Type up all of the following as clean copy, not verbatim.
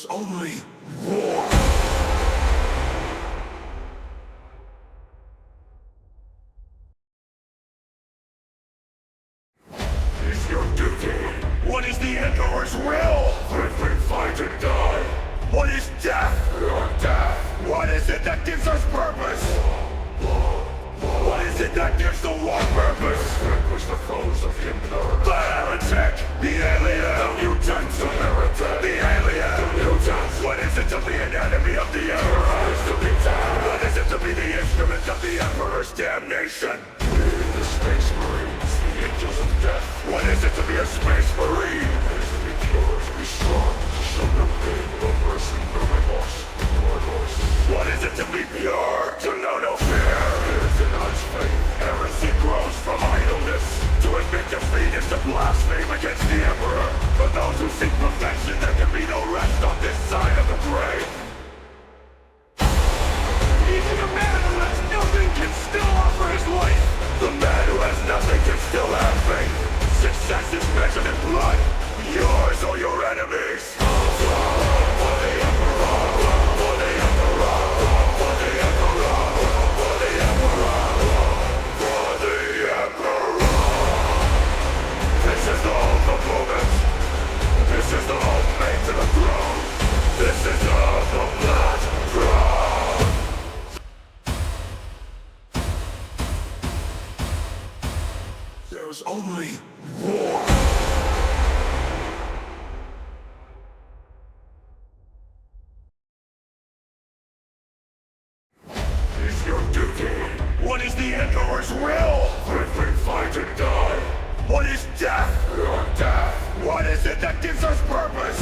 There's only war. Is your duty? What is the Emperor's will? Live, fight, and die. What is death? Your death. What is it that gives us purpose? What is it that gives the war purpose? Vanquish the foes of Himmler. The heretic, the alien, the mutant, the heretic, the alien, the mutant. What is it to be an enemy of the Emperor? Is to be dead. What is it to be the instrument of the Emperor's damnation? In the Space Marines, the angels of death. What is it to be a Space Marine? It is to be pure, to be strong, to show no pain, no mercy, no remorse, no remorse. What is it to be pure? To know no fear. It is denies faith. Heresy grows from idleness. To admit defeat is to blaspheme against the Emperor. For those who seek perfection, there can be no rest on this side of the grave. Even a man who has nothing can still offer his life. The man who has nothing can still have faith. Success is measured in blood. Yours or your enemies. For the Emperor. For the Emperor. For the Emperor. For the Emperor. For the Emperor. This is the ultimate moment. This is the ultimate to the throne. This is the Blackthrone. There's only war. Is your duty? What is the Emperor's will? Live, fight, and die. What is death? Your death. What is it that gives us purpose?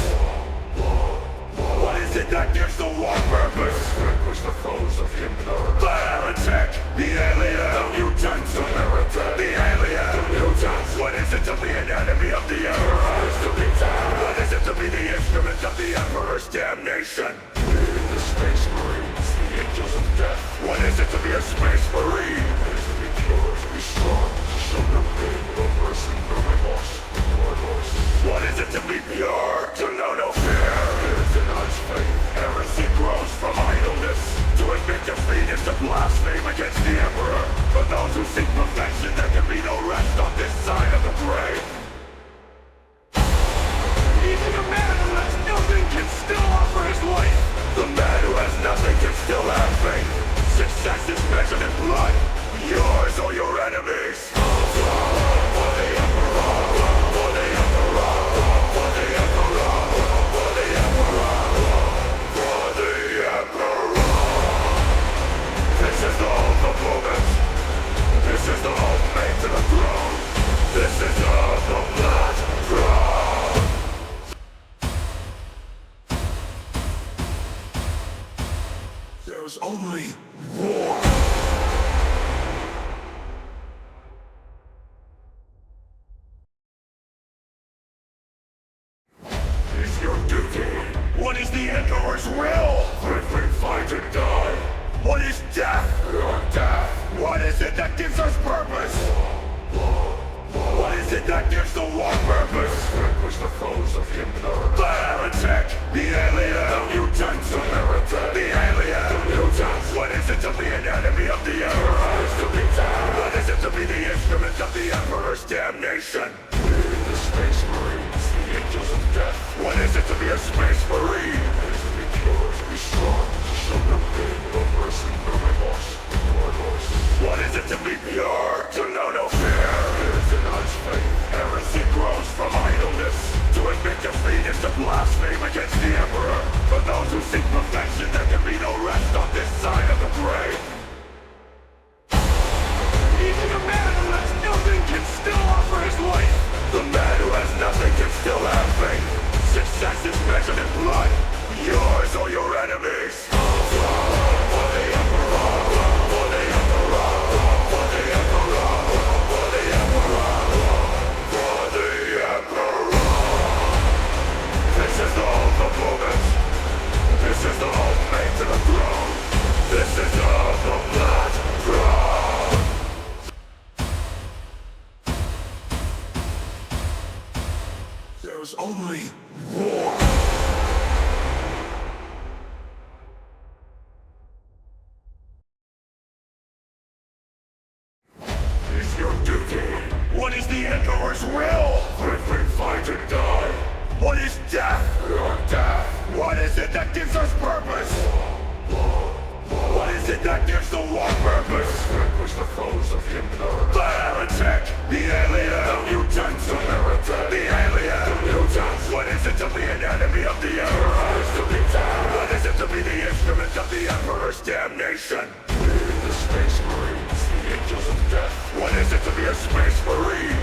What is it that gives the war purpose? Vanquish the foes of Himmler. The heretic, the alien, the mutant, the heretic, the alien, the mutant. What is it to be an enemy of the Emperor? Is to be dead. What is it to be the instrument of the Emperor's damnation? In the Space Marines, the angels of death. What is it to be a Space Marine? It is to be pure, to be strong, to show no pain, no mercy, no remorse, no remorse. What is it to be pure? To know no fear. It denies faith. Heresy grows from idleness. To admit defeat is to blaspheme against the Emperor. For those who seek perfection, there can be no rest on this side of the grave. Even a man who has nothing can still offer his life. The man who has nothing can still have faith. Success is measured in blood. Yours or your enemies. For the Emperor. For the Emperor. For the Emperor. For the Emperor. For the Emperor. This is the ultimate moment. This is the ultimate to the throne. This is the Blackthrone. There's only war. Is your duty? What is the Emperor's will? Live, fight, and die. What is death? Your death. What is it that gives us purpose? What is it that gives the war purpose? Vanquish the foes of Himmler. The heretic, the alien, the mutant, the heretic, the alien, the mutant. What is it to be an enemy of the Emperor? Is to be dead. What is it to be the instrument of the Emperor's damnation? In the Space Marines, the angels of death. What is it to be a Space Marine? It is to be pure, to be strong, to show no pain, no mercy, no remorse, no remorse. What is it to be pure? To know no fear. It denies faith. Heresy grows from idleness. To admit defeat is to blaspheme against the Emperor. For those who seek perfection, there can be no rest on this side of the grave. Even a man who has nothing can still offer his life. The man who has nothing can still have faith. Success is measured in blood. Yours or your enemies. For the Emperor. For the Emperor. For the Emperor. For the Emperor. For the Emperor. This is the ultimate moment. This is the ultimate to the throne. This is the Blackthrone. There's only war. Emperor's will? If we fight and die. What is death? Death. What is it that gives us purpose? What is it that gives the war purpose? Vanquish the foes of Hitler. The heretic! The alien! The mutant! The heretic! The alien! The mutant! What is it to be an enemy of the Emperor? What is it to be the instrument of the Emperor's damnation? The Space Marines, the Angels of Death. What is it to be a Space Marine?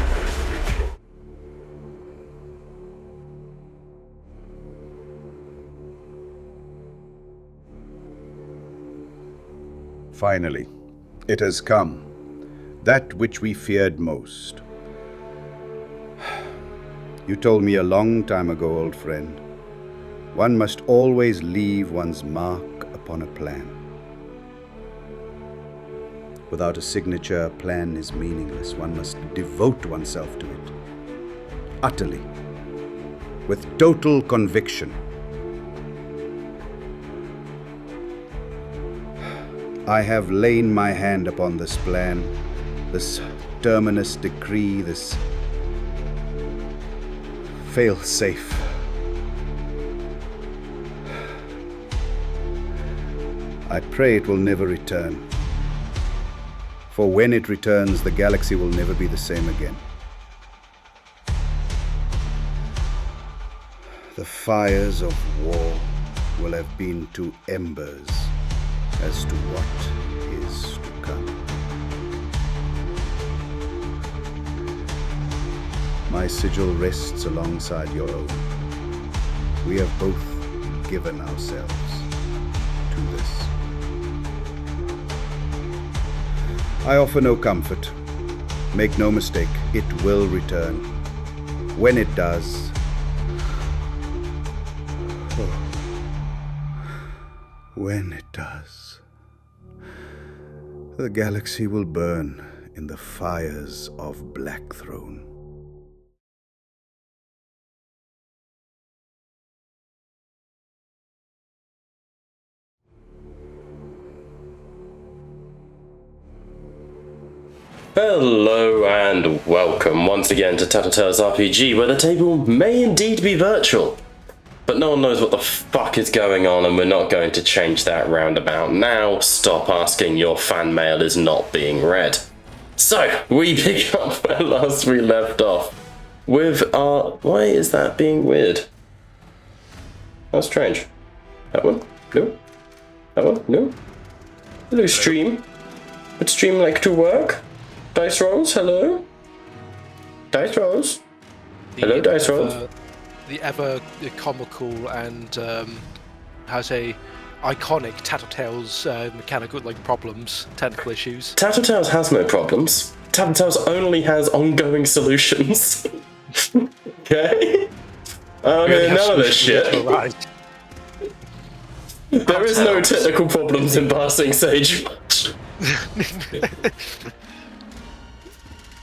Finally, it has come. That which we feared most. You told me a long time ago, old friend, one must always leave one's mark upon a plan. Without a signature, a plan is meaningless. One must devote oneself to it. Utterly. With total conviction. I have lain my hand upon this plan, this terminus decree, this fail-safe. I pray it will never return. For when it returns, the galaxy will never be the same again. The fires of war will have been to embers as to what is to come. My sigil rests alongside your own. We have both given ourselves to this. I offer no comfort. Make no mistake, it will return. When it does, when it does, the galaxy will burn in the fires of Blackthrone. Hello and welcome once again to TattleTalesRPG, where the table may indeed be virtual, but no one knows what the fuck is going on, and we're not going to change that roundabout now. Stop asking, your fan mail is not being read. So, we pick up where last we left off with our... Why is that being weird? That's strange. That one? No. That one? No. Hello, stream. Would stream like to work? Dice rolls, hello? Dice rolls? Hello, dice rolls? The ever comical and, how to say, iconic TattleTales mechanical problems, technical issues. TattleTales has no problems. TattleTales only has ongoing solutions. Okay? I mean, none of this shit. Right. There is no technical problems in passing Sage.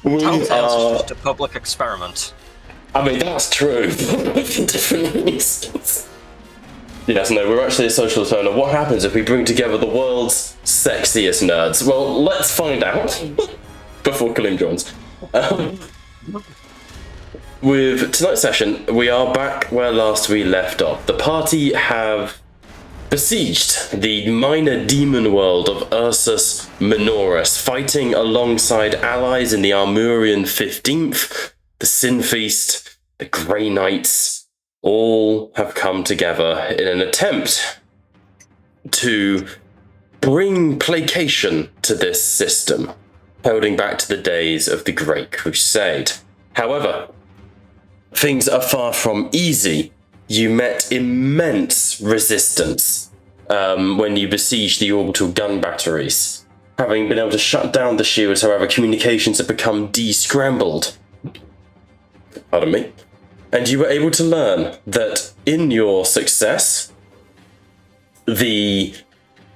TattleTales is just a public experiment. I mean, that's true, but for different reasons. Yes, no, we're actually a social turner. What happens if we bring together the world's sexiest nerds? Well, let's find out before Kalim joins. With tonight's session, we are back where last we left off. The party have besieged the minor demon world of Ursus Minoris, fighting alongside allies in the Armurian 15th, the Sin Feast, the Grey Knights. All have come together in an attempt to bring placation to this system, holding back to the days of the Great Crusade. However, things are far from easy. You met immense resistance when you besieged the orbital gun batteries. Having been able to shut down the shields, however, communications have become de-scrambled. Pardon me. And you were able to learn that in your success, the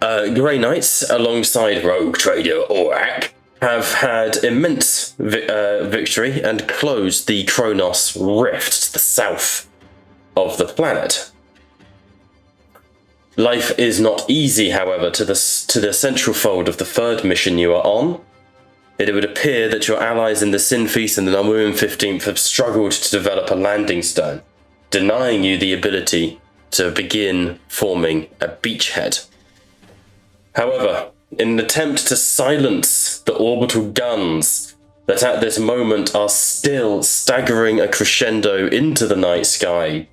Grey Knights, alongside Rogue Trader Orak, have had immense victory and closed the Kronos Rift to the south of the planet. Life is not easy, however, to the central fold of the third mission you are on. it would appear that your allies in the Sin Feast and the Namuan 15th have struggled to develop a landing stone, denying you the ability to begin forming a beachhead. However, in an attempt to silence the orbital guns that at this moment are still staggering a crescendo into the night sky,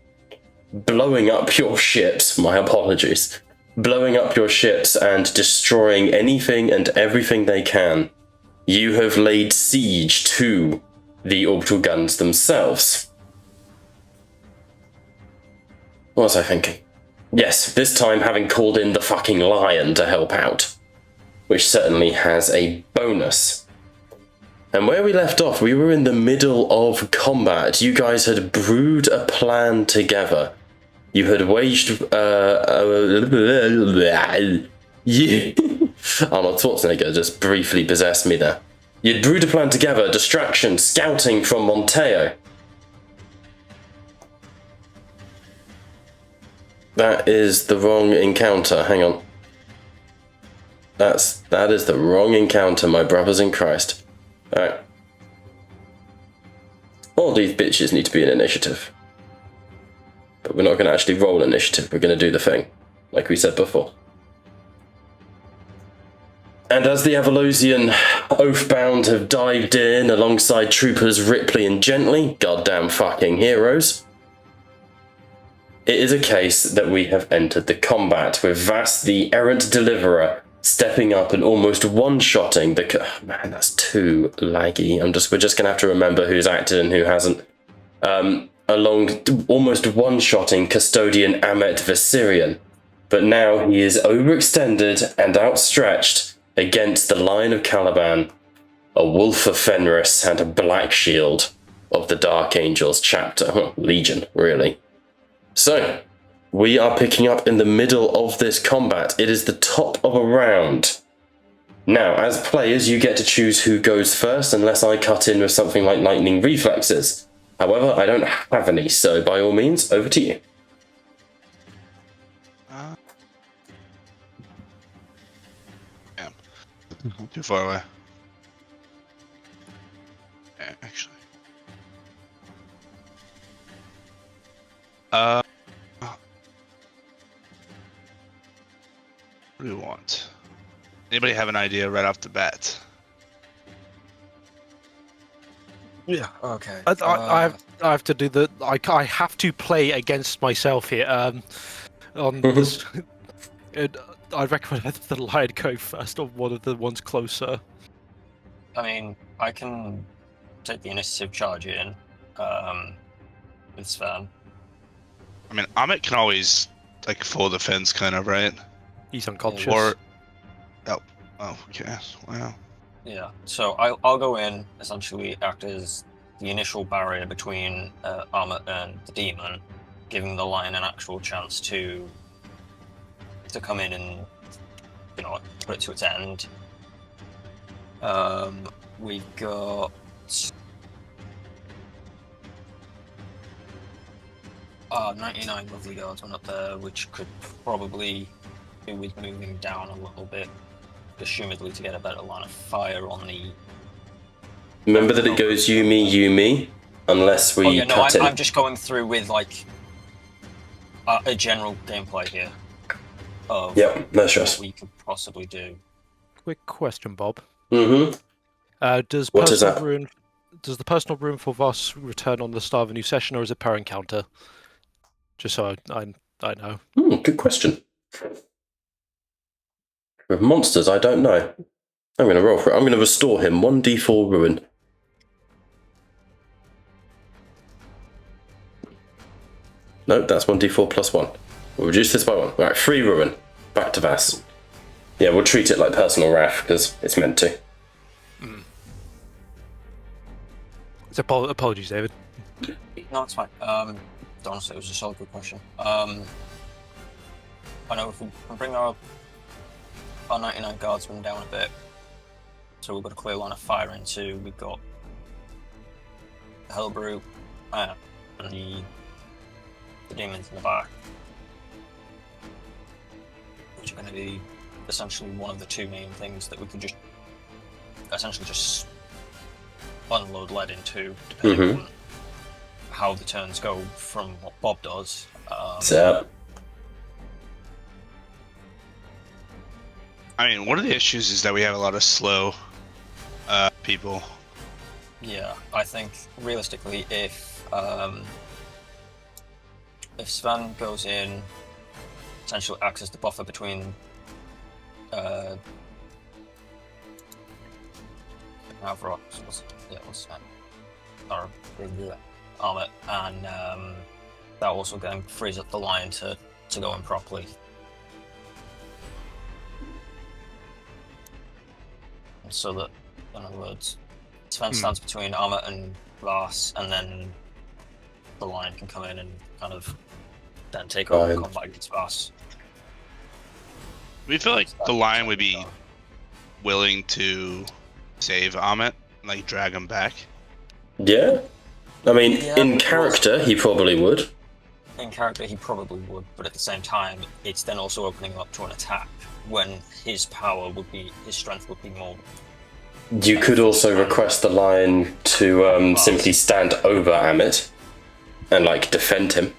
blowing up your ships, my apologies, blowing up your ships and destroying anything and everything they can, you have laid siege to the orbital guns themselves. What was I thinking? Yes, this time having called in the fucking lion to help out, which certainly has a bonus. And where we left off, we were in the middle of combat. You guys had brewed a plan together. You had waged... Arnold Schwarzenegger just briefly possessed me there. You'd brewed a plan together, distraction, scouting from Monteo. That is the wrong encounter. Hang on. That is the wrong encounter, my brothers in Christ. Alright. All these bitches need to be in initiative. But we're not going to actually roll initiative. We're going to do the thing, like we said before. And as the Avalosian Oathbound have dived in alongside troopers Ripley and Gently, goddamn fucking heroes, it is a case that we have entered the combat with Vass, the errant deliverer, stepping up and almost one-shotting the... Oh, man, that's too laggy. We're just going to have to remember who's acted and who hasn't. Along almost one-shotting custodian Amet Viserion. But now he is overextended and outstretched against the Lion of Caliban, a Wolf of Fenris, and a Black Shield of the Dark Angels chapter. Legion, really. So, we are picking up in the middle of this combat. It is the top of a round. Now, as players, you get to choose who goes first, unless I cut in with something like lightning reflexes. However, I don't have any, so by all means, over to you. Yeah. Not too far away. Yeah, actually. What do we want? Anybody have an idea right off the bat? Yeah. Okay. I have to do the. I have to play against myself here. On this, I'd recommend the lion go first, or one of the ones closer. I mean, I can take the initiative charge in. With Sven. I mean, Amit can always like full defense, kind of, right? He's unconscious. Or oh, okay, wow. Yeah. So I'll go in, essentially act as the initial barrier between Amit and the demon, giving the lion an actual chance to come in and, you know, put it to its end. We've got 99 lovely guards went up there, which could probably do with moving down a little bit, assumedly to get a better line of fire on the... Remember that it goes you, me, unless we cut in. I'm just going through with, like, a general gameplay here of no stress. what we could possibly do. Quick question, Bob. Mm-hmm. Does the personal rune for Voss return on the start of a new session, or is it per encounter? Just so I know. Good question. With monsters, I don't know. I'm going to roll for it. I'm going to restore him 1d4 ruin. Nope, that's 1d4 plus 1. We'll reduce this by 1. Right, 3 ruin. Back to Vass. Yeah, we'll treat it like personal wrath, because it's meant to. Apologies, David. No, it's fine. Honestly, it was a solid good question. I know if we bring our 99 guardsmen down a bit, so we've got a clear line of fire into, we've got Hellbrew and the demons in the back, which are going to be essentially one of the two main things that we could just essentially just unload lead into, depending on how the turns go from what Bob does. So, I mean, one of the issues is that we have a lot of slow people. Yeah, I think realistically, if Sven goes in, essentially acts as the buffer between Avrox, what's Sven? Or Armit, and that also then frees up the line to go in properly. So that, in other words, Sven stands between Armit and Vars, and then the line can come in and kind of then take over combat against Vars. We feel like the Lion would be willing to save Amit, like drag him back. yeah. I mean, in character, he probably would. In character, he probably would, but at the same time, it's then also opening him up to an attack when his strength would be more. You could also request the Lion to simply stand over Amit and, like, defend him.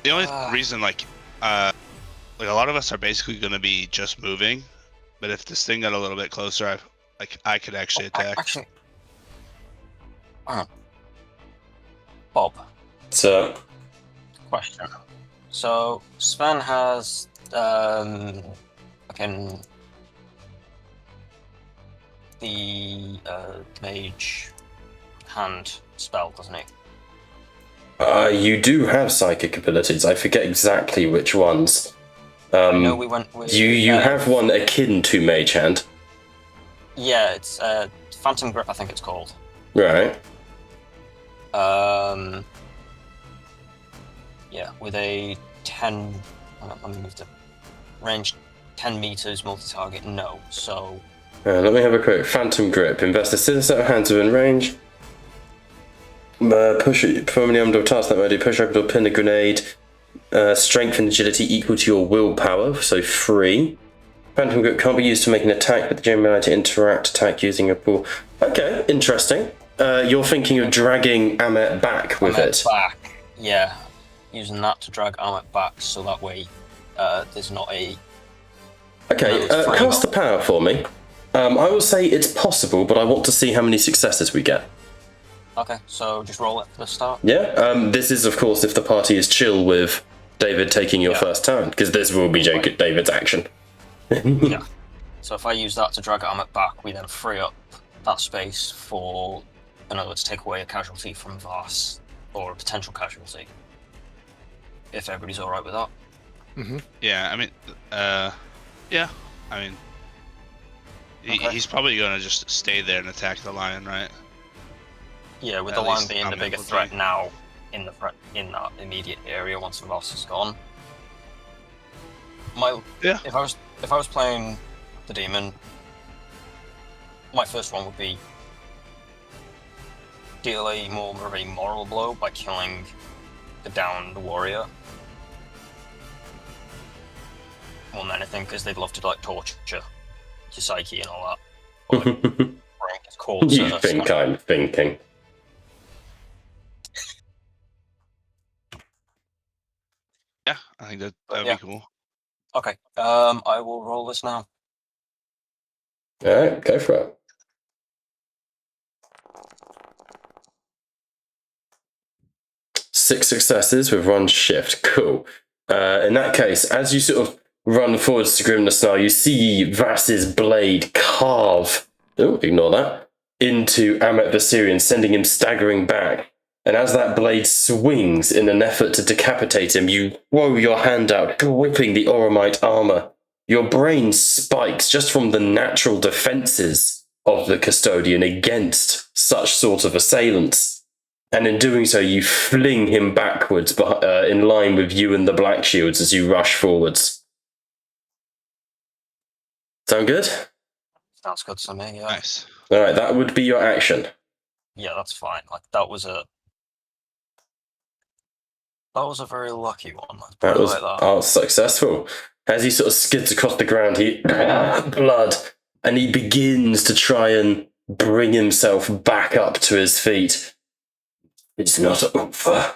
The only reason, like a lot of us are basically going to be just moving, but if this thing got a little bit closer, I could actually attack. Actually, Bob. So, Question. So Sven has the mage hand spell, doesn't he? you do have psychic abilities. I forget exactly which ones. I know we went with. You have one akin to Mage Hand. Yeah, it's Phantom Grip, I think it's called. Right. Yeah, with a 10. Let me move the range 10 meters multi-target. No, so. Let me have a quick Phantom Grip. Invest a scissor set of hands within range. Push it, perform any armed task that might do push, open or pin a grenade. Strength and agility equal to your willpower, so 3. Phantom Grip can't be used to make an attack, but the game ability to attack using a pool. Okay, interesting. You're thinking of dragging Amit back with Amit it. Back, yeah. Using that to drag Amit back, so that way there's not a. Okay, cast the power for me. I will say it's possible, but I want to see how many successes we get. Okay, so just roll it for the start. Yeah, this is of course if the party is chill with David taking your first turn, because this will be David's action. Yeah. So if I use that to drag Amit back, we then free up that space for, in other words, take away a casualty from Vars, or a potential casualty. If everybody's alright with that. Mm-hmm. Yeah, I mean, yeah, I mean, he's probably going to just stay there and attack the Lion, right? Yeah, with At the Lion least being the Amit bigger will threat try. now in that immediate area once the Vars is gone. If I was playing the demon, my first one would be deal a more of a moral blow by killing the downed warrior. More than anything, because they'd love to like torture your psyche and all that. Or, like, break his corpse You first. think I'm thinking. Yeah, I think that'd yeah. be cool. Okay, I will roll this now. Alright, go for it. Six successes with one shift. Cool. In that case, as you sort of run forwards to Grimness now, you see Vass's blade carve, ignore that, into Amit Vasirian, sending him staggering back. And as that blade swings in an effort to decapitate him, you throw your hand out, gripping the Oromite armor. Your brain spikes just from the natural defenses of the custodian against such sort of assailants. And in doing so, you fling him backwards in line with you and the Black Shields as you rush forwards. Sound good? Sounds good to me, yeah. Nice. Alright, that would be your action. Yeah, that's fine. Like that was a very lucky one. That was like that. successful. As he sort of skids across the ground, blood and he begins to try and bring himself back up to his feet. It's not over.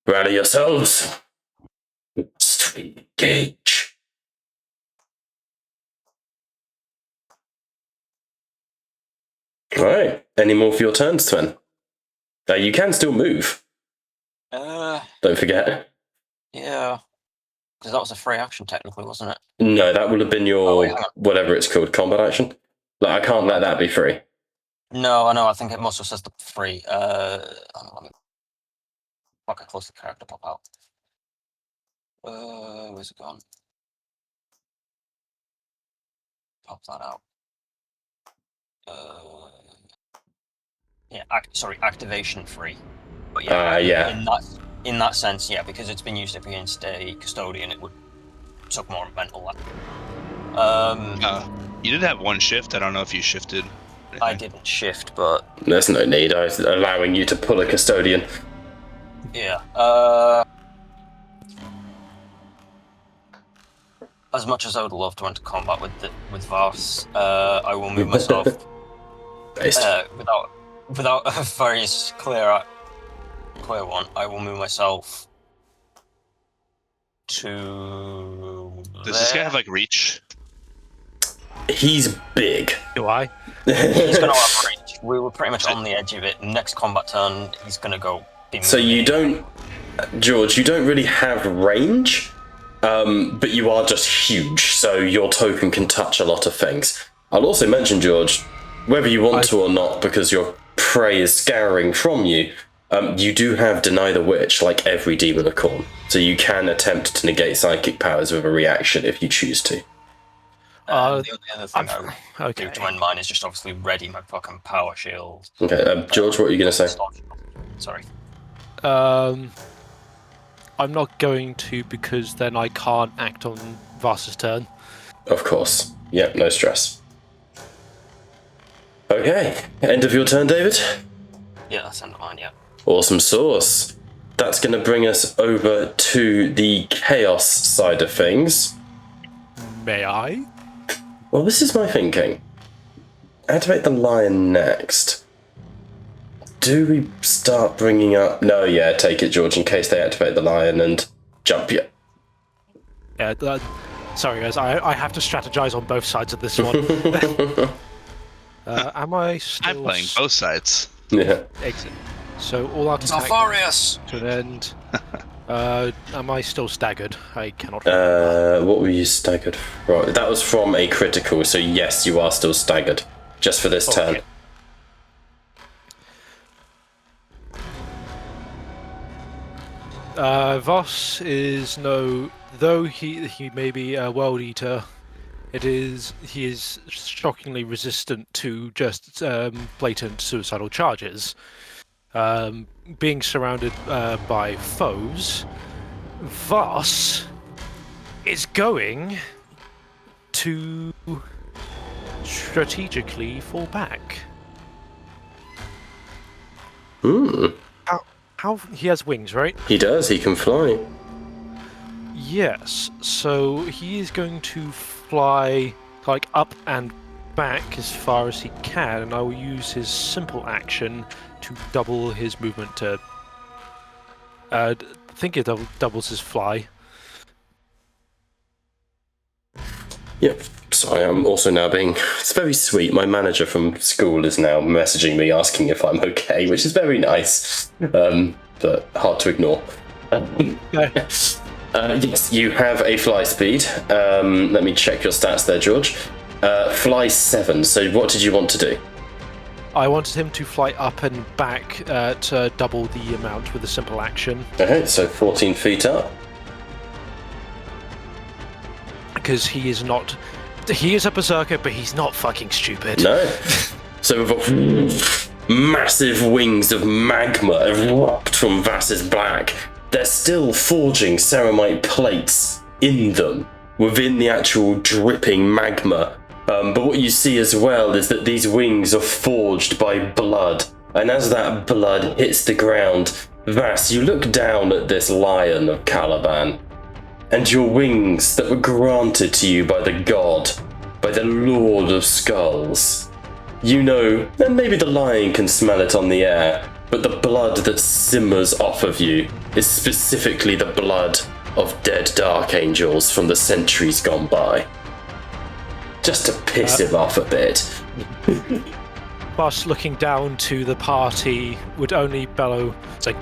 Rally yourselves. We must engage. Alright, any more for your turns, Sven? You can still move. Don't forget. Yeah. Because that was a free action, technically, wasn't it? No, that would have been your, Oh, wait, hang on. whatever it's called, combat action. Like, I can't let that be free. No, I know. I think it must have says the free. Let me close the character pop out. Where's it gone? Pop that out. Yeah, activation free. But yeah, Yeah. In that sense, yeah, because it's been used against a custodian, it would took more mental. You did have one shift. I don't know if you shifted. I didn't shift, but There's no need. I was allowing you to pull a custodian. yeah. As much as I would love to enter combat with Vars, I will move myself without a very clear one. I will move myself to. Does this guy have like reach? He's big. Do I? He's gonna have reach. We were pretty much on the edge of it. Next combat turn, he's gonna go. So you don't, George, you don't really have range, but you are just huge, so your token can touch a lot of things. I'll also mention, George, whether you want to or not, because your prey is scouring from you, you do have Deny the Witch, like every Demon of Khorne. So you can attempt to negate psychic powers with a reaction if you choose to. The other thing I Okay. do to end mine is just obviously ready my fucking power shield. Okay, George, what are you going to say? Sorry. I'm not going to, because then I can't act on Vars's turn. Of course. Yep, no stress. Okay, end of your turn, David? Yeah, that's end of mine, yeah. Awesome sauce. That's going to bring us over to the chaos side of things. May I? Well, this is my thinking. Activate the lion next. Do we start bringing up... No, yeah, take it, George, in case they activate the lion and jump you. Yeah, sorry guys, I have to strategize on both sides of this one. Am I still... I'm playing both sides. Yeah. Exit. So all out attack Alfarius! to an end. Am I still staggered? I cannot... What were you staggered from? That was from a critical, so yes, you are still staggered. Just for this turn. Voss is though he may be a world eater, he is shockingly resistant to just blatant suicidal charges. Being surrounded by foes, Voss is going to strategically fall back. How he has wings, right? He does, he can fly. Yes, so he is going to fly like up and back as far as he can, and I will use his simple action to double his movement to... I think it doubles his fly. Yep. Sorry, I'm also now being... It's very sweet. My manager from school is now messaging me asking if I'm okay, which is very nice, but hard to ignore. Yes, you have a fly speed. Let me check your stats there, George. Fly 7, so what did you want to do? I wanted him to fly up and back to double the amount with a simple action. Okay, so 14 feet up. Because he is not... He is a berserker, but he's not fucking stupid. No. So with massive wings of magma erupt from Vass's back. They're still forging ceramite plates in them, within the actual dripping magma. But what you see as well is that these wings are forged by blood. And as that blood hits the ground, Vass, you look down at this lion of Caliban. And your wings that were granted to you by the god, by the Lord of Skulls. You know, and maybe the lion can smell it on the air, but the blood that simmers off of you is specifically the blood of dead dark angels from the centuries gone by. Just to piss him off a bit. Whilst looking down to the party, would only bellow, saying,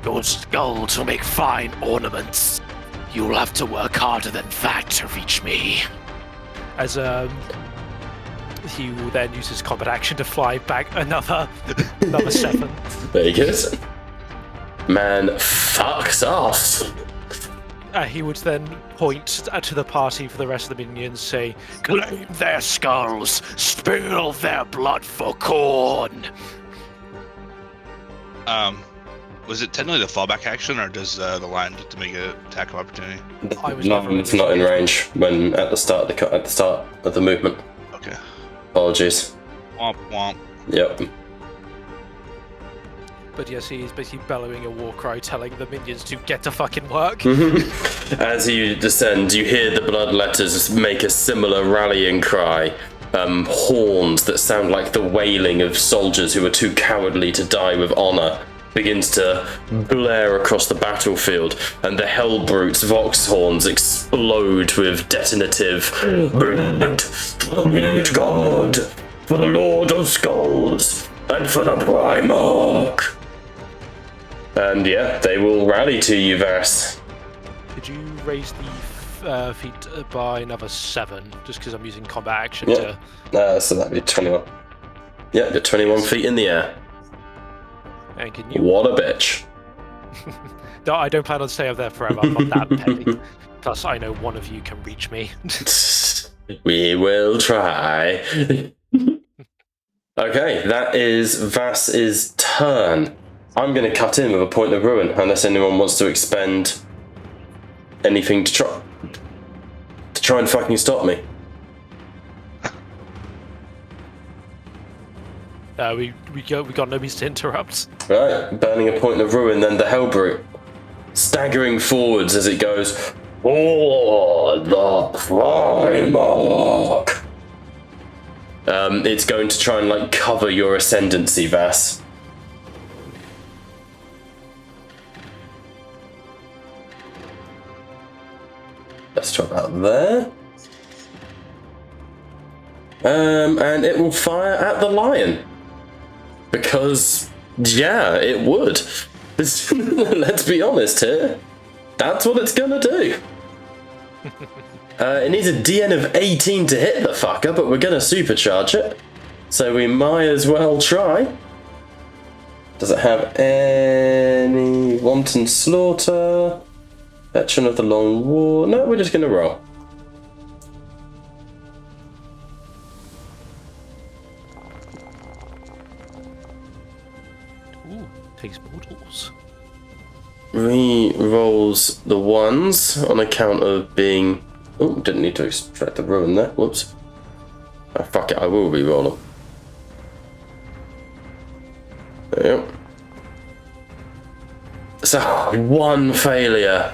"Your skulls will make fine ornaments. You'll have to work harder than that to reach me." As he will then use his combat action to fly back another 7. Very good. Man fucks off. He would then point to the party for the rest of the minions, say, "Claim their skulls, spill their blood for corn." Was it technically the fallback action, or does the lion get to make an attack of opportunity? It's not in range when at the start of the movement. Okay. Apologies. Womp womp. Yep. But yes, he's basically bellowing a war cry, telling the minions to get to fucking work. As you descend, you hear the blood letters make a similar rallying cry. Horns that sound like the wailing of soldiers who are too cowardly to die with honor begins to blare across the battlefield, and the Hellbrute's vox horns explode with detonative "Blood for God, for the Lord of Skulls, and for the Primarch." And yeah, they will rally to you, Vas. Could you raise the feet by another 7, just because I'm using combat action Yeah. So that'd be 21. Yeah, you're 21 feet in the air. And can you... What a bitch. No, I don't plan on staying up there forever. I'm not that petty. Plus, I know one of you can reach me. We will try. Okay, that is Vas's turn. I'm going to cut in with a point of ruin, unless anyone wants to expend anything to try and fucking stop me. We got no means to interrupt. Right, burning a point of ruin, then the Hellbrute, staggering forwards as it goes, "For the Primarch." It's going to try and like cover your ascendancy, Vas. Let's try that there. And it will fire at the lion. Because, yeah, it would. Let's be honest here. That's what it's gonna do. It needs a DN of 18 to hit the fucker, but we're gonna supercharge it. So we might as well try. Does it have any wanton slaughter? Veteran of the Long War? No, we're just gonna roll. Ooh, takes mortals. Re-rolls the ones on account of being... Oh, didn't need to extract the ruin there. Whoops. Oh, fuck it, I will re-roll them. There you go. So, one failure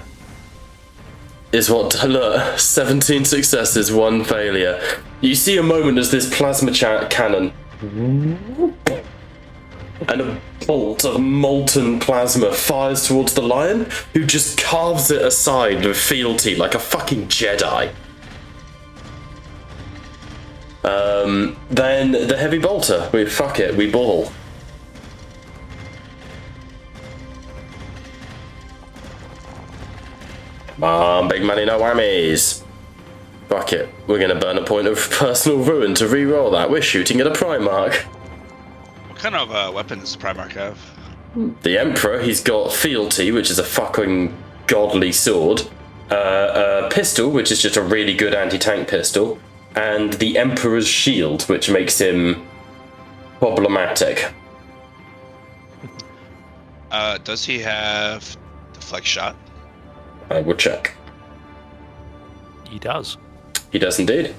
is what... Look, 17 successes, 1 failure. You see a moment as this plasma cannon... and a bolt of molten plasma fires towards the lion, who just carves it aside with fealty like a fucking Jedi. Then the heavy bolter. Fuck it, we ball. Come on, big money, no whammies. Fuck it, we're gonna burn a point of personal ruin to re-roll that. We're shooting at a Primarch. What kind of weapon does the Primarch have? The Emperor, he's got fealty, which is a fucking godly sword. A pistol, which is just a really good anti-tank pistol. And the Emperor's shield, which makes him problematic. Does he have deflect shot? I will check. He does. He does indeed.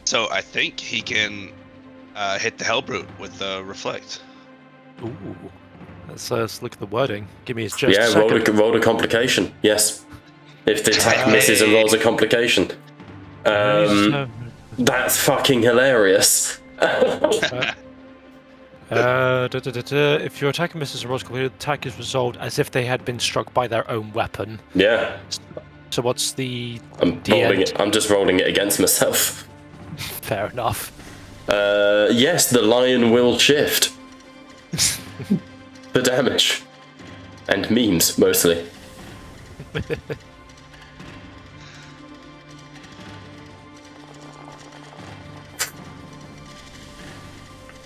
So I think he can hit the Hellbrute with the reflect. Ooh. Let's look at the wording. Give me his just Yeah, a second. roll a complication. Yes. If the attack misses and rolls a complication. That's fucking hilarious. If your attack misses a roll completed, the attack is resolved as if they had been struck by their own weapon. Yeah. So what's the I'm rolling it. I'm just rolling it against myself. Fair enough. Yes, the lion will shift. The damage. And memes, mostly.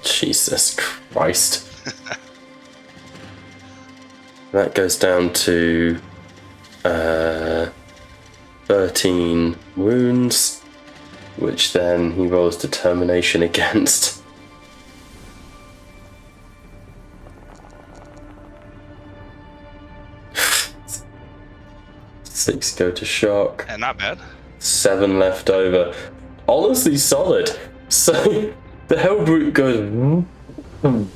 Jesus Christ. That goes down to 13 wounds, which then he rolls determination against. Six go to shock. And not bad. 7 left over. Honestly solid. So the Hellbrute goes, and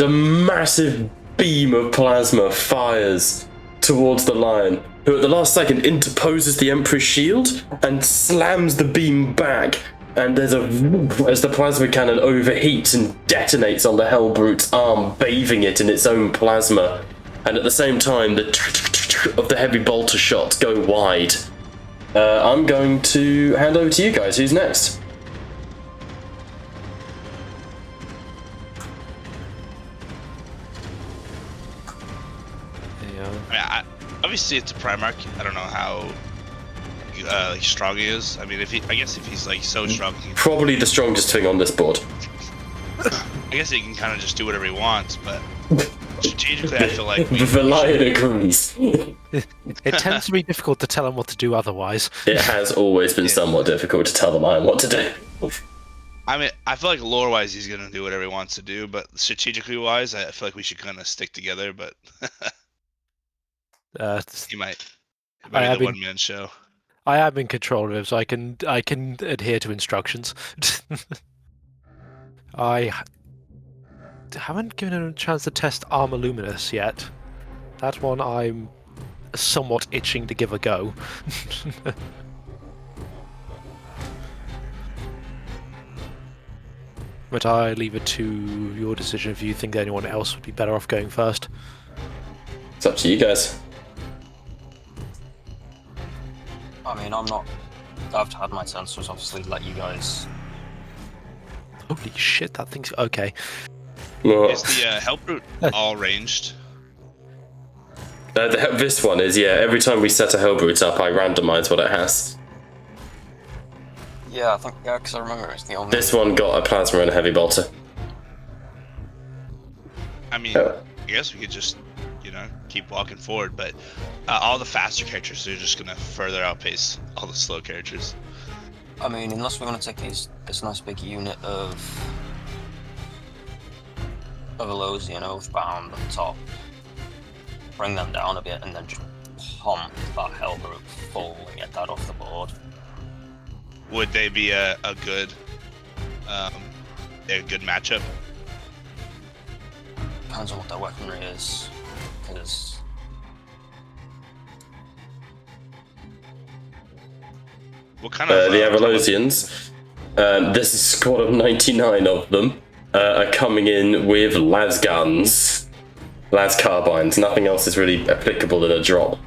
a massive beam of plasma fires towards the lion, who at the last second interposes the Emperor's shield and slams the beam back. And there's as the plasma cannon overheats and detonates on the Hellbrute's arm, bathing it in its own plasma. And at the same time, the of the heavy bolter shots go wide. I'm going to hand over to you guys. Who's next? I mean, obviously it's a Primarch. I don't know how like strong he is. I mean, I guess if he's like so strong, Probably the strongest thing on this board. I guess he can kind of just do whatever he wants. But strategically, I feel like The lion agrees. It tends to be difficult to tell him what to do otherwise. It has always been somewhat difficult to tell the lion what to do. I mean, I feel like lore-wise he's gonna do whatever he wants to do, but strategically-wise, I feel like we should kind of stick together. But he might be the one-man show. I am in control of him, so I can adhere to instructions. I haven't given him a chance to test Armor Luminous yet. That one I'm somewhat itching to give a go. But I leave it to your decision if you think anyone else would be better off going first. It's up to you guys. I mean, I've had my chance to obviously let you guys. Holy shit, that thing's okay. Well, Is the Hellbrute all ranged? this one is, yeah. Every time we set a Hellbrute up, I randomise what it has. Yeah, I think, yeah, because I remember it's the only. This one got a plasma and a heavy bolter. I mean, I guess we could just, keep walking forward, but all the faster characters are just gonna further outpace all the slow characters. I mean, unless we're gonna take this nice big unit of Elosian Oathbound at the top, bring them down a bit, and then just pump that Hellbrute full and get that off the board. Would they be a good matchup? Depends on what their weaponry is, because what kind of the Avalosians, this is a squad of 99 of them, are coming in with las guns, las carbines. Nothing else is really applicable in a drop.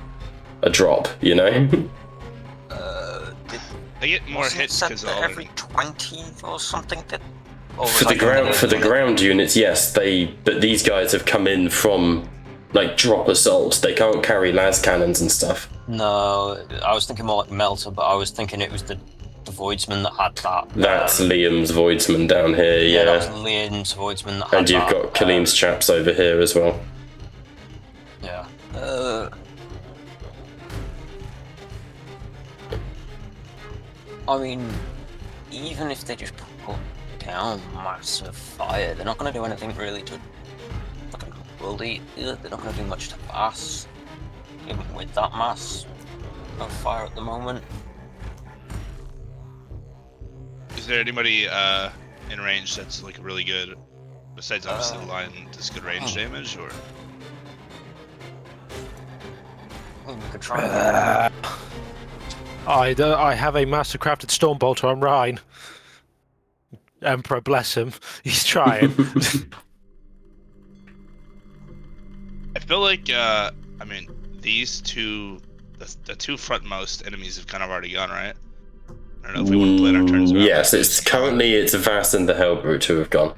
They get more hits because every 20 or something. For the ground units, yes, but these guys have come in from like drop assaults. They can't carry las cannons and stuff. No, I was thinking more like Melter, but I was thinking it was the Voidsman that had that. That's Liam's Voidsman down here, yeah. That was Liam's Voidsman that had and you've that, got Kaleem's chaps over here as well. Yeah. I mean, even if they just put down massive fire, they're not going to do anything really to fucking world eat. They're not going to do much to pass, even with that mass of fire at the moment. Is there anybody in range that's like really good, besides obviously the lion, does good range damage, or? We could try. I have a master crafted stormbolter on Rhine. Emperor bless him. He's trying. I feel like, I mean, these two, the two frontmost enemies have kind of already gone, right? I don't know if we want to plan our turns around. Yes, it's currently it's Vass and the Hellbrute who have gone.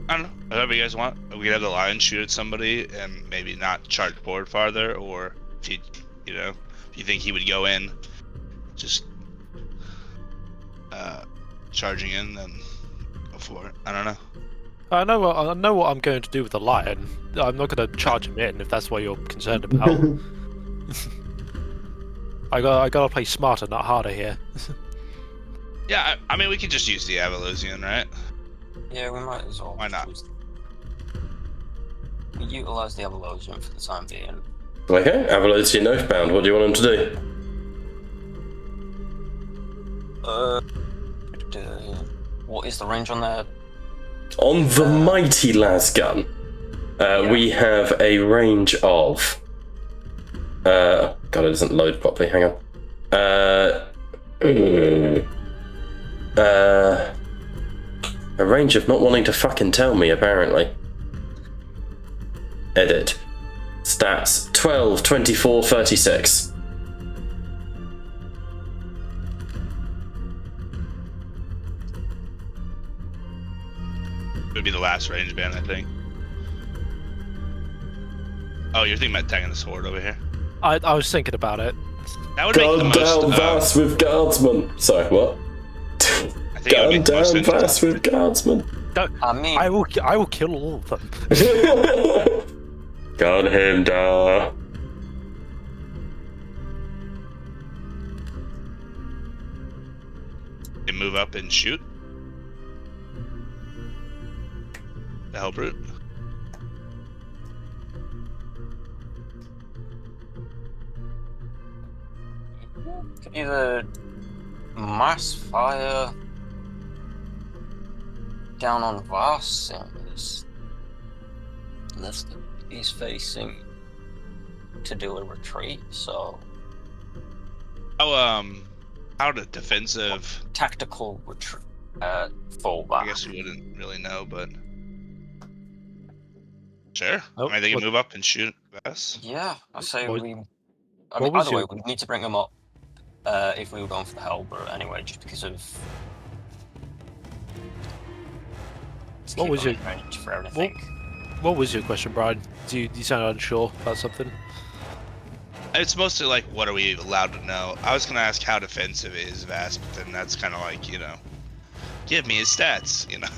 I don't know. Whatever you guys want. We could have the lion shoot at somebody and maybe not charge forward farther, or if you know, if you think he would go in, just charging in, then go for it. I don't know. I know what I'm going to do with the lion. I'm not going to charge him in if that's what you're concerned about. I gotta play smarter, not harder here. Yeah, I mean, we could just use the Avalosian, right? Yeah, we might as well. Why not? We utilize the Avalosian for the time being. Okay, Avalosian Oathbound, what do you want him to do? What is the range on there? On the mighty lasgun, we have a range of... God, it doesn't load properly, hang on. A range of not wanting to fucking tell me, apparently. Edit. Stats, 12, 24, 36. It would be the last range band, I think. Oh, you're thinking about tagging the sword over here? I was thinking about it. That would make the Gun most. down Vass with guardsman. Sorry, what? I think it would Gun make the most down Vass interesting. with guardsman. I mean, I will kill all of them. Gun him down. They move up and shoot. The Hellbrute. could either mass fire down on Voss, unless he's facing to do a retreat, so... Oh, how to defensive... Tactical retreat, fallback. I guess we wouldn't really know, but... Sure. Oh, I mean, they can move up and shoot us. Yeah, I say What- we... I what mean, was either way, your- we'd need to bring them up if we were going for the Hellbrute anyway, just because of... to What keep was them your- in range for everything. What was your question, Brian? You sound unsure about something. It's mostly like, what are we allowed to know? I was gonna ask how defensive is Vass, but then that's kind of like, you know, give me his stats, you know.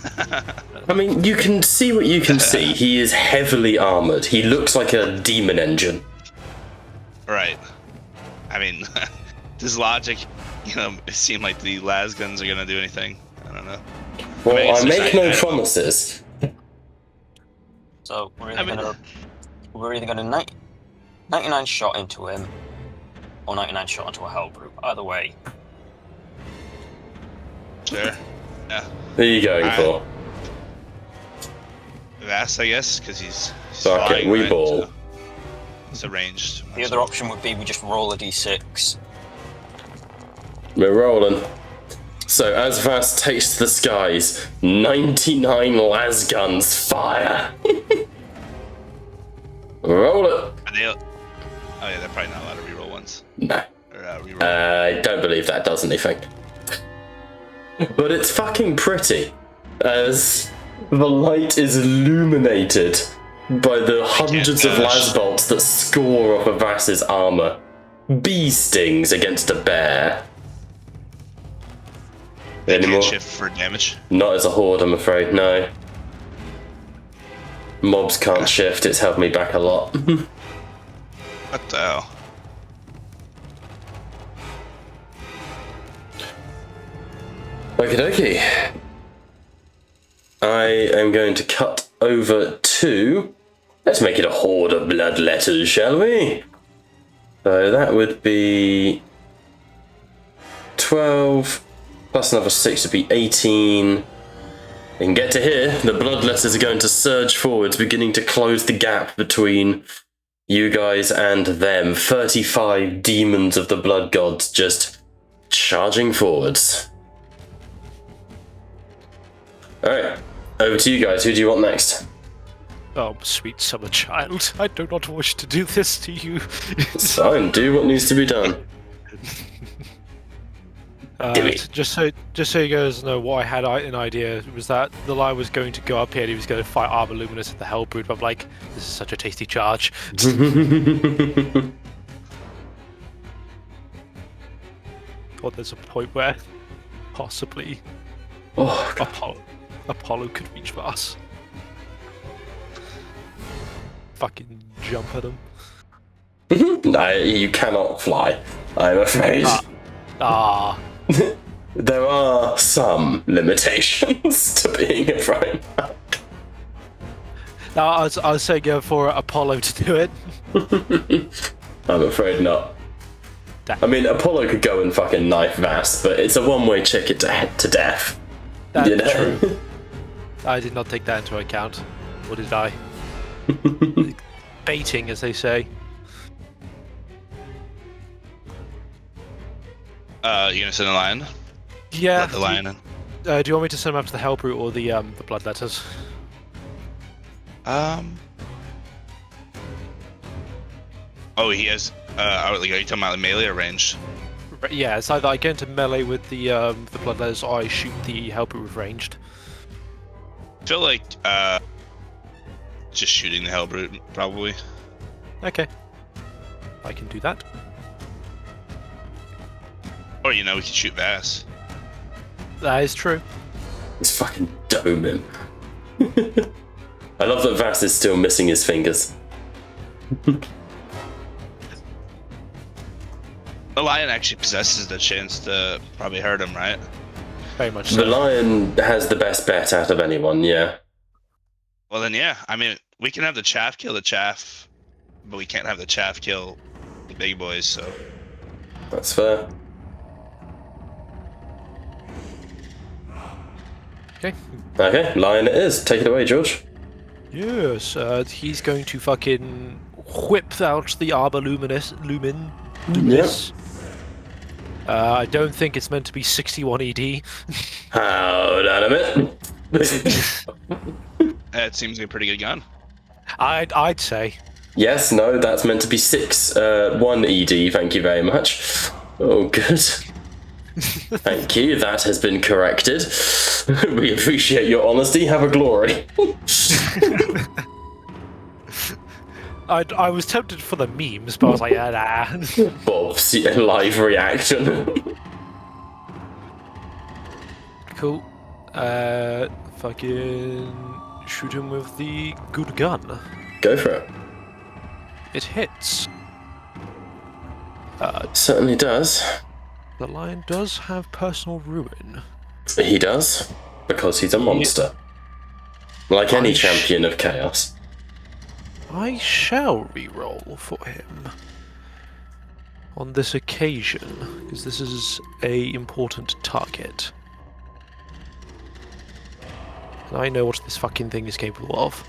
I mean, you can see what you can see. He is heavily armored. He looks like a demon engine. Right. I mean, does logic, you know, seem like the las guns are gonna do anything? I don't know. Well, I mean, it's I just- make I no don't know. promises. So we're I mean- either gonna 99 shot into him, or 99 shot into a Hellbrute. Either way, Sure. Yeah. Who are you going for? Vass, I guess, because he's Fuck it, flying, we right? ball. So it's arranged. the other option would be we just roll a d6. We're rolling. So as Vass takes to the skies, 99 las guns fire. Roll it. Are they, oh yeah, they're probably not allowed to reroll ones. No. Or reroll. I don't believe that does anything. But it's fucking pretty, as the light is illuminated by the hundreds of las bolts that score off of Vass's armor. Bee stings against a bear. They Any can't more? shift for damage. Not as a horde, I'm afraid, no. Mobs can't shift, it's held me back a lot. What the hell? Okie dokie. I am going to cut over to... Let's make it a horde of blood letters, shall we? So that would be 12, plus another 6 would be 18. You can get to here. The bloodletters are going to surge forwards, beginning to close the gap between you guys and them. 35 demons of the blood gods just charging forwards. Alright, over to you guys. Who do you want next? Oh, sweet summer child, I do not wish to do this to you. It's fine, do what needs to be done. Just so you guys know, what I had an idea was that the lion was going to go up here and he was going to fight Arbor Luminous at the Hellbrood, but I'm like, this is such a tasty charge. Or there's a point where possibly Apollo could reach Vars. Fucking jump at him. No, you cannot fly, I'm afraid. There are some limitations to being a flying man. No, I was saying go for Apollo to do it. I'm afraid not. Damn. I mean, Apollo could go and fucking knife Vass, but it's a one-way ticket to death. That's you know? true. I did not take that into account. Or did I? Baiting, as they say. You gonna send a lion? Yeah. Let the lion in. Do you want me to send him up to the Hellbrute or the Bloodletters? Oh, he has. Are you talking about the melee or ranged? Yeah, it's either I get into melee with the Bloodletters or I shoot the Hellbrute with ranged. I feel like just shooting the Hellbrute probably. Okay. I can do that. Or we can shoot Vass. That is true. Let's fucking dome him. I love that Vass is still missing his fingers. The lion actually possesses the chance to probably hurt him, right? Very much so. The lion has the best bet out of anyone, yeah. Well then, yeah. I mean, we can have the chaff kill the chaff, but we can't have the chaff kill the big boys, so... That's fair. Okay. Okay, lion it is. Take it away, George. Yes, he's going to fucking whip out the Arbor Luminous. I don't think it's meant to be 61 ED. Hold on a minute. It seems to be a pretty good gun. I'd say. Yes, no, that's meant to be 1 ED, thank you very much. Oh, good. Thank you, that has been corrected. We appreciate your honesty, have a glory. I was tempted for the memes, but I was like, nah. Bob's live reaction. Cool. Fucking shoot him with the good gun. Go for it. It hits. Certainly does. The lion does have personal ruin. He does, because he's a monster. Like any champion of chaos. I shall re-roll for him on this occasion, because this is a important target. And I know what this fucking thing is capable of.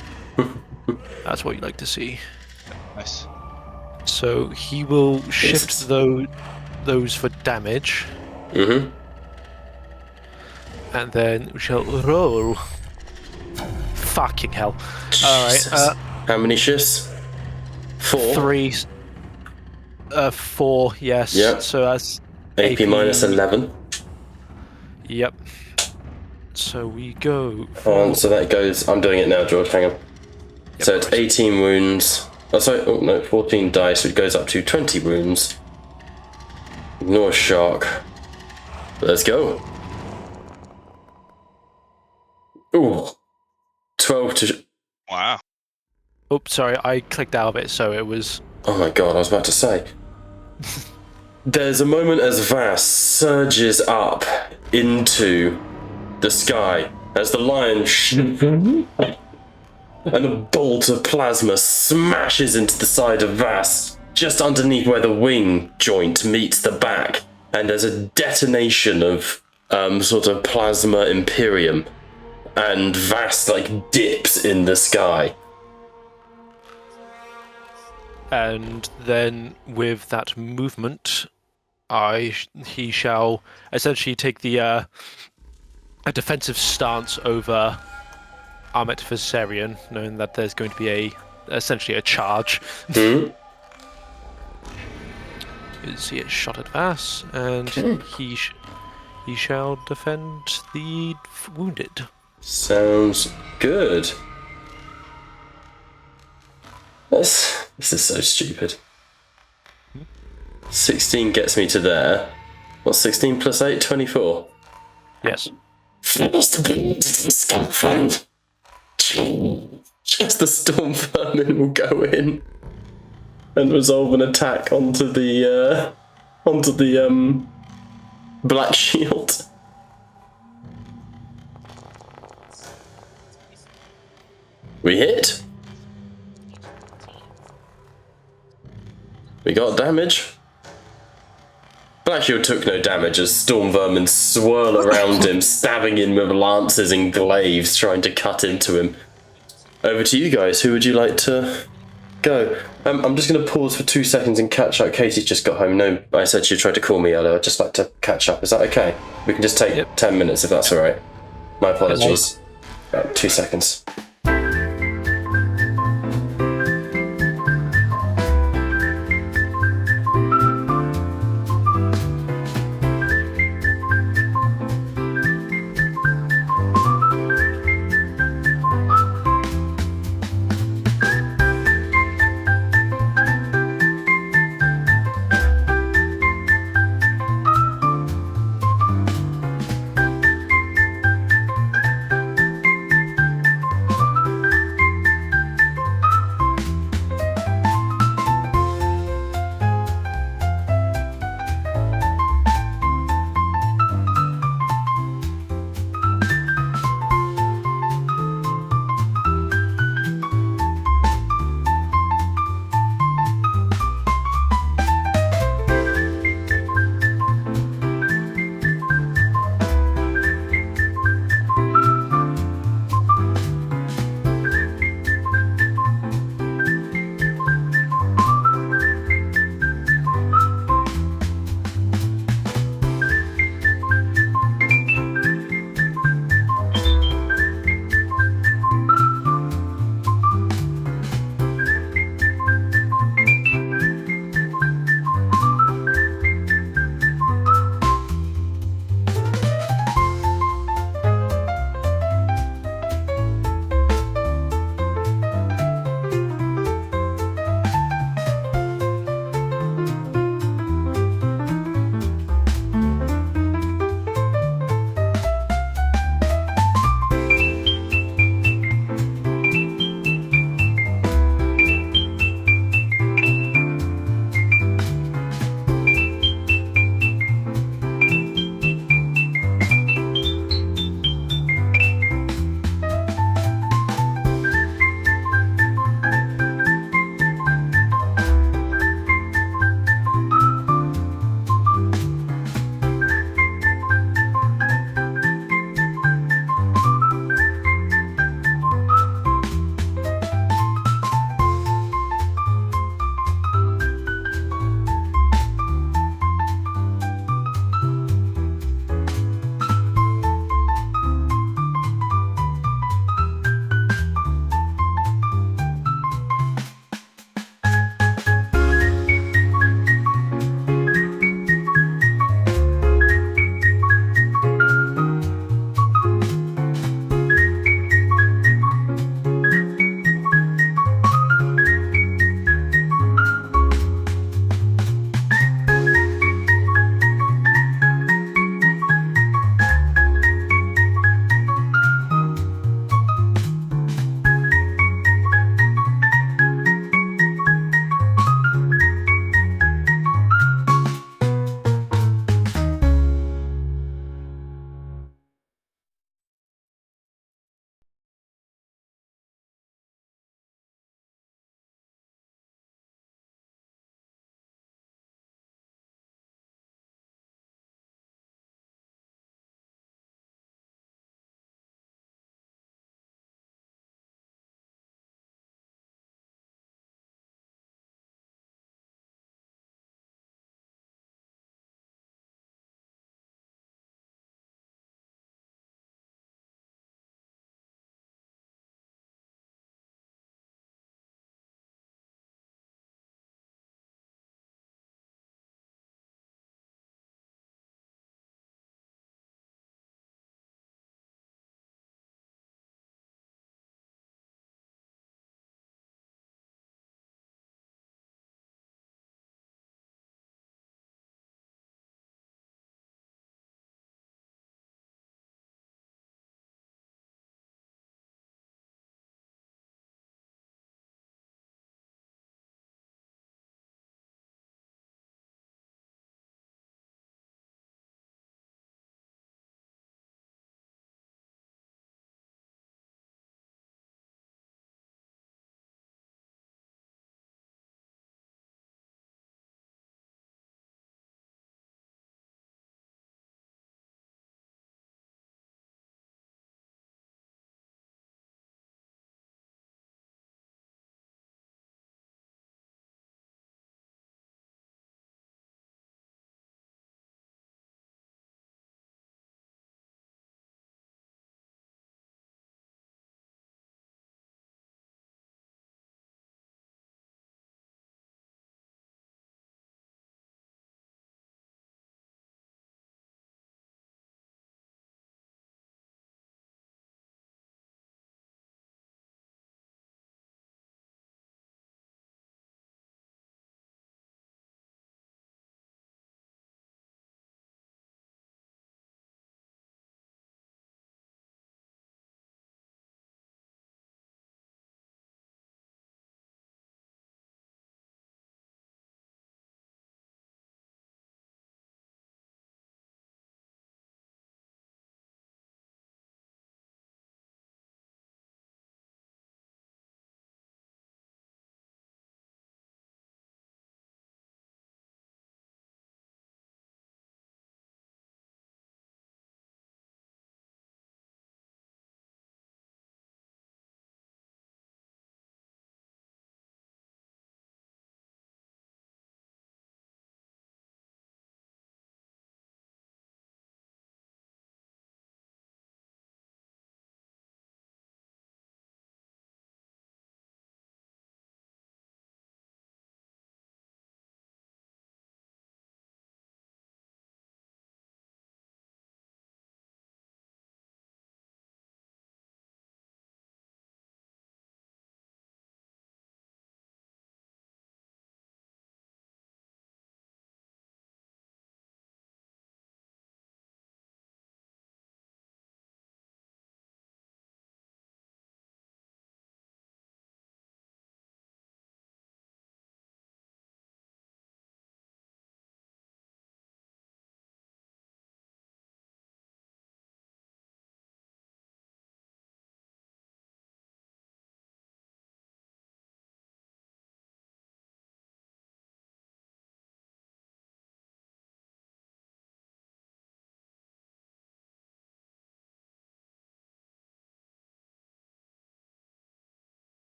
That's what you like to see. Nice. So he will shift those for damage. Mm-hmm. And then we shall roll. Fucking hell. Jesus. Alright, how many shifts? 4? 3. 4, yes. Yep. So that's AP minus 11. Yep. So we go. So that goes. I'm doing it now, George. Hang on. Yep, So it's 18 wounds. Oh, sorry. Oh no, 14 dice. So it goes up to 20 wounds. Ignore shock. Let's go. Ooh. 12 to. Wow. Oops, sorry, I clicked out of it, so it was. Oh my god, I was about to say. There's a moment as Vass surges up into the sky as the lion and a bolt of plasma smashes into the side of Vass, just underneath where the wing joint meets the back, and there's a detonation of sort of plasma imperium and Vast like dips in the sky. And then with that movement, he shall essentially take the a defensive stance over Armet Viserion, knowing that there's going to be essentially a charge. You see a shot at Vass, and he shall defend the wounded. Sounds good. This is so stupid. 16 gets me to there. What's 16 plus 8? 24. Yes. Finish the friend. Just the storm vermin will go in and resolve an attack onto the black shield. We hit. We got damage. Black Shield took no damage as storm vermin swirl around him, stabbing him with lances and glaives, trying to cut into him. Over to you guys. Who would you like to go? I'm just going to pause for 2 seconds and catch up. Katie's just got home. No, I said she tried to call me earlier. I'd just like to catch up. Is that okay? We can just take 10 minutes if that's all right. My apologies. About 2 seconds.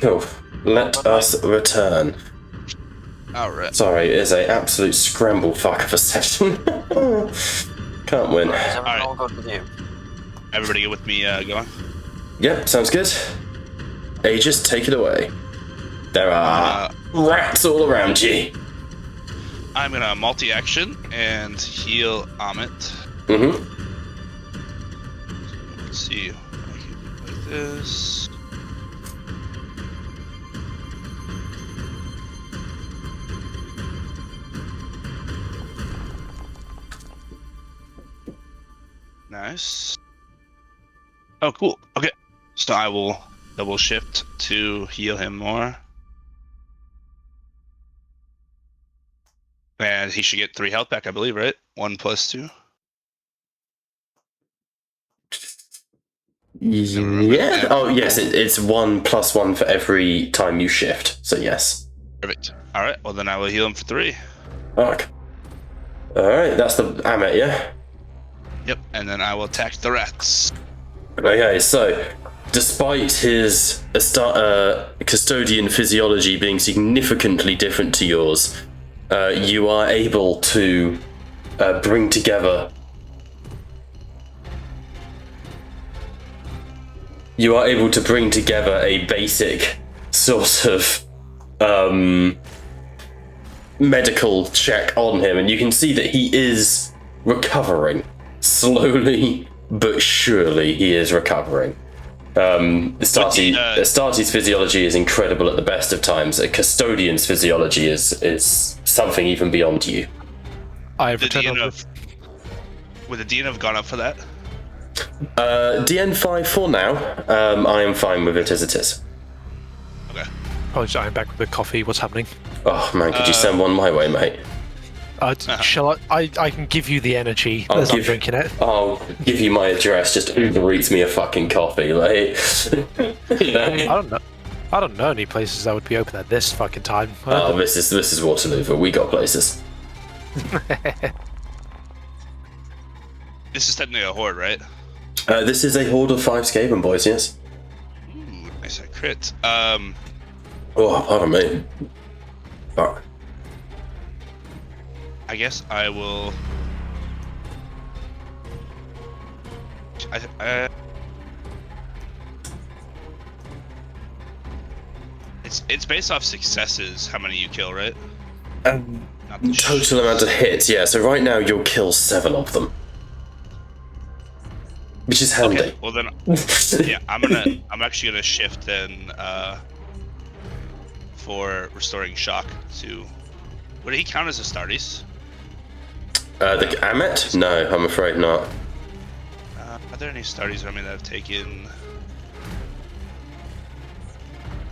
Cool. Let us return. Alright. Sorry, it is a absolute scramble fuck of a session. Can't win. Is everyone Alright. all good with you? Everybody get with me going? Yep, sounds good. Aegis, take it away. There are rats all around you. I'm gonna multi-action and heal Amit. Mm-hmm. Let's see. I can do like this. Nice. Oh, cool. Okay. So I will double shift to heal him more. And he should get 3 health back, I believe, right? 1 plus 2. Yeah. Oh, yes, it's 1 plus 1 for every time you shift. So, yes. Perfect. Alright, well then I will heal him for 3. Fuck. Alright, that's the Amit, yeah? Yep, and then I will attack the rats. Okay, so despite his custodian physiology being significantly different to yours, you are able to bring together. You are able to bring together a basic sort of medical check on him, and you can see that he is recovering. Slowly but surely he is recovering. Astartes' physiology is incredible at the best of times. A custodian's physiology is something even beyond you. I have The returned on would the DN have gone up for that? DN5 for now. I am fine with it as it is. Okay. Apologies, I'm back with the coffee. What's happening? Oh man, could you send one my way, mate? Shall I can give you the energy I'll as I'm give- drinking it. I'll give you my address. Just Uber Eats me a fucking coffee, like. You know? I don't know any places that would be open at this fucking time. Oh, this is Waterloo, but we got places. This is technically a horde, right? This is a horde of 5 Skaven boys, yes. Ooh, nice a crit. Oh, pardon me. Fuck. I guess I will. It's based off successes. How many you kill, right? Not the Total amount of hits, yeah. So right now you'll kill 7 of them, which is handy. Okay, well then, yeah, I'm actually gonna shift then for restoring shock to. Would he count as Astartes? The Amit? No, I'm afraid not. Are there any Astartes around me that have taken?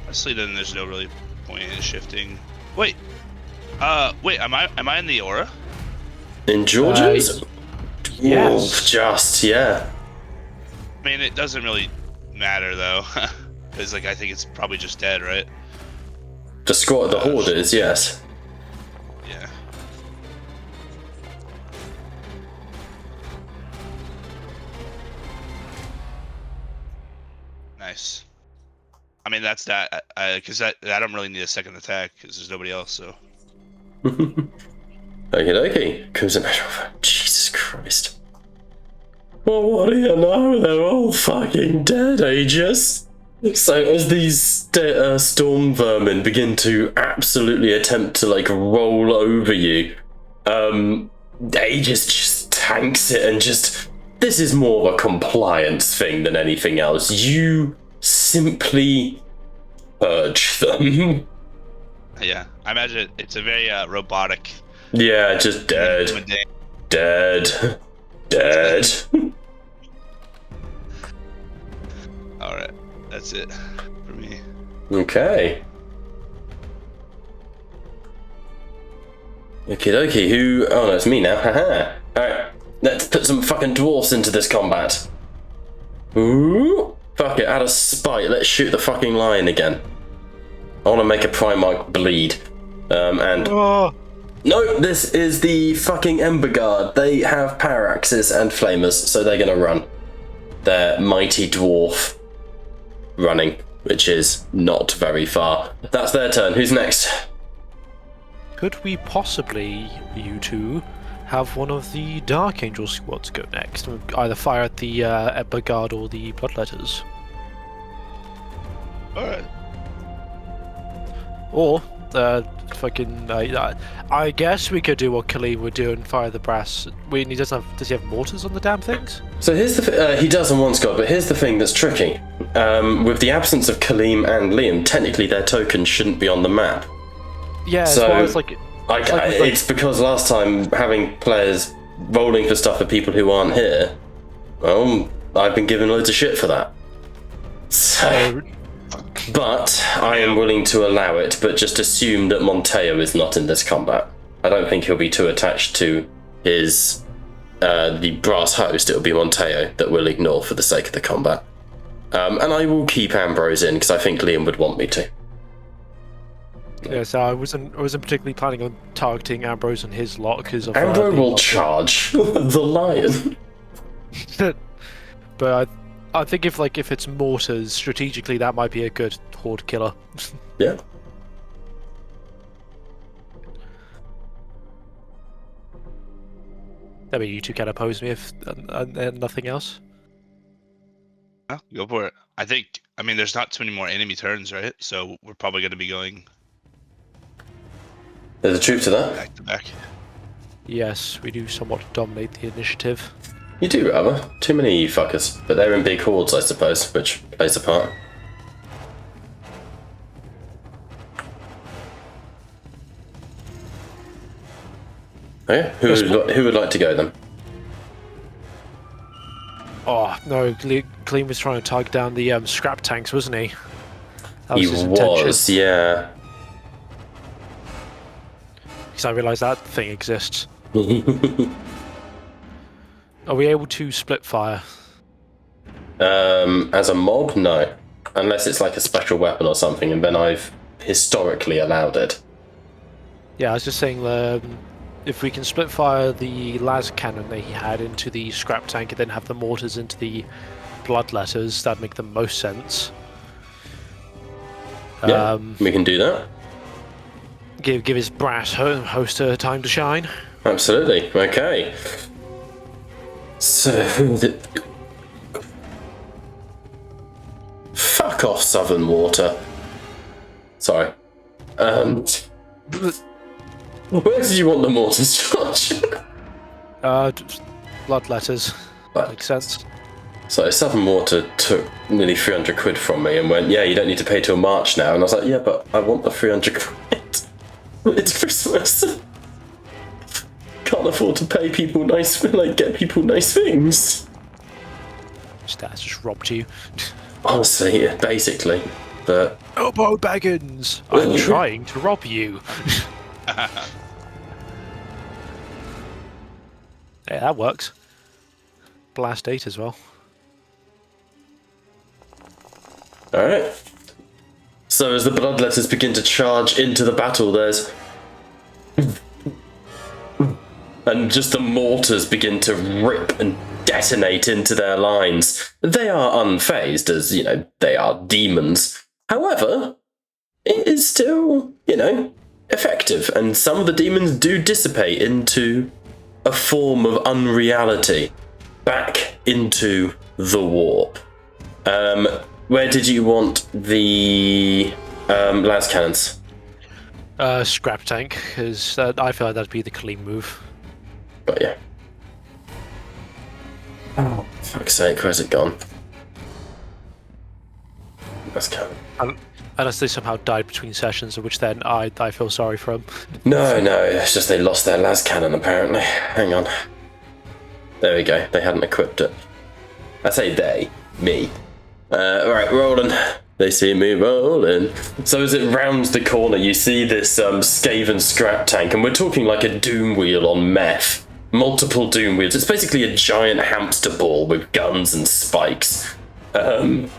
Honestly, then there's no really point in shifting. Wait, am I in the aura? In Georgia's? yes. Just, yeah. I mean, it doesn't really matter though, because like I think it's probably just dead, right? The squad, the horde is, yes. Yeah. Nice. I mean, that's that. Because I don't really need a second attack because there's nobody else. So. Okie dokie. Comes a measure of Jesus Christ. Well, what do you know? They're all fucking dead, Aegis. So as these storm vermin begin to absolutely attempt to like roll over you, Aegis just tanks it and just. This is more of a compliance thing than anything else. You simply purge them. Yeah, I imagine it's a very robotic. Yeah, just dead. Dead. Dead. Alright, that's it for me. Okay. Okie dokie, who... Oh no, it's me now, haha. Alright, let's put some fucking dwarfs into this combat. Ooh. Fuck it, out of spite, let's shoot the fucking lion again. I want to make a Primarch bleed. No, this is the fucking Ember Guard. They have power axes and flamers, so they're gonna run. They're mighty dwarf running. which is not very far. That's their turn. Who's next? Could we possibly, you two, have one of the Dark Angel squads go next? Either fire at the Ember Guard or the Bloodletters. Alright. Or, I guess we could do what Khalid would do and fire the brass. Does he have mortars on the damn things? So here's the he does on one squad, but here's the thing that's tricky. With the absence of Kaleem and Liam, technically their tokens shouldn't be on the map. Yeah, So, as well as like... it's because last time having players rolling for stuff for people who aren't here, well, I've been given loads of shit for that. So, but I am willing to allow it, but just assume that Monteo is not in this combat. I don't think he'll be too attached to his the brass host. It'll be Monteo that we'll ignore for the sake of the combat. And I will keep Ambrose in because I think Liam would want me to. Yeah, so I wasn't particularly planning on targeting Ambrose and his lot because of... Ambrose will charge the lion. But I think if it's mortars, strategically that might be a good horde killer. Yeah. I mean, you two can oppose me if and nothing else. Yeah, go for it. I mean, there's not too many more enemy turns, right? So we're probably going to be going There's a troop to that. back to back. Yes, we do somewhat dominate the initiative. You do, rather. Too many fuckers. But they're in big hordes, I suppose, which plays a part. Oh yeah? Who would like to go then? Oh, no, Clean was trying to target down the scrap tanks, wasn't he? That He his intention. was, yeah. Because I realised that thing exists. Are we able to split fire? As a mob, no. Unless it's like a special weapon or something, and then I've historically allowed it. Yeah, I was just saying if we can split fire the las cannon that he had into the scrap tank and then have the mortars into the bloodletters, that'd make the most sense. Yeah, we can do that. Give his brass host time to shine. Absolutely. Okay. So, fuck off, Southern Water. Sorry. Where did you want the mortars charge? Bloodletters. Right. Makes sense. So Southern Water took nearly 300 quid from me and went, yeah, you don't need to pay till March now. And I was like, yeah, but I want the 300 quid. It's Christmas. Can't afford to pay people get people nice things. That's just robbed you. Honestly, yeah, basically. But Elbow Baggins! I'm trying to rob you. Yeah, that works. Blast 8 as well. alright. So as the bloodletters begin to charge into the battle, there's... and just the mortars begin to rip and detonate into their lines. They are unfazed, as, you know, they are demons. However, it is still, you know, effective, and some of the demons do dissipate into a form of unreality, back into the warp. Where did you want the las cannons? Scrap tank, because I feel like that'd be the clean move. Got ya. Oh, fuck's sake, where's it gone? Las cannon. Unless they somehow died between sessions, of which then I feel sorry for them. No, it's just they lost their las cannon apparently. Hang on. There we go, they hadn't equipped it. I say they, me. Right, rolling. They see me rolling. So as it rounds the corner, you see this Skaven scrap tank, and we're talking like a doom wheel on meth. Multiple doom wheels. It's basically a giant hamster ball with guns and spikes. Would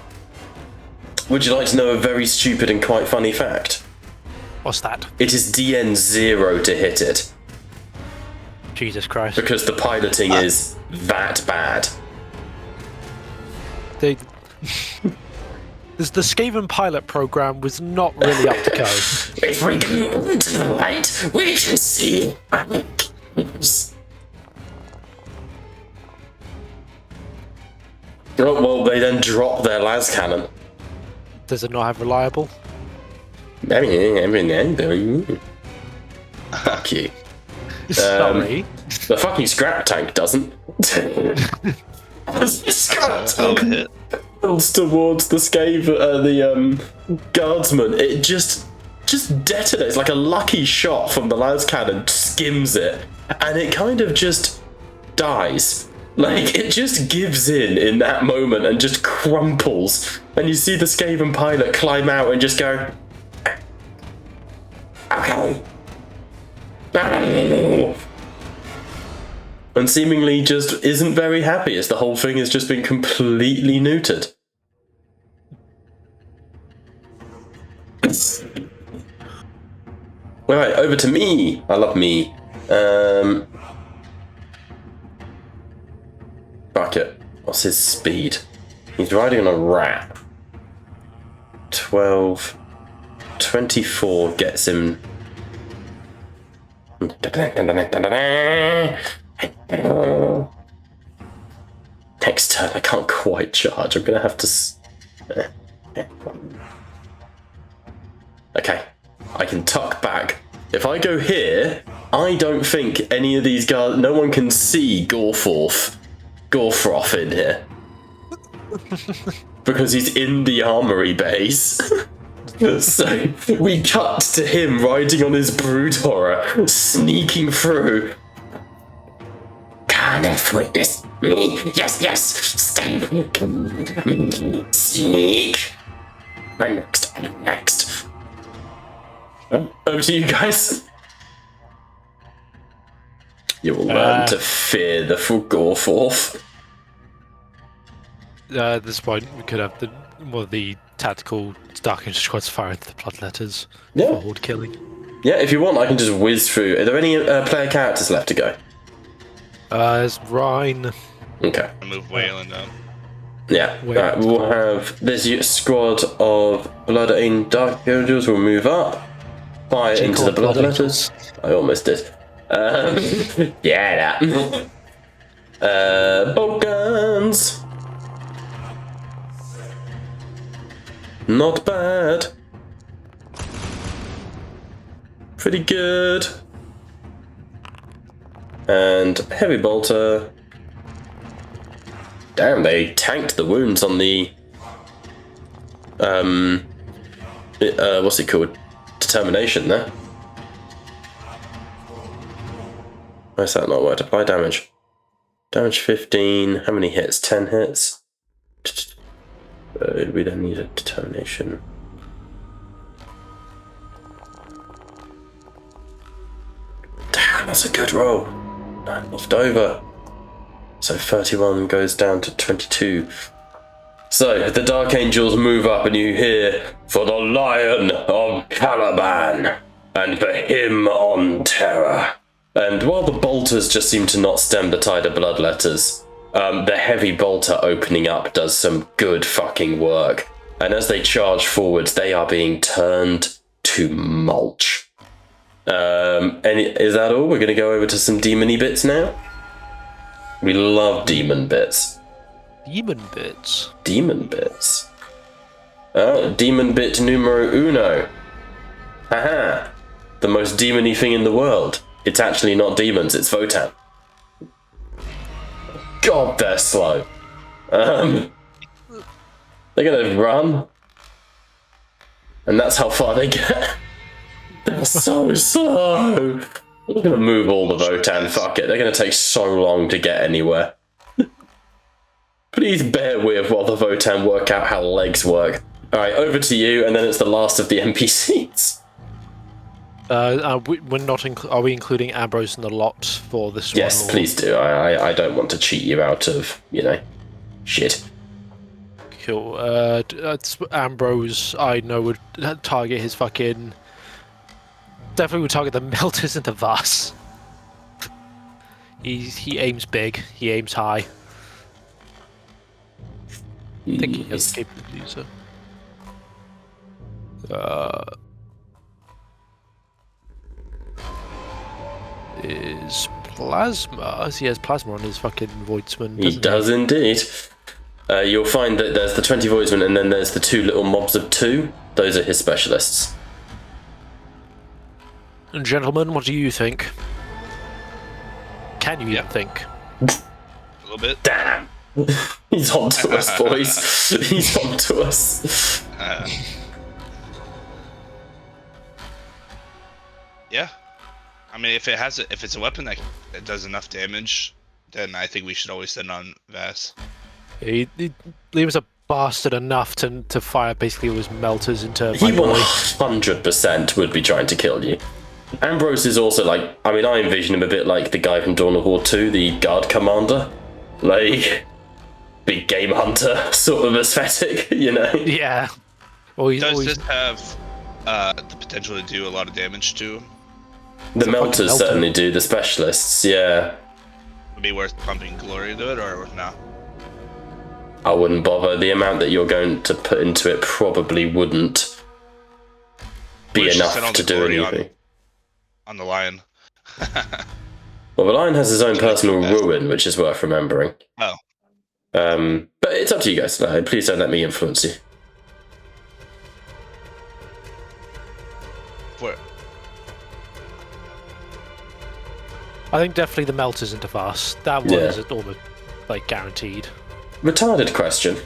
you like to know a very stupid and quite funny fact? What's that? It is DN 0 to hit it, Jesus Christ. because the piloting is that bad. They The Skaven pilot program was not really up to code. If we go into the light, we can see. Oh, well, they then drop their las cannon. Does it not have reliable? Fuck you. Sorry. The fucking scrap tank doesn't. Scrap tank builds towards the guardsman. It just detonates like a lucky shot from the las cannon, skims it, and it kind of just dies. Like, it just gives in that moment and just crumples. And you see the Skaven pilot climb out and just go, okay. And seemingly just isn't very happy as the whole thing has just been completely neutered. Alright, over to me. I love me. Fuck it. What's his speed? He's riding on a rat. 12. 24 gets him. Next turn, I can't quite charge. I'm gonna have to. Okay, I can tuck back. If I go here, I don't think any of these guys. No one can see Gorfroth in here because he's in the armory base. So we cut to him riding on his brood horror, sneaking through. Can't witness me. Yes. Stay. Sneak. Next. Over to you guys. You will learn to fear the Gorforth. At this point, we could have the tactical Dark Angel squads fire into the bloodletters for horde killing. Yeah, if you want, I can just whiz through. Are there any player characters left to go? There's Rhine. Okay. I move Wayland down. Yeah. Alright, we'll have this squad of Blood and Dark Angels will move up. Fire into the bloodletters. I almost did. Yeah, that. Bolt guns. Not bad. Pretty good. And heavy bolter. Damn, they tanked the wounds on the what's it called? Determination there. Why's that not worked? Apply damage. Damage 15. How many hits? 10 hits. We don't need a determination. Damn, that's a good roll. 9 left over. So 31 goes down to 22. So the Dark Angels move up and you hear, for the Lion of Caliban, and for him on terror. And while the bolters just seem to not stem the tide of bloodletters, the heavy bolter opening up does some good fucking work. And as they charge forwards, they are being turned to mulch. Is that all? We're going to go over to some demon-y bits now. We love demon bits. Demon bits? Demon bits. Oh, demon bit numero uno. Haha. The most demon-y thing in the world. It's actually not demons, it's Votan. God, they're slow. They're gonna run. And that's how far they get. They're so slow. I'm gonna move all the Votan, fuck it. They're gonna take so long to get anywhere. Please bear with while the Votan work out how legs work. Alright, over to you, and then it's the last of the NPCs. Are we including Ambrose in the lot for this one? Yes, please do. I don't want to cheat you out of, shit. Cool. Ambrose, I know, would target his fucking... Definitely would target the Melters and the Vas. He aims big. He aims high. I think he has the capability to do so. Is plasma? He has plasma on his fucking voidsman. He does indeed. You'll find that there's the 20 voidsmen, and then there's the 2 little mobs of 2. Those are his specialists. And gentlemen, what do you think? Can you even think? A little bit. Damn! He's on to us, boys. He's on to us. Yeah. I mean, if it's a weapon that does enough damage, then I think we should always send on Vass. He was a bastard enough to fire basically all his melters into He my boy. 100% would be trying to kill you. Ambrose is also like, I mean, I envision him a bit like the guy from Dawn of War 2, the guard commander. Like, big game hunter sort of aesthetic, you know? Yeah. Well, Does this have the potential to do a lot of damage to him? The melters certainly do, the specialists, yeah. Would it be worth pumping glory into it, or no? I wouldn't bother. The amount that you're going to put into it probably wouldn't be We should enough send all to the do glory anything. On the lion. Well, the lion has his own personal ruin, which is worth remembering. Oh. But it's up to you guys. Please don't let me influence you. For I think definitely the melters into Vass. That one is almost like guaranteed. Retarded question.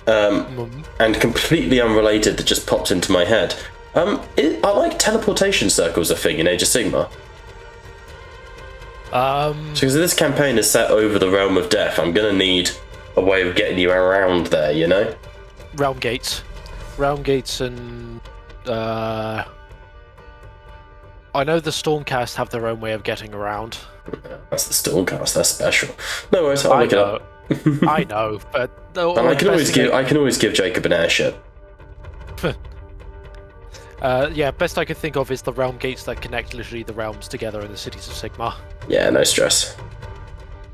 And completely unrelated that just popped into my head. Are like teleportation circles a thing in Age of Sigmar? Because this campaign is set over the Realm of Death, I'm gonna need a way of getting you around there, you know? Realm gates and I know the Stormcast have their own way of getting around. That's the Stormcast, that's special. No worries, I'll look it up. I know, but And I can always give Jacob an airship. yeah, best I could think of is the realm gates that connect literally the realms together in the cities of Sigmar. Yeah, no stress.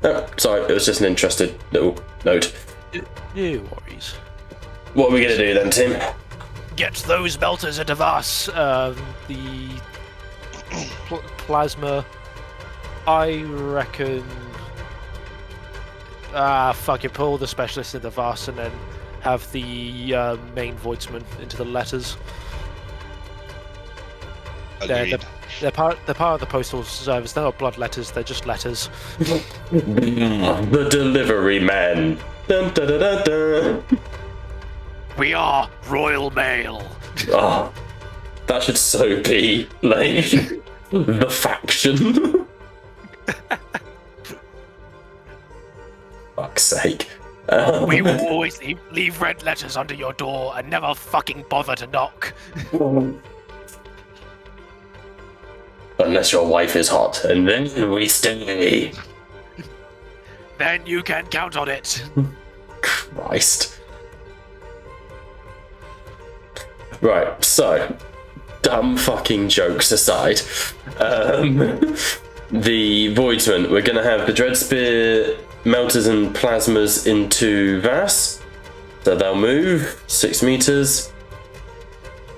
Oh, sorry, it was just an interested little note. No worries. What are we gonna do then, Tim? Get those melters into Vass. The plasma, I reckon. Fuck it, put all the specialists into Vass and then have the main voidsman into the letters. agreed. They're part of the postal service. They're not blood letters. They're just letters. The delivery men. Dun, dun, dun, dun, dun. We are Royal Mail. Oh, that should so be like the faction. Fuck's sake. We will always leave red letters under your door and never fucking bother to knock. Unless your wife is hot, and then we stay. Then you can count on it. Christ. Right, so, dumb fucking jokes aside, the Voidsman, we're gonna have the Dreadspear melters and plasmas into Vass, so they'll move 6 meters,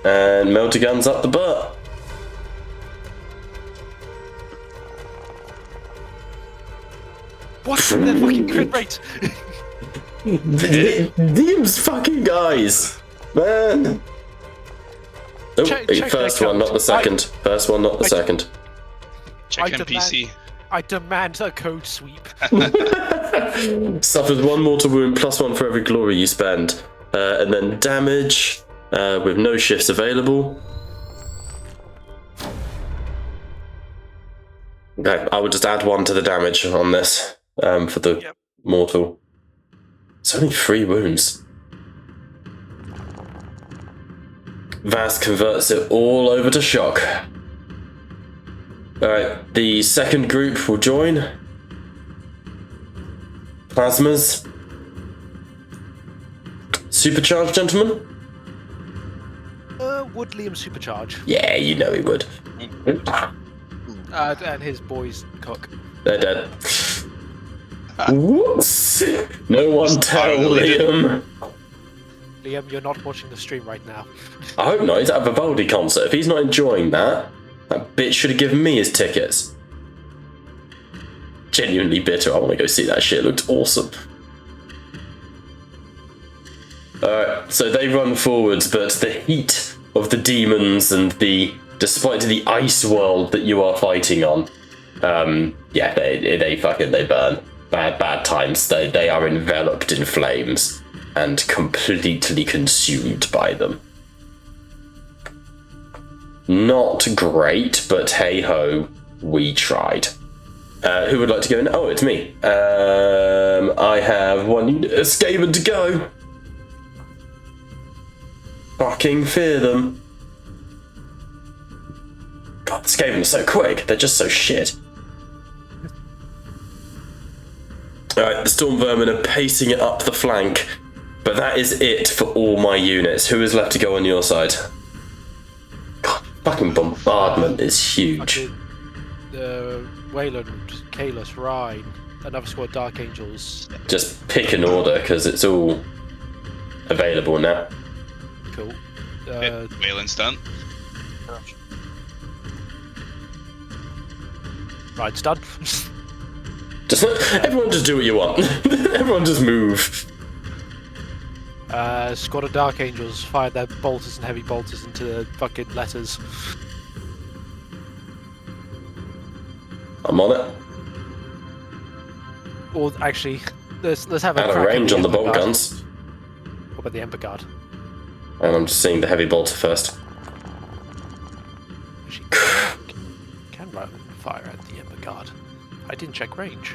and melter guns up the butt. What's that fucking crit rate? These fucking guys, man. Oh, Check first their one, not count. the second. First one, not the second. Check I NPC. I demand a code sweep. Suffers 1 mortal wound plus 1 for every glory you spend. And then damage with no shifts available. Okay, I will just add 1 to the damage on this for the mortal. It's only 3 wounds. Vass converts it all over to shock. Alright, the second group will join. Plasmas. Supercharged, gentlemen? Would Liam supercharge? Yeah, you know he would. And his boys cook. They're dead. Whoops! No one tell Liam. Liam, you're not watching the stream right now. I hope not. He's at a Vivaldi concert. If he's not enjoying that, that bitch should have given me his tickets. Genuinely bitter. I want to go see that shit. It looked awesome. Alright, so they run forwards, but the heat of the demons and despite the ice world that you are fighting on, yeah, they burn. Bad times. They are enveloped in flames and completely consumed by them. Not great, but hey ho, we tried. Who would like to go in? Oh, it's me. I have one Skaven to go. Fucking fear them. God, the Skaven are so quick. They're just so shit. Alright, the Storm Vermin are pacing it up the flank. But that is it for all my units. Who is left to go on your side? God, fucking bombardment is huge. Wayland, Kalis, Rhine, another squad Dark Angels. Just pick an order, because it's all available now. Cool. Wayland's done. Rhine's done. Just everyone just do what you want. Everyone just move. Squad of Dark Angels fired their bolters and heavy bolters into the fucking letters. I'm on it. Or actually, let's have a Out of crack at range on the bolt Ember Guard. guns. What about the Ember Guard? And I'm just seeing the heavy bolter first. Actually, can run fire at the Ember Guard. I didn't check range.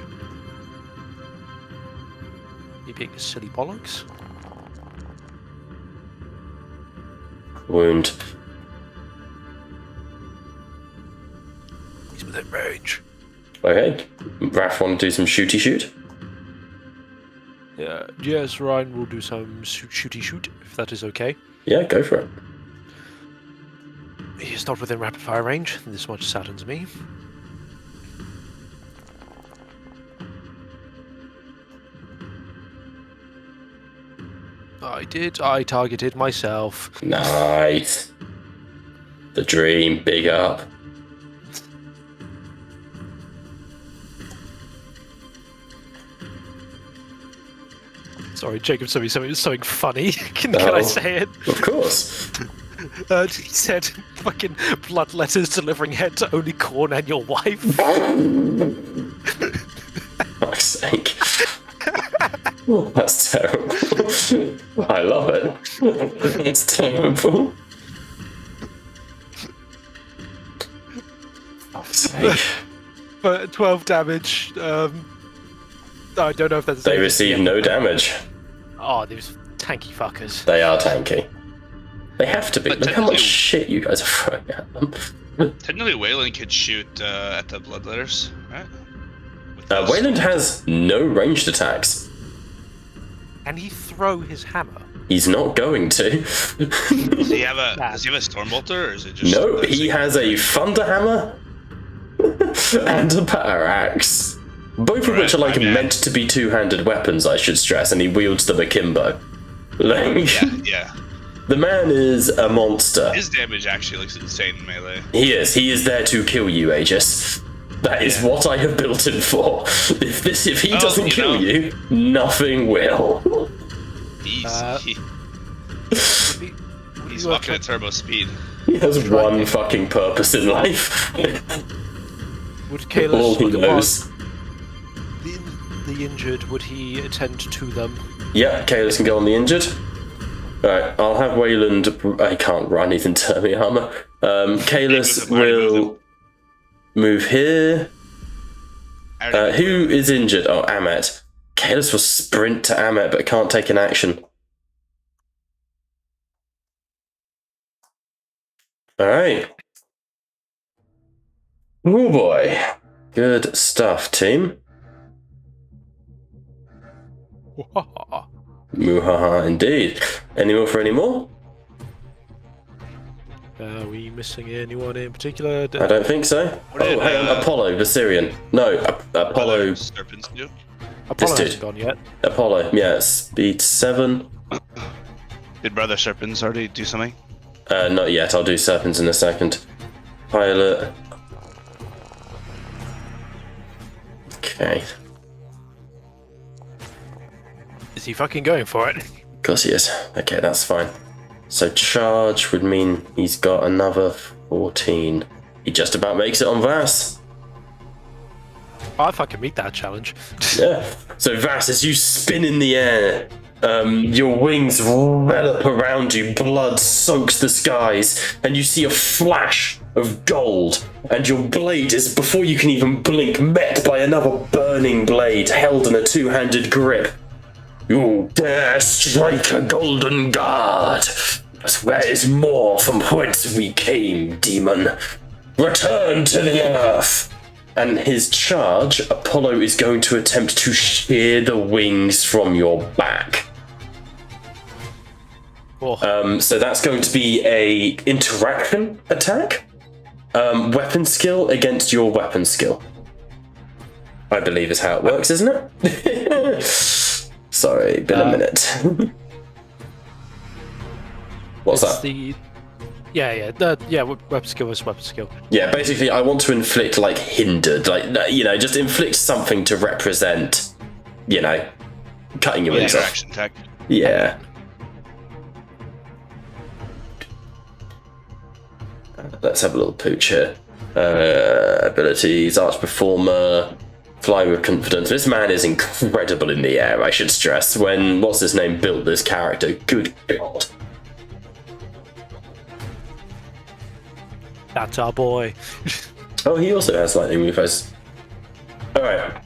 You being a silly bollocks? Wound. He's within range. Okay. Raph want to do some shooty shoot? Yeah, yes, Ryan will do some shooty shoot, if that is okay. Yeah, go for it. He is not within rapid fire range, this much saddens me. I targeted myself. Nice. The dream, big up. Sorry, Jacob told me something funny. Can I say it? Of course. He said, fucking bloodletters delivering head to only Corn and your wife. Fuck's sake. That's terrible. I love it. It's terrible. Fuck's sake. But 12 damage. I don't know if that's... They receive no damage. Oh, these tanky fuckers. They are tanky. They have to be. But Look how much technically- shit you guys are throwing at them. Technically, Wayland could shoot at the bloodletters, right? With those- Wayland has no ranged attacks. Can he throw his hammer? He's not going to. Does he have a Stormbolter, or is it just? No, he has a Thunderhammer and a Power Axe. Both of which are like my bad. meant to be two-handed weapons, I should stress, and he wields them akimbo. Like, Yeah. the man is a monster. His damage actually looks insane in melee. He is there to kill you, Aegis. That is what I have built him for. If he doesn't kill you, nothing will. He's walking at turbo speed. He has one fucking purpose in life. Would All Kalis he look knows. upon the injured? Would he attend to them? Yeah, Kalis can go on the injured. Alright, I'll have Wayland. I can't run, he's in Termi armor. Kalis will move here. Who is injured? Oh, Amet. Kalis will sprint to Amet, but can't take an action. Alright. Oh boy. Good stuff, team. Muhaha, indeed. Any more for any more? Are we missing anyone in particular? I don't think so. did, Oh, hang on. Apollo, Viserion. No, Apollo. Serpents do. Apollo dude. hasn't gone yet. Apollo, yeah, speed 7. Did Brother Serpents already do something? Not yet. I'll do Serpents in a second. Pilot. Okay. Is he fucking going for it? Of course he is. Okay, that's fine. So charge would mean he's got another 14. He just about makes it on Vass. I fucking meet that challenge. Yeah. So Vass, as you spin in the air, your wings envelop around you, blood soaks the skies, and you see a flash of gold, and your blade is, before you can even blink, met by another burning blade held in a two-handed grip. You dare strike a golden guard, but where is more from whence we came, demon? Return to the earth! And his charge, Apollo is going to attempt to shear the wings from your back. Oh. So that's going to be a interaction attack. Weapon skill against your weapon skill, I believe is how it works, isn't it? Sorry, been a minute. What's that? Weapon skill is weapon skill. Yeah, basically, I want to inflict, like, hindered, like, just inflict something to represent, cutting your wings off. Interaction attack. Yeah. Let's have a little pooch here. Abilities, Arch Performer, Fly with Confidence. This man is incredible in the air, I should stress. When, what's his name, built this character, good god. That's our boy. Oh, he also has lightning reflex. Alright.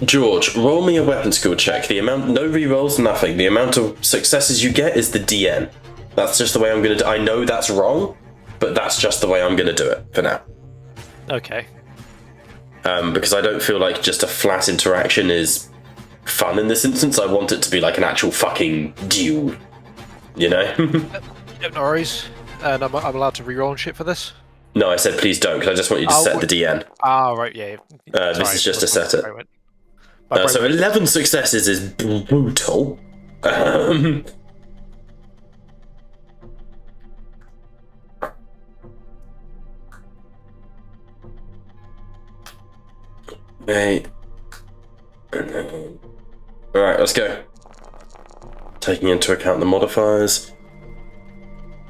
George, roll me a weapon skill check. The amount, no rerolls, nothing. The amount of successes you get is the DN. That's just the way I'm gonna do. I know that's wrong, but that's just the way I'm gonna do it for now. Okay. Because I don't feel like just a flat interaction is fun in this instance. I want it to be like an actual fucking duel. No worries. And I'm allowed to reroll and shit for this? No, I said please don't, because I just want you to set the DN. Ah, right, yeah. This is just to set it. So 11 successes is brutal. Alright, let's go. Taking into account the modifiers.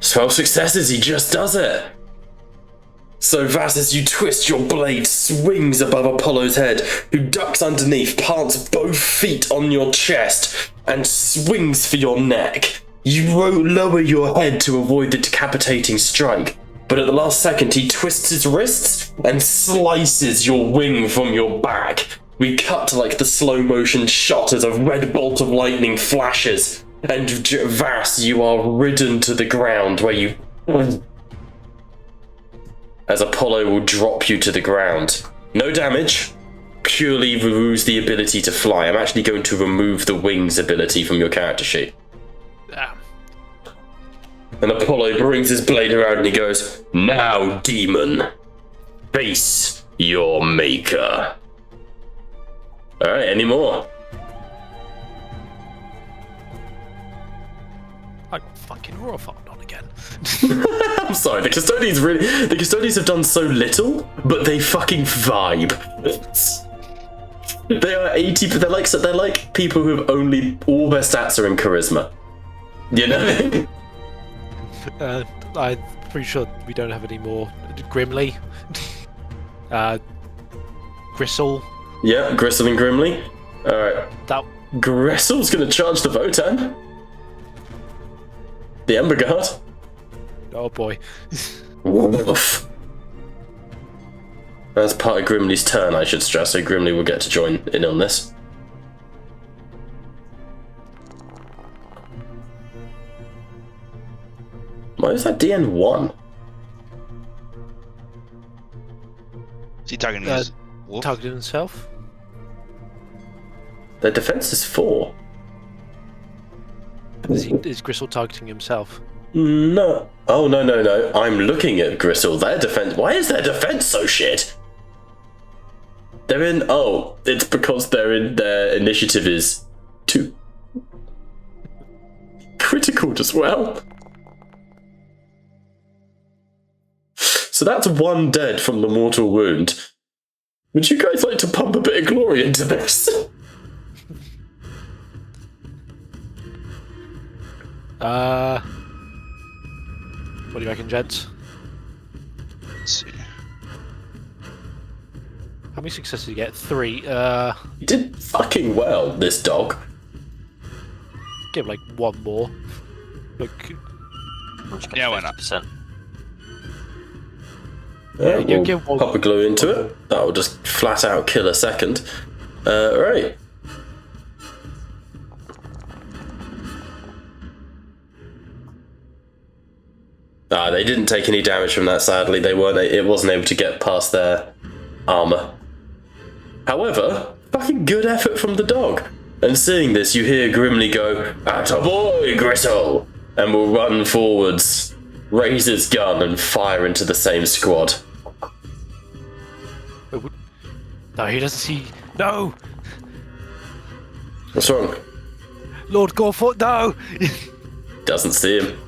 12 successes, he just does it! So Vass, as you twist, your blade swings above Apollo's head, who ducks underneath, plants both feet on your chest, and swings for your neck. You lower your head to avoid the decapitating strike, but at the last second he twists his wrists and slices your wing from your back. We cut to like the slow motion shot as a red bolt of lightning flashes, and Vass, you are ridden to the ground where you... As Apollo will drop you to the ground. No damage, purely removes the ability to fly. I'm actually going to remove the wings ability from your character sheet. Damn. And Apollo brings his blade around and he goes, "Now, demon, face your maker." Alright, any more? I fucking raw farmed on again. I'm sorry, the Custodians have done so little, but they fucking vibe. They are 80, but they're like people who have only, all their stats are in charisma. You know? I'm pretty sure we don't have any more. Grimly. Gristle. Yeah, Gristle and Grimly. Alright. That. Gristle's gonna charge the Votan. The Ember Guard. Oh boy. Woof. That's part of Grimly's turn, I should stress, so Grimly will get to join in on this. Why is that DN 1? Is he targeting his wolf? Targeted himself. Their defense is 4. Is Gristle targeting himself? No. Oh, no. I'm looking at Gristle. Their defense... Why is their defense so shit? They're in... Oh, it's because they're in... Their initiative is 2. critical as well. So that's 1 dead from the mortal wound. Would you guys like to pump a bit of glory into this? What do you reckon, gents? Let's see. How many successes did you get? 3. You did fucking well, this dog. Give like 1 more. Look, Yeah, why not? 50%. Yeah, you we'll give one- pop a glue into it. That will just flat out kill a second. Right. They didn't take any damage from that, sadly. It wasn't able to get past their armor. However, fucking good effort from the dog. And seeing this, you hear Grimly go, "Attaboy, Gristle!" and will run forwards, raise his gun, and fire into the same squad. No, he doesn't see. No! What's wrong? Lord Gorefort, no! Doesn't see him.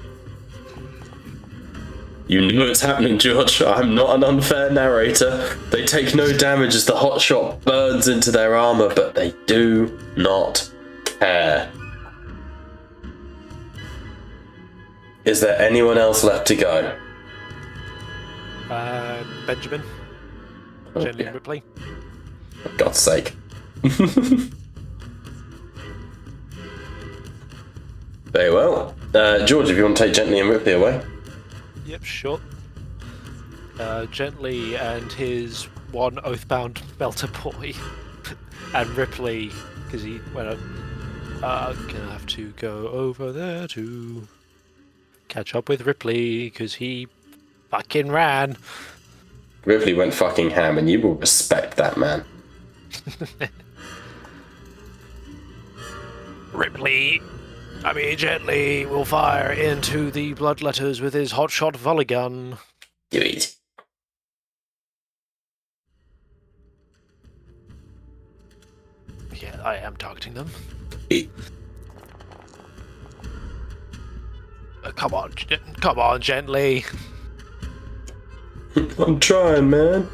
You know what's happening, George. I'm not an unfair narrator. They take no damage as the hot shot burns into their armor, but they do not care. Is there anyone else left to go? Benjamin. Oh, Gently yeah. and Ripley. For God's sake. Very well. George, if you want to take Gently and Ripley away. Yep, sure. Gently and his one oathbound melter boy. And Ripley, because he went up. Gonna have to go over there to catch up with Ripley, because he fucking ran. Ripley went fucking ham, and you will respect that man. Gently will fire into the bloodletters with his hotshot volley gun. Do it. Yeah, I am targeting them. Come on, Gently. I'm trying, man.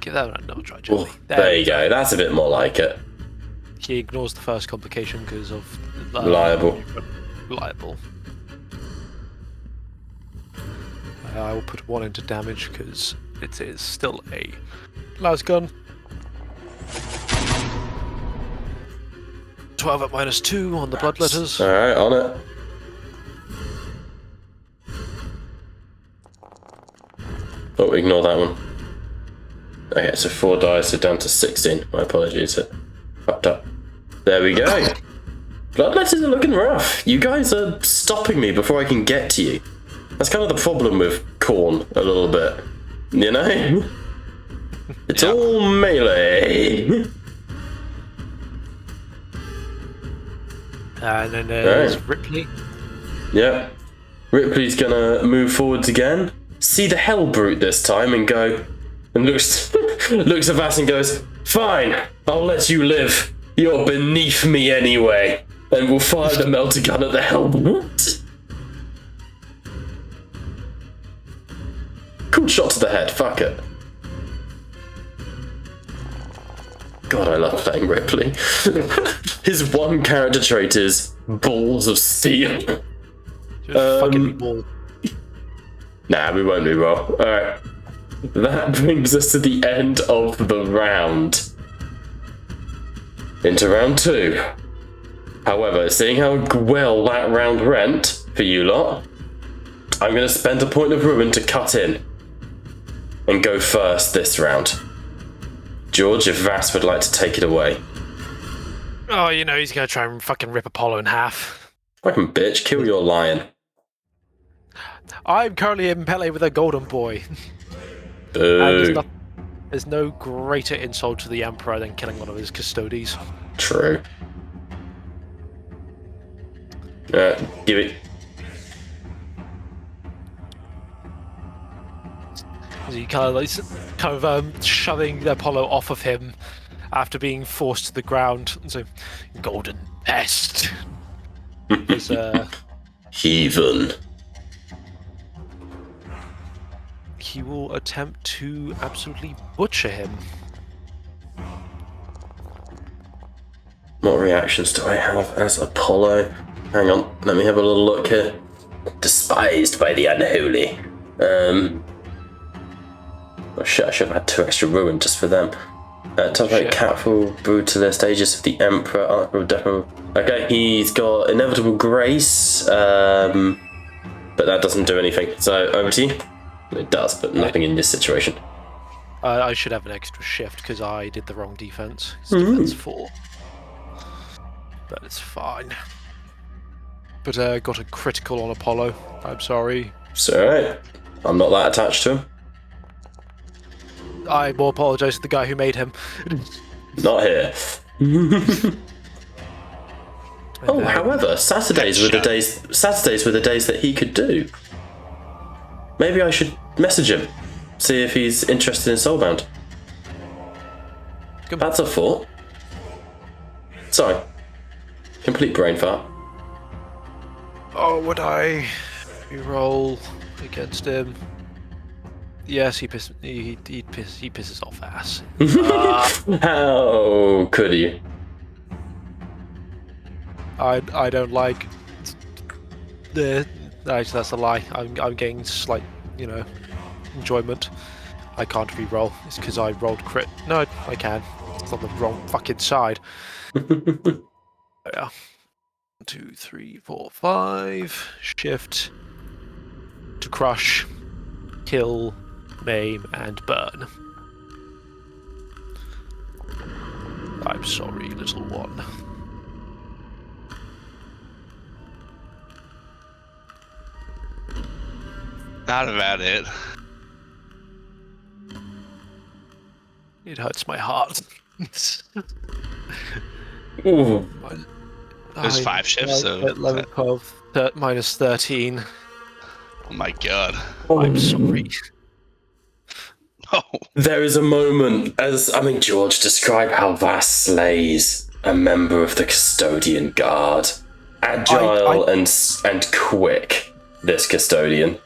Give that another try, Oh, Gently. there you go. That's a bit more like it. He ignores the first complication because of Reliable. Reliable. I will put 1 into damage because it is still a las gun. 12 at -2 on the bloodletters. Alright, on it. Oh, ignore that one. Okay, so 4 dice, so down to 16. My apologies, it fucked up. There we go. Bloodletters are looking rough. You guys are stopping me before I can get to you. That's kind of the problem with Khorne, a little bit. You know? It's all melee. And then there's Right. Ripley. Yep. Ripley's gonna move forwards again. See the hell brute this time and go. And looks looks at Vass and goes, "Fine, I'll let you live. You're beneath me anyway." And we'll fire the melter gun at the helmet. Cool shot to the head, fuck it. God, I love playing Ripley. His one character trait is balls of steel. Just fucking ball. Nah, we won't do well. Alright. That brings us to the end of the round. Into round 2. However, seeing how well that round went for you lot, I'm going to spend a point of ruin to cut in and go first this round. George, if Vass would like to take it away. Oh, you know, he's gonna try and fucking rip Apollo in half. Fucking bitch, kill your lion. I'm currently in Pele with a golden boy. Boo. There's no greater insult to the Emperor than killing one of his custodies. True. Give it. He kind of shoving the Apollo off of him after being forced to the ground. And so, golden pest. Is, Heathen. he will attempt to absolutely butcher him. What reactions do I have as Apollo? Hang on, let me have a little look here. Despised by the unholy. Oh shit, I should have had 2 extra ruin just for them. Top right, Catful, Brutalist, Aegis of the Emperor, Archer of Death. Okay, he's got Inevitable Grace, but that doesn't do anything. So, over to you. It does, but nothing in this situation. I should have an extra shift because I did the wrong defense. It's defense 4. But it's fine. But got a critical on Apollo. I'm sorry. It's alright. I'm not that attached to him. I will apologise to the guy who made him. Not here. However, Saturdays were the days that he could do. Maybe I should message him, see if he's interested in Soulbound. That's a thought. Sorry. Complete brain fart. Oh, would I re-roll against him? Yes, he pisses off ass. How could he? I don't like the. Actually, that's a lie. I'm getting slight, enjoyment. I can't re-roll. It's because I rolled crit. No, I can. It's on the wrong fucking side. Yeah. 1, 2, 3, 4, 5. Shift to crush, kill, maim, and burn. I'm sorry, little one. Not about it. It hurts my heart. Ooh. There's 5 shifts, so... 11, 12, minus 13. Oh my god. I'm sorry. Oh. There is a moment George, describe how Vass slays a member of the Custodian Guard. Agile and quick, this Custodian.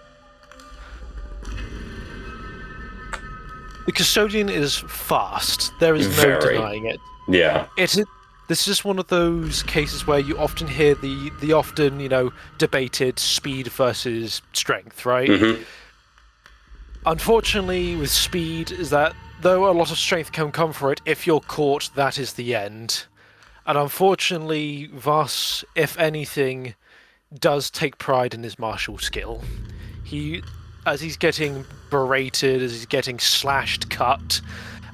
The Custodian is fast. There is no denying it. Yeah. This is just one of those cases where you often hear the often, debated speed versus strength, right? Mm-hmm. Unfortunately, with speed, is that though a lot of strength can come for it, if you're caught, that is the end. And unfortunately, Voss, if anything, does take pride in his martial skill. As he's getting berated, as he's getting slashed, cut,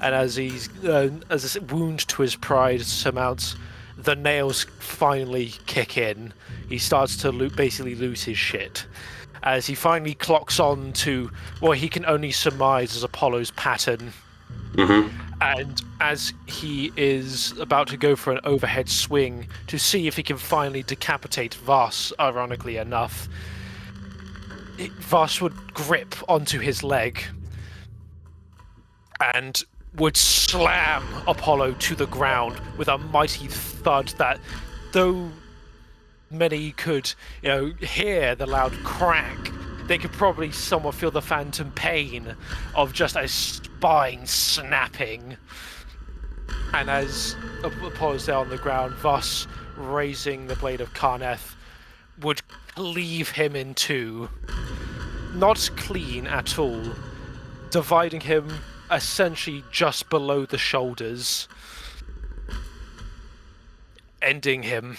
and as this wound to his pride surmounts, the nails finally kick in. He starts to basically lose his shit. As he finally clocks on to what he can only surmise as Apollo's pattern. Mm-hmm. And as he is about to go for an overhead swing to see if he can finally decapitate Voss, ironically enough, Voss would grip onto his leg and would slam Apollo to the ground with a mighty thud that, though many could, hear the loud crack, they could probably somewhat feel the phantom pain of just a spine snapping. And as Apollo's there on the ground, Voss, raising the blade of Karneth, would cleave him in two. Not clean at all, dividing him essentially just below the shoulders, ending him.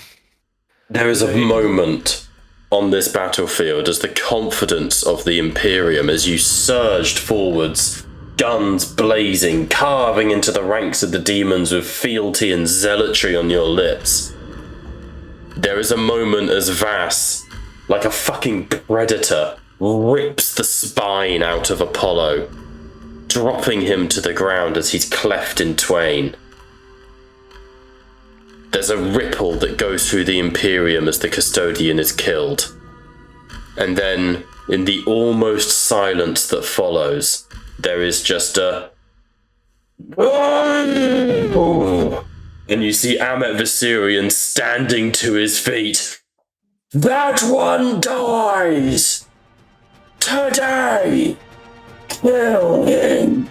There is a moment on this battlefield as the confidence of the Imperium, as you surged forwards, guns blazing, carving into the ranks of the demons with fealty and zealotry on your lips. There is a moment as Vass, like a fucking predator, rips the spine out of Apollo, dropping him to the ground as he's cleft in twain. There's a ripple that goes through the Imperium as the Custodian is killed. And then, in the almost silence that follows, there is just a... And you see Amet Viserion standing to his feet. That one dies! Today! Kill him!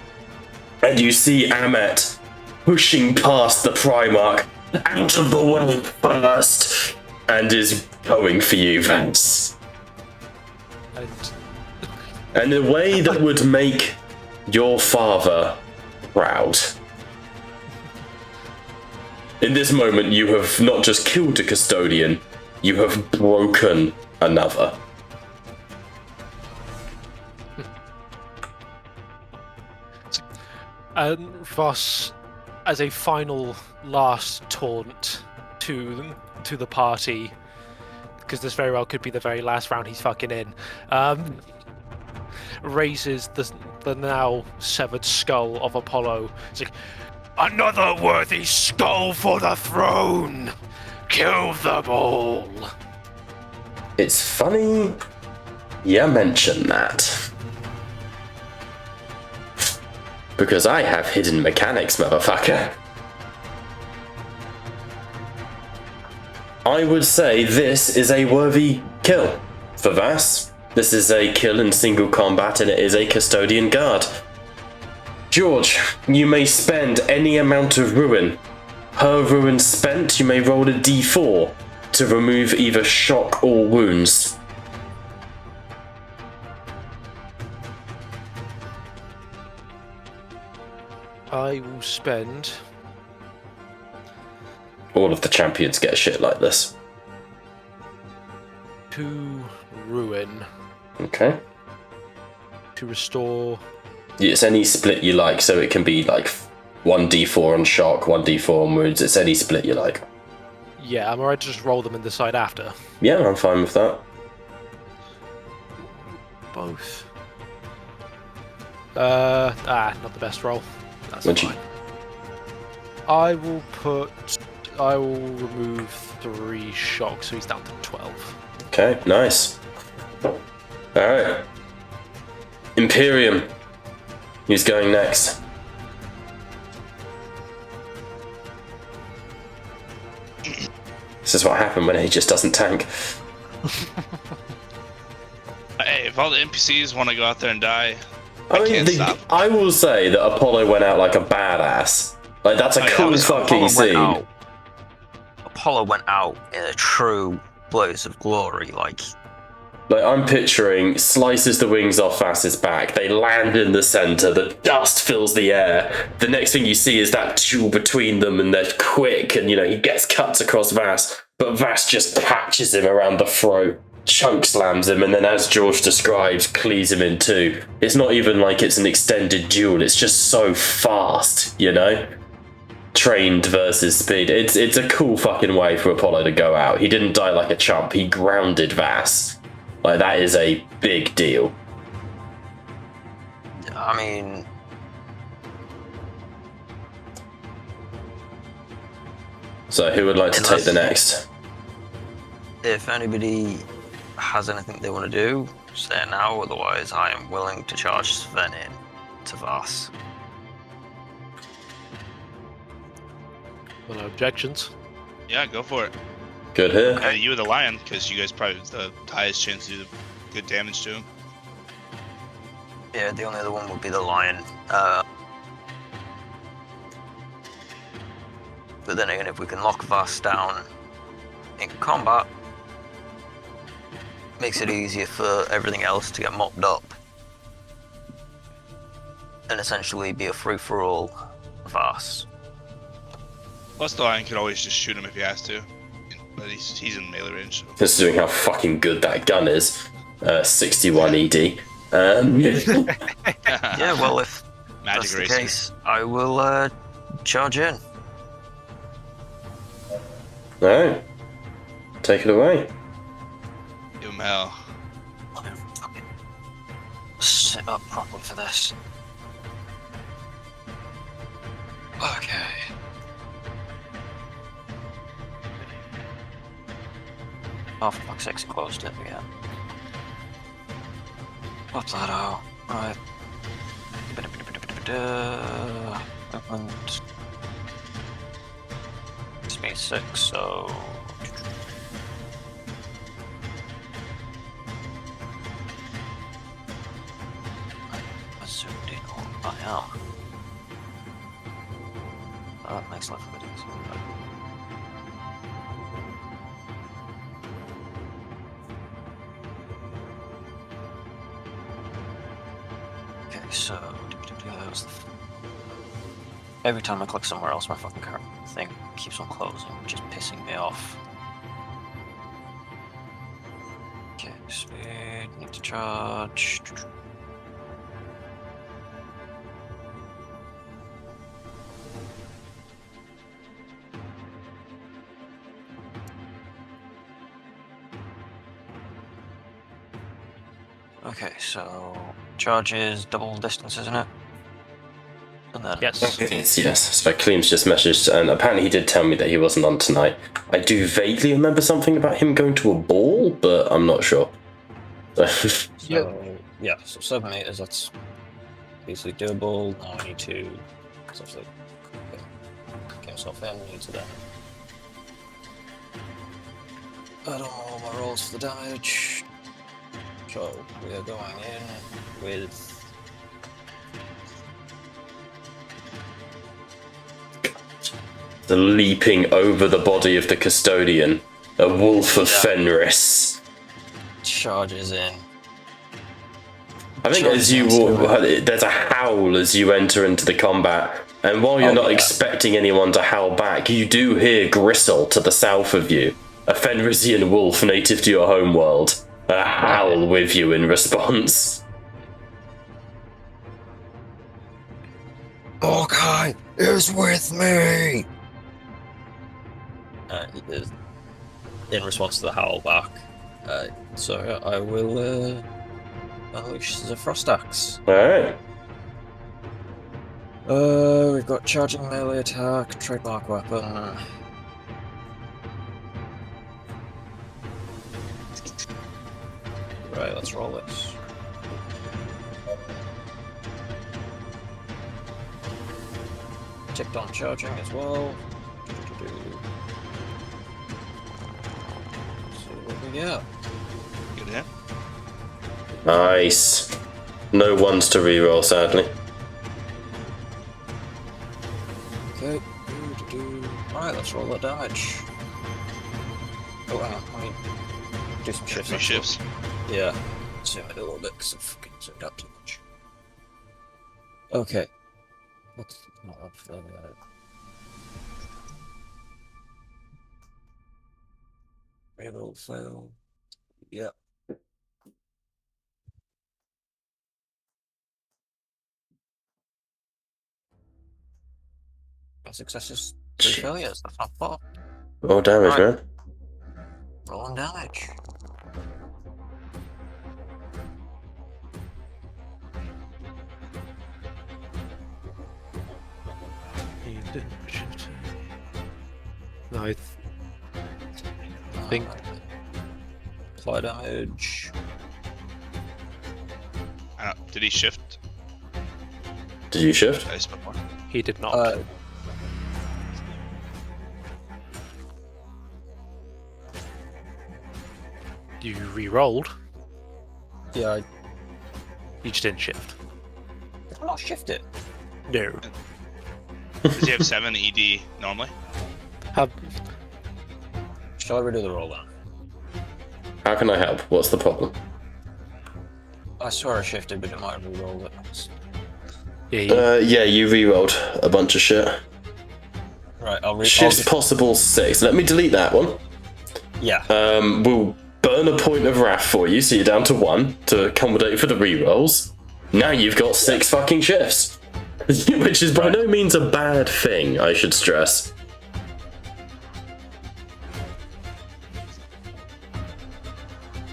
And you see Amet pushing past the Primarch out of the way first and is going for you, Vance. And in a way that would make your father proud. In this moment, you have not just killed a custodian, you have broken another. And Voss, as a final last taunt to the party, because this very well could be the very last round he's fucking in, raises the now severed skull of Apollo. It's like, another worthy skull for the throne! Kill them all! It's funny you mention that. Because I have hidden mechanics, motherfucker. I would say this is a worthy kill for Vass. This is a kill in single combat and it is a custodian guard. George, you may spend any amount of ruin. Per ruin spent, you may roll a d4 to remove either shock or wounds. I will spend... All of the champions get shit like this. 2 ruin Okay. to restore... It's any split you like, so it can be like 1d4 on shock, 1d4 on wounds. It's any split you like. Yeah, I'm alright to just roll them and decide after. Yeah, I'm fine with that. Both. Not the best roll. That's Would you- fine. I will remove 3 shocks, so he's down to 12. Okay, nice. Alright. Imperium. Who's going next? This is what happened when he just doesn't tank. Hey, if all the NPCs want to go out there and die, I mean, can't stop. I will say that Apollo went out like a badass. Like, that's a Oh, yeah, cool it was- fucking scene. Apollo went out in a true blaze of glory. Like, I'm picturing slices the wings off Vass's back. They land in the center. The dust fills the air. The next thing you see is that duel between them, and they're quick. And he gets cuts across Vass, but Vass just patches him around the throat, chunk slams him, and then, as George described, cleaves him in two. It's not even like it's an extended duel. It's just so fast, Trained versus speed. It's a cool fucking way for Apollo to go out. He didn't die like a chump. He grounded Vass. Like, that is a big deal. I mean, So who would like to take the next? if anybody has anything they want to do, say it now. Otherwise, I am willing to charge Sven in to Voss. Well, no objections. yeah, go for it. Good here. You were the lion, because you guys probably have the highest chance to do good damage to him. Yeah, the only other one would be the lion. But then again, if we can lock Voss down in combat, makes it easier for everything else to get mopped up. And essentially be a free-for-all Voss. Plus, the lion could always just shoot him if he has to. But he's in melee range. So. Considering how fucking good that gun is. 61 ED. Yeah, well, if Magic that's the Racer. case, I will charge in. Alright. Take it away. Give him hell. I'm gonna fucking sit up properly for this. Okay. Oh, for fuck's sake, it closed it again. What's that out? Right. Opened. 1d6, so. I zoomed in on I am. That makes life a bit easier. Okay, so that was every time I click somewhere else, my fucking thing keeps on closing, which is pissing me off. Okay, speed, need to charge. Okay, so charge is double distance, isn't it? And then Yes. Yes. So Cleem's just messaged, and apparently he did tell me that he wasn't on tonight. I do vaguely remember something about him going to a ball, but I'm not sure. So, yeah, so 7 meters, that's basically doable. Now I need to obviously get myself in, I need to then add on all my rolls for the damage. So we are going in with the leaping over the body of the custodian, a wolf of Fenris. charges in. I think as you walk, there's a howl as you enter into the combat, and while you're not expecting anyone to howl back, you do hear Gristle to the south of you, a Fenrisian wolf native to your homeworld, howl with you in response. Hawkeye is with me! In response to the howl back. So I will unleash the Frost Axe. Alright. We've got charging melee attack, trademark weapon. Right, let's roll this. Ticked on charging as well. See what we get. Good hit. Nice. No ones to reroll, sadly. Okay. Alright, let's roll the damage. Oh, hang on. Let me do some shifts. Three shifts. Yeah. Zoom it a little bit because I've fucking zoomed out too much. Okay. What's not up for that? Reroll fail. Yep. Successes, 3 failures. That's not bad. Roll damage, Right. man. Rolling damage. He didn't shoot. No, I think Apply damage. Did he shift? Did you shift? Dice before? he did not. You re-rolled. Yeah, You just didn't shift. did I not shift it? No. Does he have 7 ED normally? Shall I redo the roll then? How can I help? What's the problem? I swear I shifted, but it might have re-rolled it. Yeah, Yeah, you rerolled a bunch of shit. Right, I'll Shifts possible 6. Let me delete that one. Yeah. We'll burn a point of wrath for you, so you're down to 1 to accommodate for the rerolls. Now you've got 6 fucking shifts. Which is by no means a bad thing, I should stress.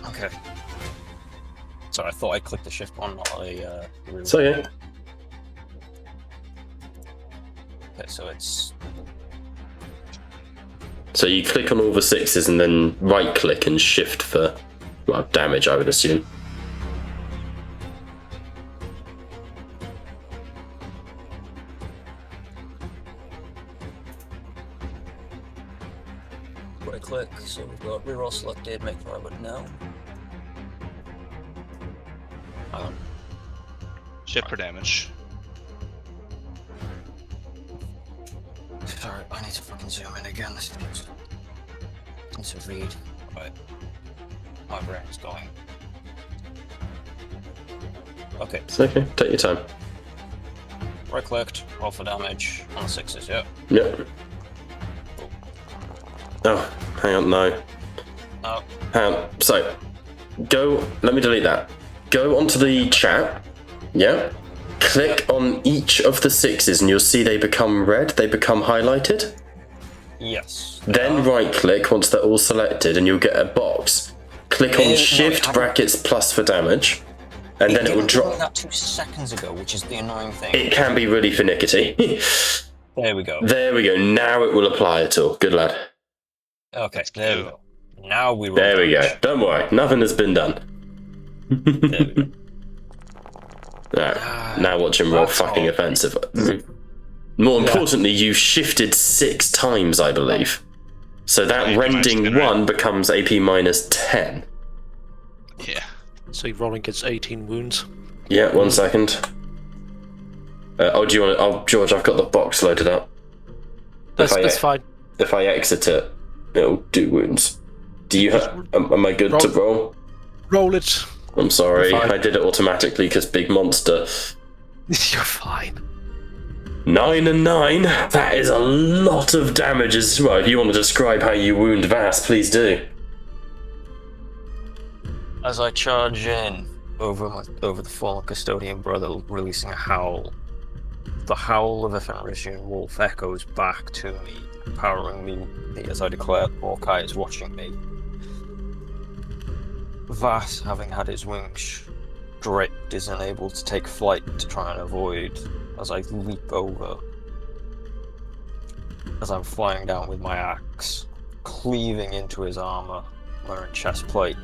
Okay. Sorry, I thought I clicked the shift one, not a re-roll. So yeah. Okay, so it's... So you click on all the 6s and then right click and shift for, well, damage, I would assume. reroll selected, make sure I would know. Shift for damage. Sorry, I need to fucking zoom in again. This is need to read. Right. My brain's going. Okay. It's okay. Take your time. Right clicked, roll for damage on the 6s, yeah. Yep. Oh, hang on, no. No. Hang on. So, go. Let me delete that. Go onto the chat. Yeah. Click on each of the 6s and you'll see they become red. They become highlighted. Yes. Then right click once they're all selected and you'll get a box. Click on no, shift brackets plus for damage. And then it will drop. That 2 seconds ago, which is the annoying thing. It can be really finickety. There we go. There we go. Now it will apply it all. Good lad. Okay, there we go. Now we roll There we go. damage. Don't worry. Nothing has been done. There we go. Alright. Now watch him roll That's fucking all. offensive. More importantly, you shifted 6 times, I believe. So that AP rending minus 10, 1 becomes AP minus 10. Yeah. So you're rolling against 18 wounds. Yeah, 1 second. Oh, do you want to... Oh, George, I've got the box loaded up. That's fine. If I exit it, it'll do wounds. Do you am I good to roll? Roll it. I'm sorry, You're fine. I did it automatically because big monster. You're fine. 9 and 9. That is a lot of damage as well. If you want to describe how you wound Vass, please do. As I charge in over the fallen custodian brother, releasing a howl, the howl of a Fenrisian wolf echoes back to me, empowering me as I declare Hawkeye is watching me. Vass, having had his wings stripped, is unable to take flight to try and avoid as I leap over. As I'm flying down with my axe, cleaving into his armor, wearing chest plate,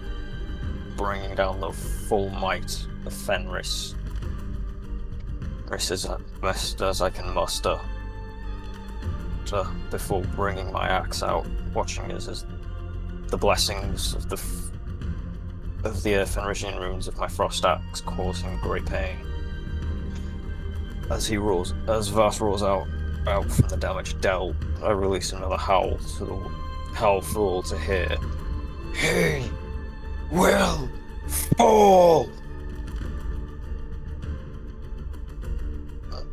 bringing down the full might of Fenris. This is as best as I can muster. Before bringing my axe out, watching as the blessings of the Fenrisian runes of my frost axe cause him great pain. As Vass rolls out from the damage dealt, I release another howl for all to hear. He will fall!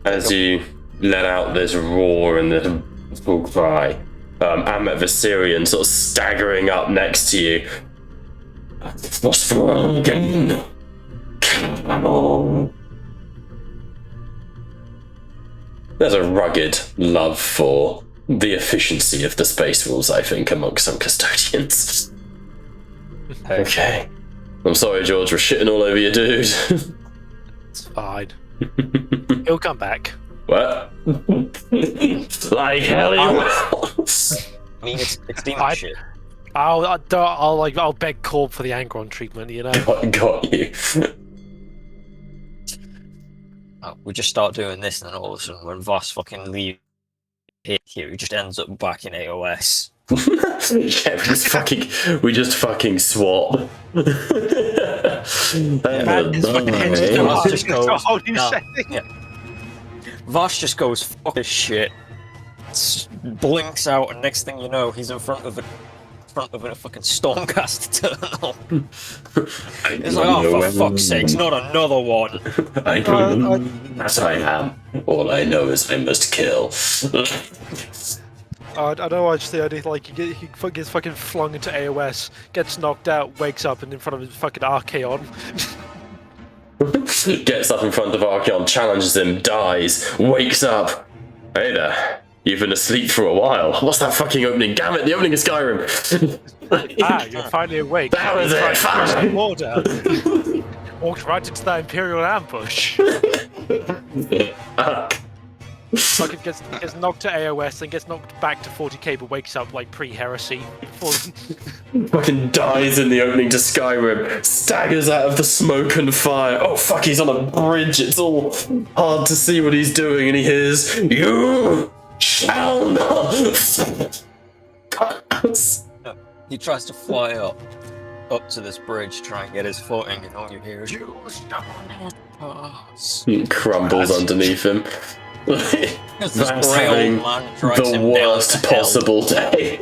As you let out this roar and this full cry, Amet Viserion sort of staggering up next to you. Again. Come on. There's a rugged love for the efficiency of the space rules, I think, amongst some custodians. Okay. I'm sorry, George, we're shitting all over you, dude. It's fine. He'll come back. What? Like hell he will. I mean, it's demon shit. I'll beg Corb for the Angron treatment, you know. Got you. We just start doing this, and then all of a sudden, when Voss fucking leaves here, he just ends up back in AOS. Yeah, we just fucking swap. Voss just goes. a whole new setting. Yeah. Voss just goes fuck this shit. Blinks out, and next thing you know, he's in front of a fucking Stormcast Eternal. It's like, oh, for fuck's sakes, not another one. I don't know. As I am. All I know is I must kill. I know, I just the idea, like, he gets fucking flung into AOS, gets knocked out, wakes up, and in front of his fucking Archaon. Gets up in front of Archaon, challenges him, dies, wakes up. Hey there. You've been asleep for a while. What's that fucking opening? Damn it, the opening of Skyrim. You're finally awake. That was it, Fine. Order. Walked right into that Imperial ambush. Fucking gets knocked to AOS, then gets knocked back to 40k, but wakes up like pre-heresy. Fucking dies in the opening to Skyrim. Staggers out of the smoke and fire. Oh fuck, he's on a bridge. It's all hard to see what he's doing, and he hears, "You shall not." He tries to fly up to this bridge, try and get his footing, and all you hear is "You shall not pass." Crumbles underneath him. As this That's grey old having man drags the him down worst to hell. possible day.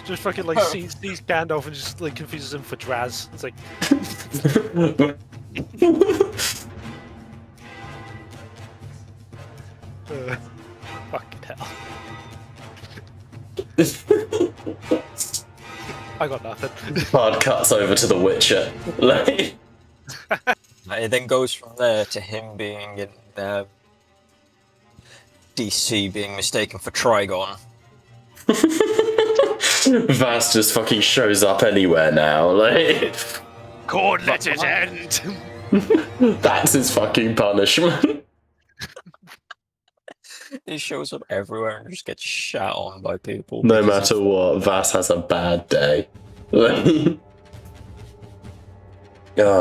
Just fucking like sees Gandalf and just like confuses him for Draz. It's like fucking hell. I got nothing. Hard cuts over to The Witcher. Like, It then goes from there to him being in DC being mistaken for Trigon. Vast just fucking shows up anywhere now. Like, God, let it end. that's his fucking punishment. He shows up everywhere and just gets shat on by people. No because matter what, Vass has a bad day. Oh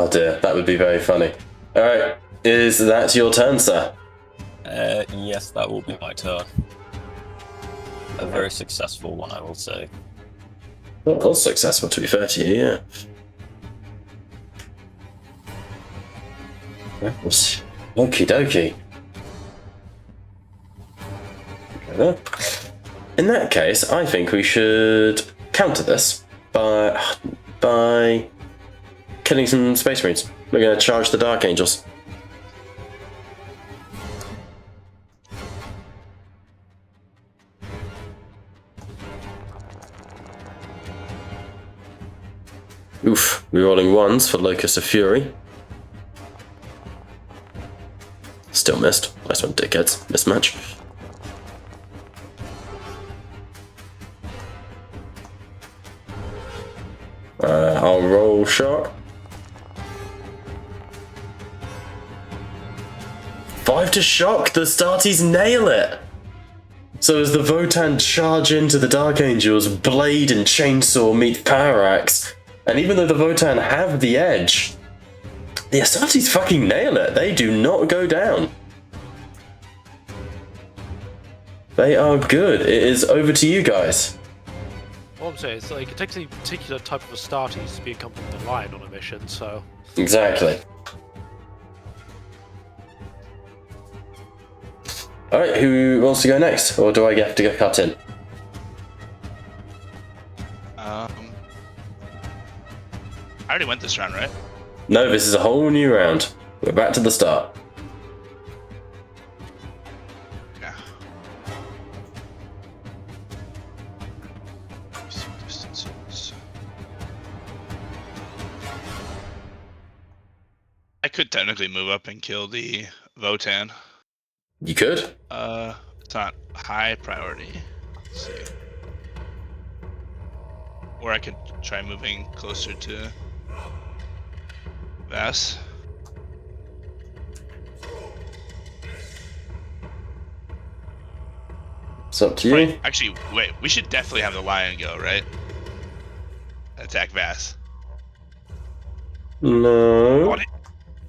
dear, that would be very funny. Alright, is that your turn, sir? yes, that will be my turn. A very successful one, I will say. Well, was successful, to be fair to you, yeah. Okie dokie. Okay, there. In that case, I think we should counter this by killing some Space Marines. We're going to charge the Dark Angels. Oof, rerolling ones for Locus of Fury. Still missed. Nice one, dickheads. Mismatch. I'll roll shot. 5 to shock. The Starties nail it. So as the Votan charge into the Dark Angels, blade and chainsaw meet power axe, and even though the Votan have the edge, the Astartes fucking nail it. They do not go down. They are good. It is over to you guys. All I'm saying is, like, it takes a particular type of Astartes to be accompanied with a lion on a mission, so... Exactly. Alright, who wants to go next? Or do I have to get cut in? I already went this round, right? No, this is a whole new round. We're back to the start. Yeah. Distances. I could technically move up and kill the Votan. You could. It's not high priority. Let's see. Or I could try moving closer to Vass. It's up to you. Wait, actually, wait. We should definitely have the lion go, right? Attack Vass. No.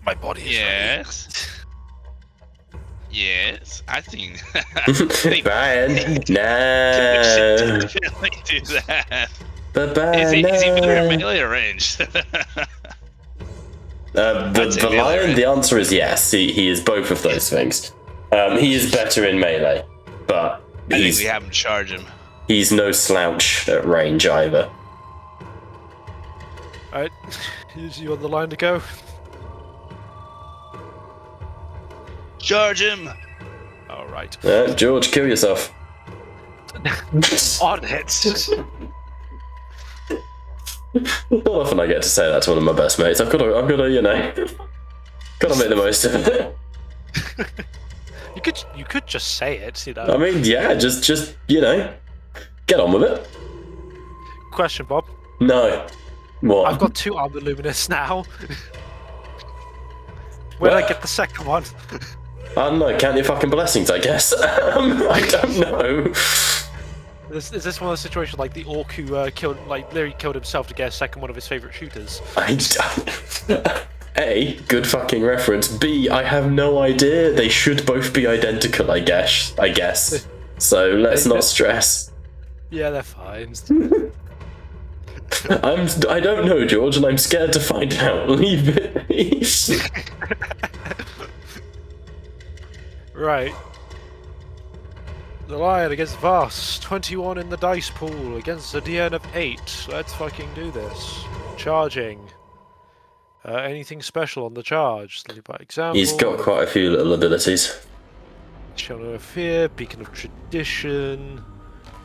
My body is Yes. Yes. I think. Brian. No. Definitely do that. Is he better in melee or ranged? The lion, the answer is yes. He is both of those things. He is better in melee, but I think we have him charge him. he's no slouch at range either. Alright, is you on the line to go? Charge him! Alright. George, kill yourself. On it! Not often I get to say that to one of my best mates. I've got to, you know, got to make the most of it. You could just say it, you know. I mean, yeah, just you know, get on with it. Question, Bob. No. What? I've got 2 Armor Luminous now. Where'd I Well- get the second one? I don't know, count your fucking blessings, I guess. I don't know. Is this one of those situations like the orc who literally killed himself to get a second one of his favourite shooters? I don't... A, good fucking reference. B, I have no idea. They should both be identical, I guess. So let's not stress. Yeah, they're fine. I don't know, George, and I'm scared to find out. Leave it, please. Right. The Lion against Voss. 21 in the dice pool against a DN of 8. Let's fucking do this. Charging. Anything special on the charge? By example. He's got quite a few little abilities. Shadow of Fear, Beacon of Tradition,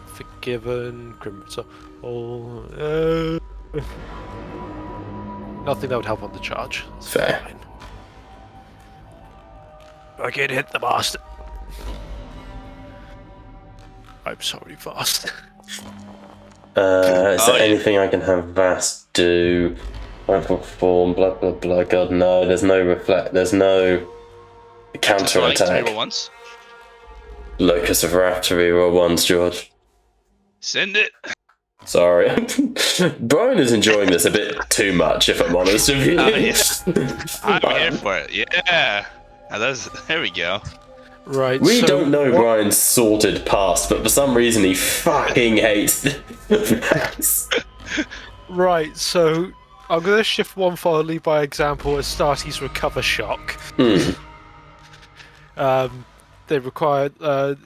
Forgiven, Grim Soul. Nothing that would help on the charge. That's Fair. fine. I can hit the bastard. I'm sorry, Voss. Is there anything I can have Vass do? Rifle form, blah blah blah. God, no. There's no reflect. There's no counter attack. Once. Locus of Wrath to reroll once, George. Send it. Sorry. Brian is enjoying this a bit too much, if I'm honest with you. Oh, yeah. I'm here for it. Yeah. Now there we go. Right. We so don't know Brian's sorted past, but for some reason he fucking hates Vass. Right, so I'm going to shift one forward, lead by example, as Starty's Recover Shock. They require.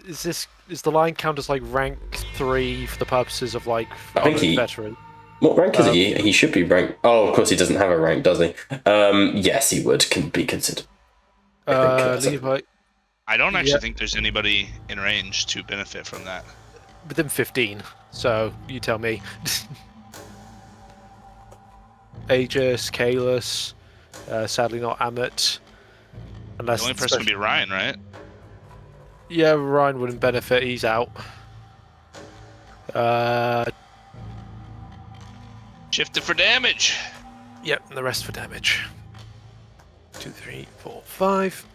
Is the Lion count as like rank 3 for the purposes of like I think he. veteran? What rank is he? He should be rank. Oh, of course he doesn't have a rank, does he? Yes, he would be considered. Levi, I don't actually think there's anybody in range to benefit from that. within 15. So you tell me. Aegis, Kalis, sadly not Amit. Unless The only person would be Ryan, right? Yeah, Ryan wouldn't benefit. He's out. Shifted for damage. Yep, and the rest for damage. 2, 3, 4, 5.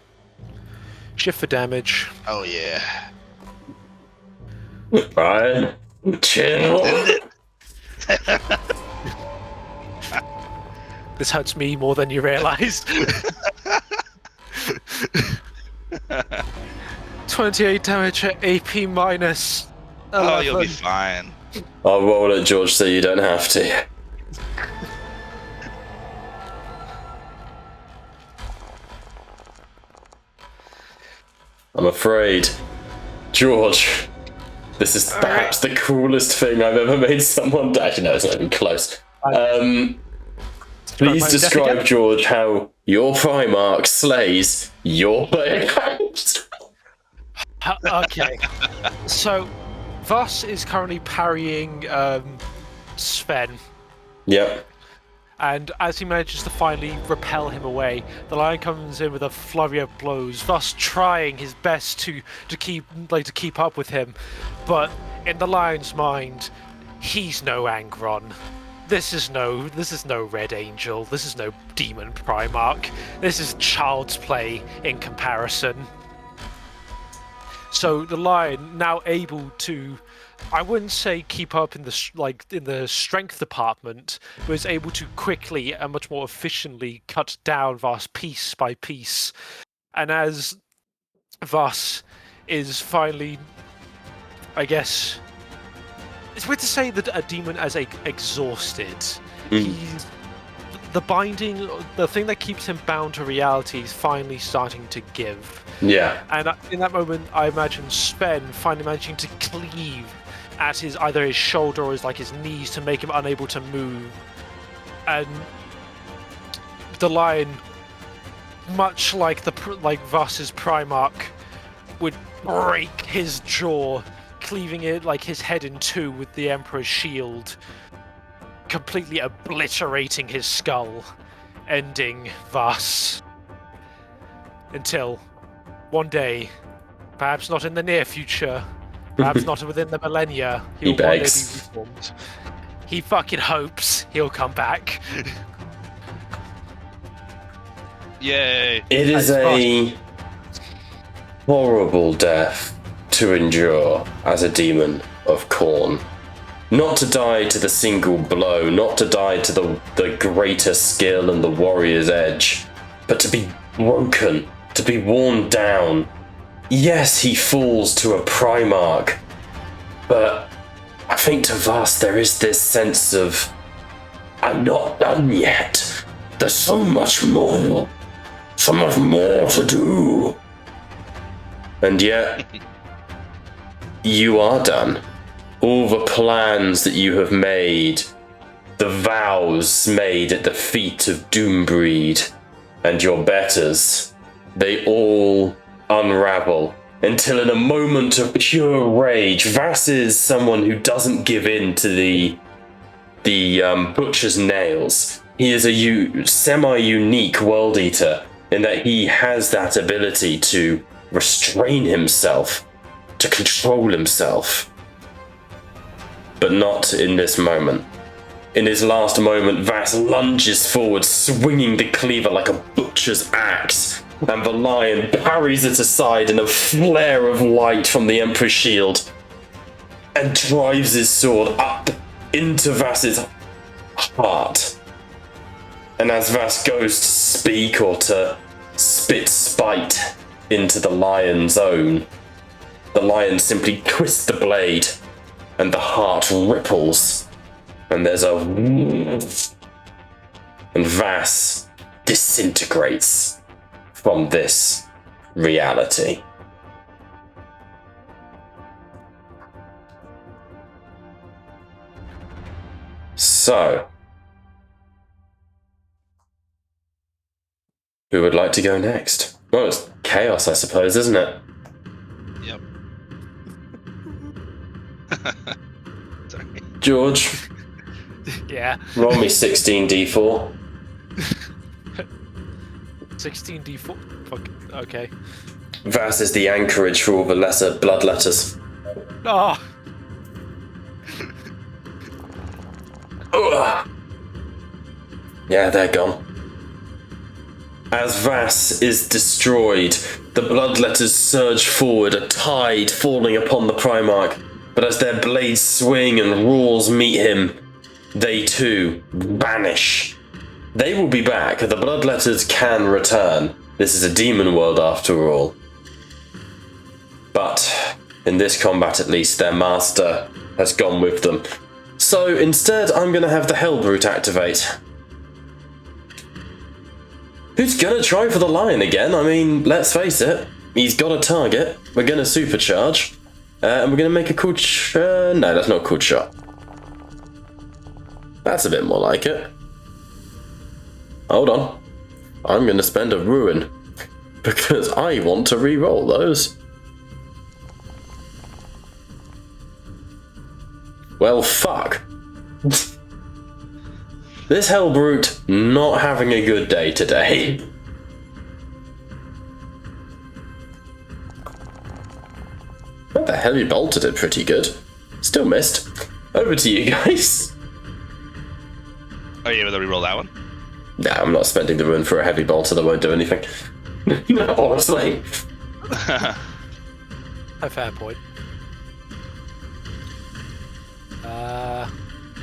Shift for damage. Oh yeah. Brian, chill. This hurts me more than you realised. 28 damage at AP minus 11. Oh, you'll be fine. I'll roll it, George, so you don't have to. I'm afraid, George, this is perhaps the cruelest thing I've ever made someone do. Actually, no, it's not even close. Please describe, George, how your Primarch slays your player. Okay. So, Voss is currently parrying Sven. Yep. And as he manages to finally repel him away, the Lion comes in with a flurry of blows, thus trying his best to keep up with him. But in the Lion's mind, he's no Angron. This is no Red Angel. This is no Demon Primarch. This is child's play in comparison. So the Lion, now able to, I wouldn't say keep up in the strength department, but is able to quickly and much more efficiently cut down Voss piece by piece. And as Voss is finally, I guess, it's weird to say that a demon as exhausted. He's the binding, the thing that keeps him bound to reality is finally starting to give. Yeah. And in that moment, I imagine Sven finally managing to cleave at either his shoulder or his knees to make him unable to move. And the Lion, much like Voss's Primarch, would break his jaw, cleaving it his head in two with the Emperor's shield, completely obliterating his skull, ending Voss. Until one day, perhaps not in the near future, perhaps not within the millennia, he'll one day be reformed. He fucking hopes he'll come back. Yay! It is a horrible death to endure as a demon of Khorne. Not to die to the single blow, not to die to the greater skill and the warrior's edge, but to be woken, to be worn down. Yes, he falls to a Primarch, but I think to Voss there is this sense of I'm not done yet. There's so much more. So much more to do. And yet, you are done. All the plans that you have made, the vows made at the feet of Doombreed and your betters, they all unravel until in a moment of pure rage, Vass is someone who doesn't give in to the butcher's nails. He is a semi-unique world eater in that he has that ability to restrain himself, to control himself. But not in this moment. In his last moment, Vass lunges forward, swinging the cleaver like a butcher's axe, and the lion parries it aside in a flare of light from the Emperor's shield, and drives his sword up into Vass's heart. And as Vass goes to speak or to spit spite into the lion's own, the lion simply twists the blade, and the heart ripples, and there's a whoosh, and Vass disintegrates from this reality. So, who would like to go next? Well, it's chaos, I suppose, isn't it? Yep. Sorry. George, Yeah. roll me 16d4. 16d4. Fuck. Okay. Vass is the anchorage for all the lesser blood letters. Oh. Ugh. Yeah, they're gone. As Vass is destroyed, the blood letters surge forward, a tide falling upon the Primarch. But as their blades swing and roars meet him, they too vanish. They will be back. The blood letters can return. This is a demon world after all. But in this combat at least, their master has gone with them. So instead, I'm going to have the Hellbrute activate. Who's going to try for the lion again? I mean, let's face it. He's got a target. We're going to supercharge. And we're going to make a cool no, that's not a cool shot. That's a bit more like it. Hold on. I'm going to spend a ruin. Because I want to re-roll those. Well, fuck. This Hellbrute not having a good day today. What the hell, he bolted it pretty good. Still missed. Over to you guys. Are you able to reroll that one? Nah, I'm not spending the ruin for a heavy bolter that won't do anything. No, honestly. A fair point.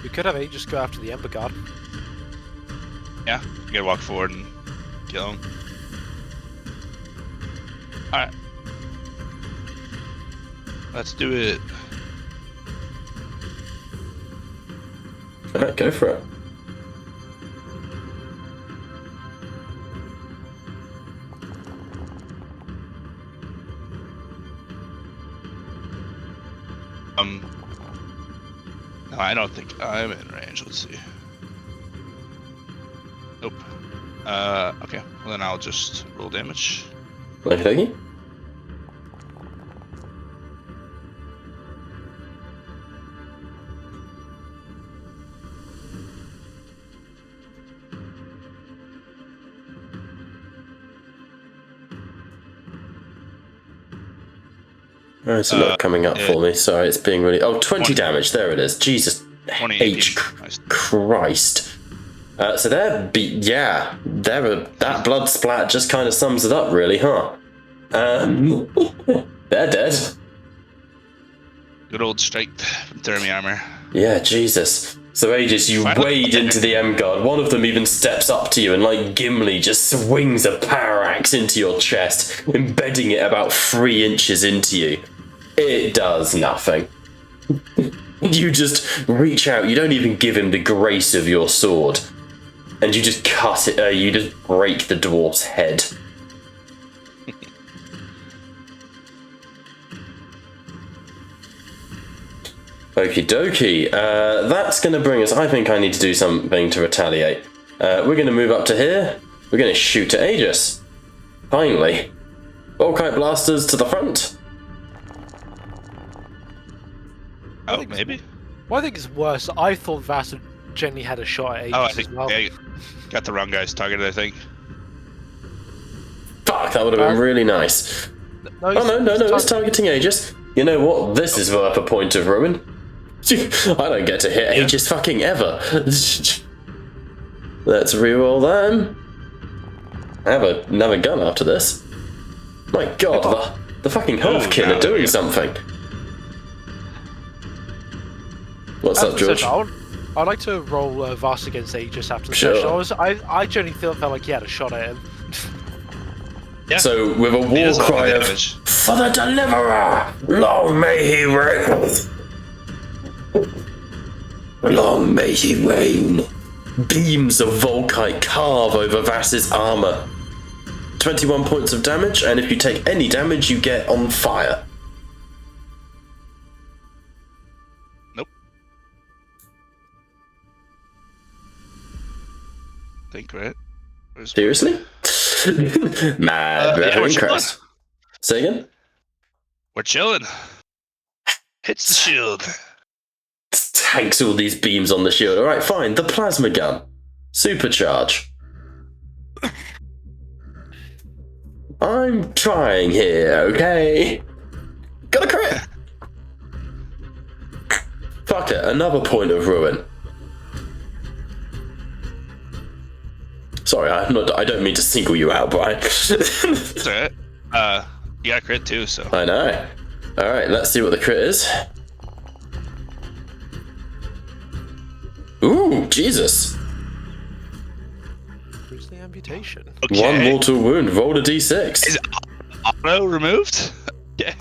We could have eight just go after the Ember Guard. Yeah, you gotta walk forward and kill him. Alright. Let's do it. Alright, go for it. No, I don't think I'm in range. Let's see. Nope. Okay. Well, then I'll just roll damage. Okie dokie. Oh, it's not coming up for me. Sorry, it's being really... Oh, 20 damage. There it is. Jesus 20 H. Nice. Christ. So they're... Yeah. That blood splat just kind of sums it up, really, huh? They're dead. Good old strength from Thermi armor. Yeah, Jesus. So Aegis, you wade into the M-Guard. One of them even steps up to you and, like Gimli, just swings a power axe into your chest, embedding it about 3 inches into you. It does nothing. You just reach out, you don't even give him the grace of your sword, and you just cut it, you just break the dwarf's head. Okie dokie, that's going to bring us, I think I need to do something to retaliate. We're going to move up to here, we're going to shoot at Aegis. Finally. Volkite blasters to the front. Oh, maybe? Well, I think it's worse. I thought Vass generally had a shot at Aegis Oh, I think as well. yeah, got the wrong guy's targeted, I think. Fuck, that would have been really nice. No, No, it's targeting Aegis. You know what? This is worth a point of ruin. I don't get to hit Aegis fucking ever. Let's reroll them. I have another gun after this. My god, the fucking Hearthkin are doing something. What's up, George? I'd like to roll Vass against Aegis after the Sure. session. I generally felt like he had a shot at him. Yeah. So, with a He does war a lot cry of, damage. "For the Deliverer! Long may he reign! Long may he reign!" Beams of Volkite carve over Vass's armor. 21 points of damage, and if you take any damage, you get on fire. Nope. Think, right? Where's- Seriously? Mad yeah, veteran we're chilling. crest. Say again? We're chilling. Hits the shield. Tanks all these beams on the shield. Alright, fine. The plasma gun. Supercharge. I'm trying here, okay? Got a crit! Fuck it, another point of ruin. Sorry, I don't mean to single you out, Brian. It's alright. You got a crit too, so. I know. Alright, let's see what the crit is. Ooh, Jesus. Who's the amputation? Okay. One mortal wound, roll a d6. Is auto removed? Yeah.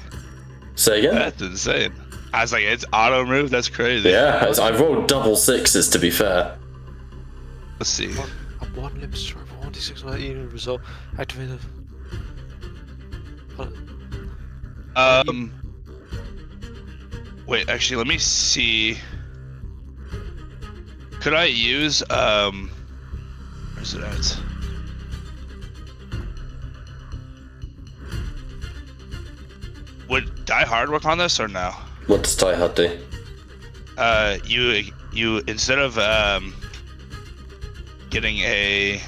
Say again? That's insane. I was like, it's auto removed? That's crazy. Yeah, I've rolled double sixes to be fair. Let's see. One limb stroke, 1d6 unit result. Activated. Wait, actually, let me see. Could I use, where's it at? Would Die Hard work on this or no? What does Die Hard do? You instead of getting a.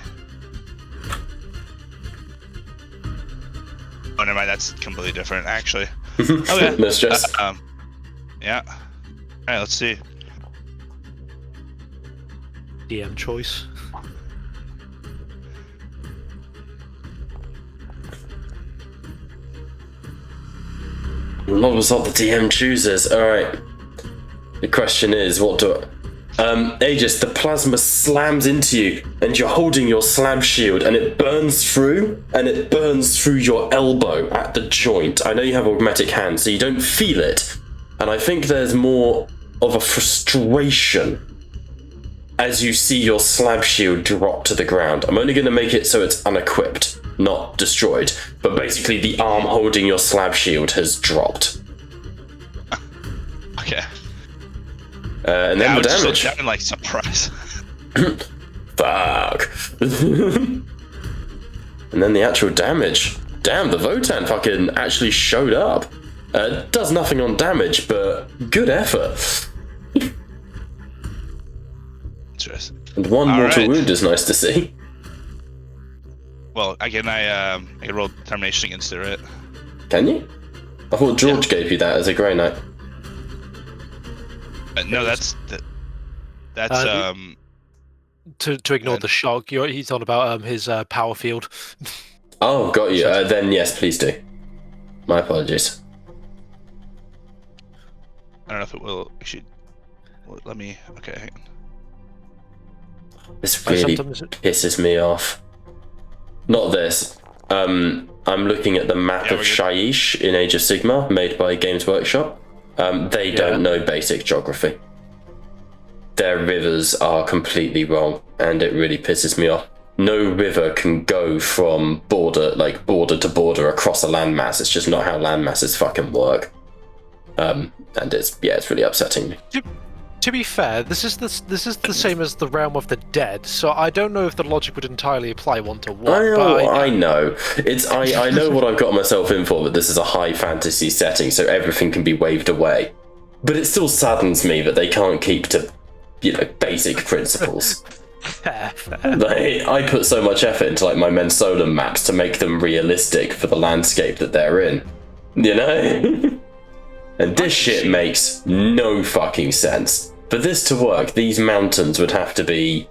Oh, never mind. That's completely different, actually. Okay. No stress. Yeah. All right. Let's see. DM choice. What was what the DM chooses? Alright. The question is, what do Aegis, the plasma slams into you, and you're holding your slab shield, and it burns through your elbow at the joint. I know you have augmetic hands, so you don't feel it, and I think there's more of a frustration as you see your slab shield drop to the ground. I'm only going to make it so it's unequipped, not destroyed, but basically the arm holding your slab shield has dropped. Okay. And then the damage. Just like surprise. Fuck. And then the actual damage. Damn, the Votan fucking actually showed up. Does nothing on damage, but good effort. Interesting. And one All mortal right. wound is nice to see. Well, again, I can roll determination against it, right? Can you? I thought George gave you that as a Grey Knight. No, that's To ignore the shock, he's on about his power field. Oh, got you. Then yes, please do. My apologies. I don't know if it will actually. Let me. Okay. Hang on. This really pisses me off. Not this. I'm looking at the map Yeah, of we're good. Shaiish in Age of Sigmar, made by Games Workshop. They don't know basic geography. Their rivers are completely wrong, and it really pisses me off. No river can go from border to border across a landmass. It's just not how landmasses fucking work. And it's really upsetting me. To be fair, this is the same as the realm of the dead, so I don't know if the logic would entirely apply one to one. I know. I know what I've got myself in for, but this is a high fantasy setting, so everything can be waved away. But it still saddens me that they can't keep to, basic principles. Fair. I put so much effort into my Mensolum maps to make them realistic for the landscape that they're in. And this shit makes no fucking sense. For this to work, these mountains would have to be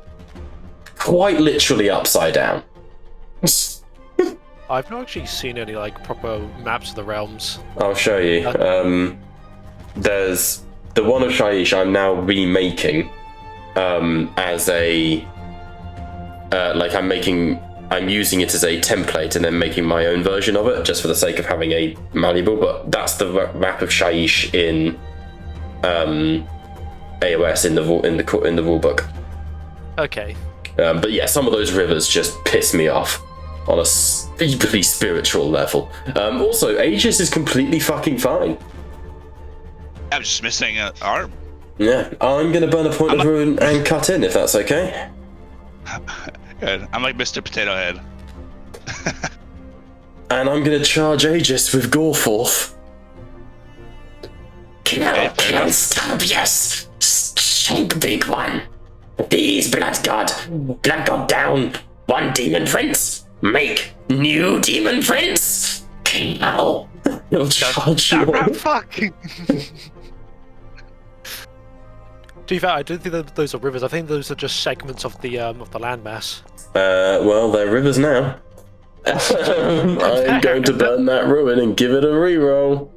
quite literally upside down. I've not actually seen any proper maps of the realms. I'll show you. There's the one of Shaiish I'm now remaking as a I'm using it as a template and then making my own version of it just for the sake of having a malleable. But that's the map of Shaiish in AOS in the rulebook. Okay. But yeah, some of those rivers just piss me off on a deeply spiritual level. Also, Aegis is completely fucking fine. I'm just missing an arm. Yeah, I'm gonna burn a point of ruin and cut in if that's okay. Good. I'm like Mr. Potato Head. And I'm gonna charge Aegis with Goreforth. Kill, stop, yes! Shape big one. These blood god down. One demon prince. Make new demon prince. Kill. He'll charge you. Fucking. To be fair, I don't think that those are rivers. I think those are just segments of the landmass. Well, they're rivers now. I'm going to burn that ruin and give it a reroll.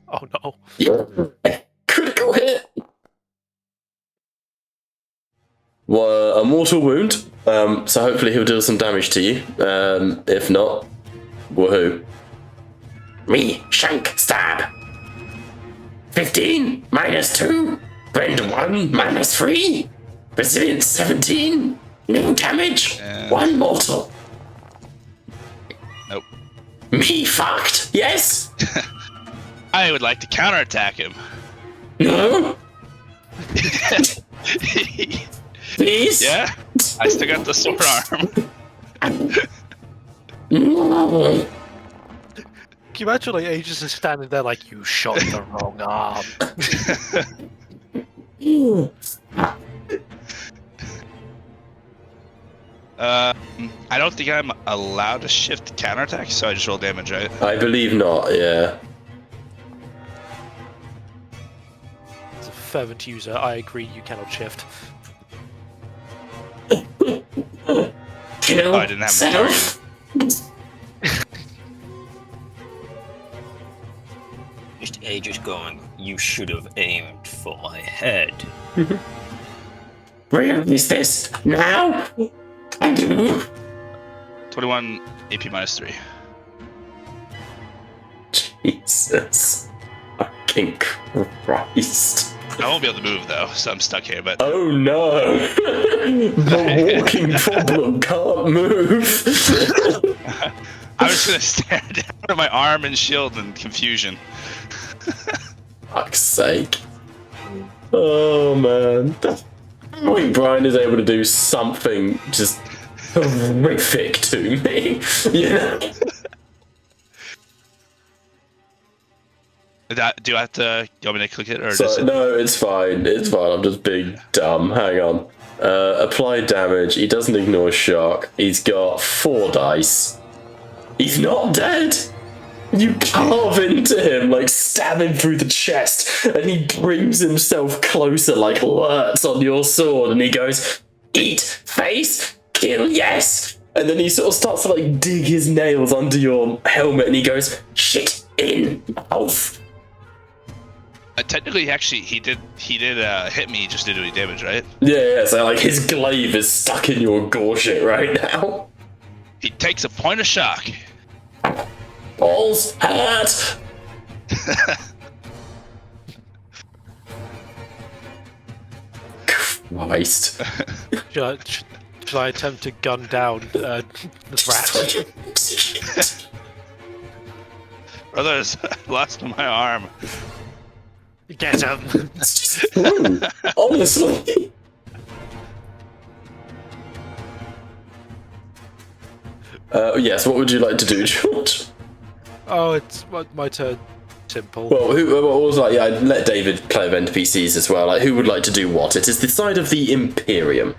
Oh no. Critical hit! Well, a mortal wound, so hopefully he'll deal some damage to you. If not, woohoo. Me, shank, stab. 15, -2. Rend 1, -3. Resilience 17. No damage. 1 mortal. Nope. Me fucked. Yes. I would like to counterattack him. No. Please. Yeah? I still got the sword arm. No. Can you imagine Aegis is standing there you shot the wrong arm? I don't think I'm allowed to shift counterattack, so I just roll damage, right? I believe not, yeah. As a fervent user, I agree you cannot shift. Kill Oh, I didn't have a self. Just Aegis going, you should have aimed for my head. Where is this? Now? I do. 21 AP -3. Jesus. Fucking Christ. I won't be able to move though, so I'm stuck here, but Oh no! The walking problem can't move! I'm just gonna stare down at my arm and shield in confusion. Fuck's sake. Oh man. When Brian is able to do something just horrific to me, Do I have to? You want me to click it or just? No, it's fine. It's fine. I'm just being dumb. Hang on. Apply damage. He doesn't ignore shock. He's got 4 dice. He's not dead. You carve into him, stab him through the chest, and he brings himself closer, lurts on your sword, and he goes, "Eat, face, kill, yes!" And then he sort of starts to, dig his nails under your helmet, and he goes, "Shit in mouth." Technically, actually, he did hit me. He just didn't do any damage, right? Yeah, so his glaive is stuck in your gorget right now. He takes a point of shock. Balls, hat! Christ. Should I attempt to gun down the rat? Brothers, lost my arm. Get him! Ooh, honestly. Yes, what would you like to do, George? Oh, it's my turn. Simple. Well, what was like? Yeah, I'd let David play with NPCs as well. Like, who would like to do what? It is the side of the Imperium.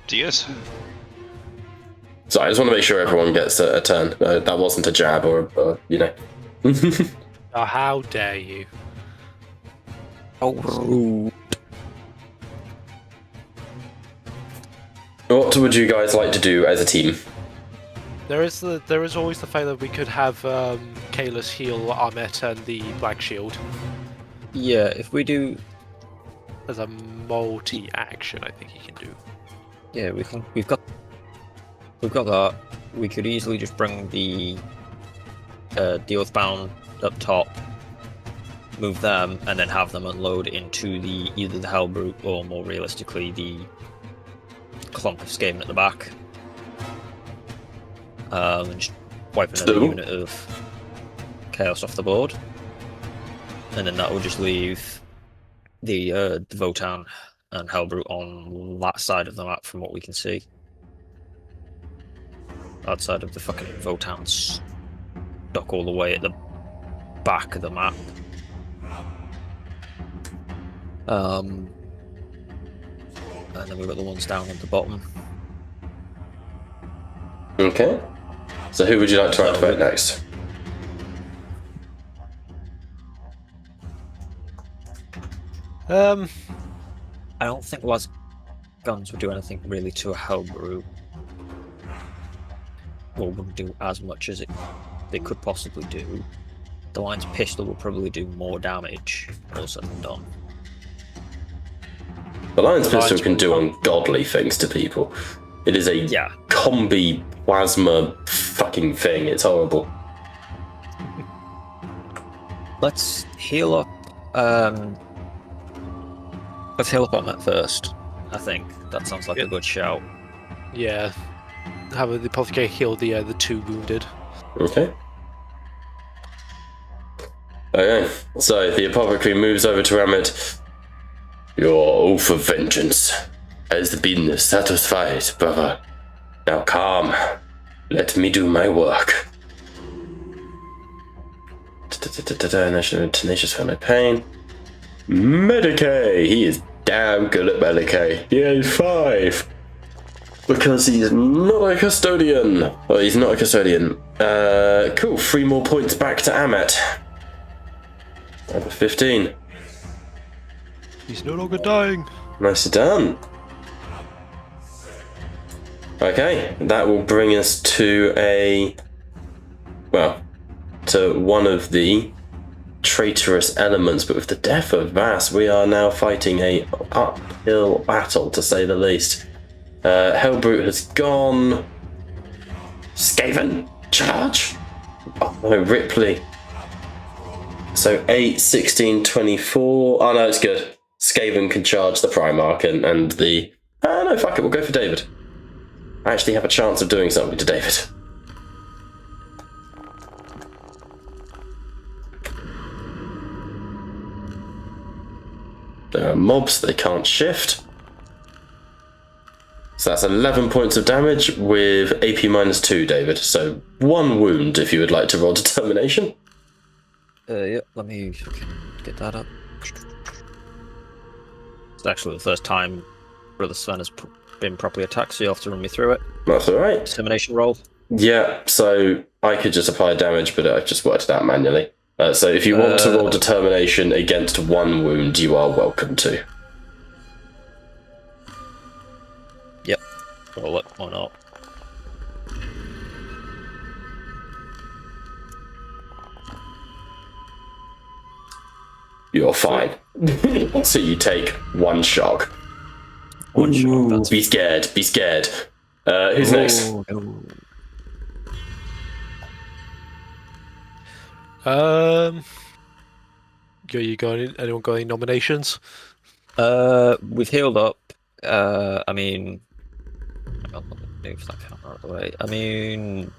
Diaz? Sorry, I just want to make sure everyone gets a turn. That wasn't a jab or you know. Oh, how dare you? Oh, rude. What would you guys like to do as a team? There is always the fact that we could have Kalis heal Armet and the Black Shield Yeah, if we do, as a multi-action. I think he can do. yeah, we've got that. We could easily just bring the Earthbound up top, move them, and then have them unload into either the Hellbrute or, more realistically, the clump of Skaven at the back. And just wipe another unit of Chaos off the board. And then that will just leave the Votan and Hellbrute on that side of the map from what we can see. Outside of the fucking Votan's stuck all the way at the back of the map. And then we've got the ones down at the bottom. Okay. So who would you like to activate next? I don't think las guns would do anything really to a Hellbrute. Well, wouldn't do as much as they could possibly do. The Lion's Pistol will probably do more damage, all said and done. The Lion's Pistol can do ungodly things to people. It is a combi plasma fucking thing. It's horrible. Let's heal up. Let's heal up on that first. I think that sounds like a good shout. Yeah. Have the Apothecary heal the 2 wounded. Okay. Okay. So the Apothecary moves over to Amit. Your oath of vengeance has been satisfied, brother. Now calm. Let me do my work. Tenacious for my pain. Medicaid! He is damn good at Medicaid. He has 5. Because he's not a custodian. Well, he's not a custodian. Cool. 3 more points back to Amet. Number 15. He's no longer dying. Nicely done. Okay, that will bring us to to one of the traitorous elements, but with the death of Vass, we are now fighting a uphill battle, to say the least. Hellbrute has gone. Skaven, charge! Oh no, Ripley. So 8, 16, 24. Oh no, it's good. Skaven can charge the Primarch and the... no, fuck it, we'll go for David. I actually have a chance of doing something to David. There are mobs, they can't shift. So that's 11 points of damage with AP -2, David. So 1 wound if you would like to roll determination. Yeah, let me get that up. It's actually the first time Brother Sven has been properly attacked, so you have to run me through it. That's alright. Determination roll. Yeah, so I could just apply damage, but I've just worked it out manually. So if you want to roll determination against 1 wound, you are welcome to. Yep. Roll it, why not? you're fine. So you take one shock. One shot. That's Be scared. Be scared. Who's next? no. Anyone got any nominations? We've healed up. I mean, I'll move that camera out of the way. I mean,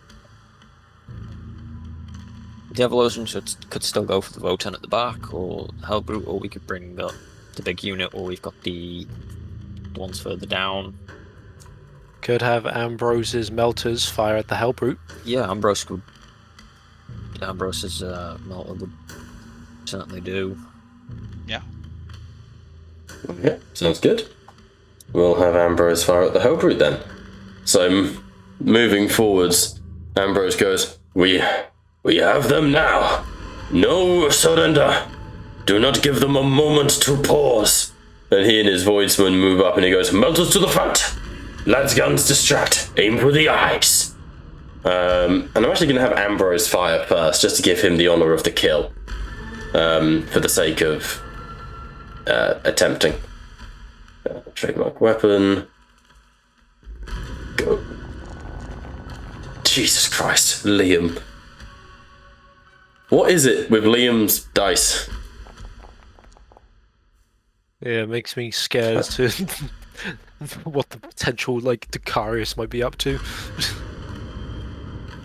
the Evolution could still go for the Votan at the back, or Hellbrute, or we could bring up the big unit, or we've got the ones further down. Could have Ambrose's melters fire at the Hellbrute. Yeah, Ambrose's melter would certainly do. Yeah. Yeah, sounds good. We'll have Ambrose fire at the Hellbrute then. So, moving forwards, Ambrose goes, We have them now. No surrender. Do not give them a moment to pause. And he and his Voidsman move up and he goes, Melters to the front. Lads guns distract. Aim for the eyes. And I'm actually going to have Ambrose fire first, just to give him the honour of the kill. For the sake of attempting. Trademark weapon. Go. Jesus Christ, Liam. What is it with Liam's dice? Yeah, it makes me scared as to what the potential Dicarius might be up to.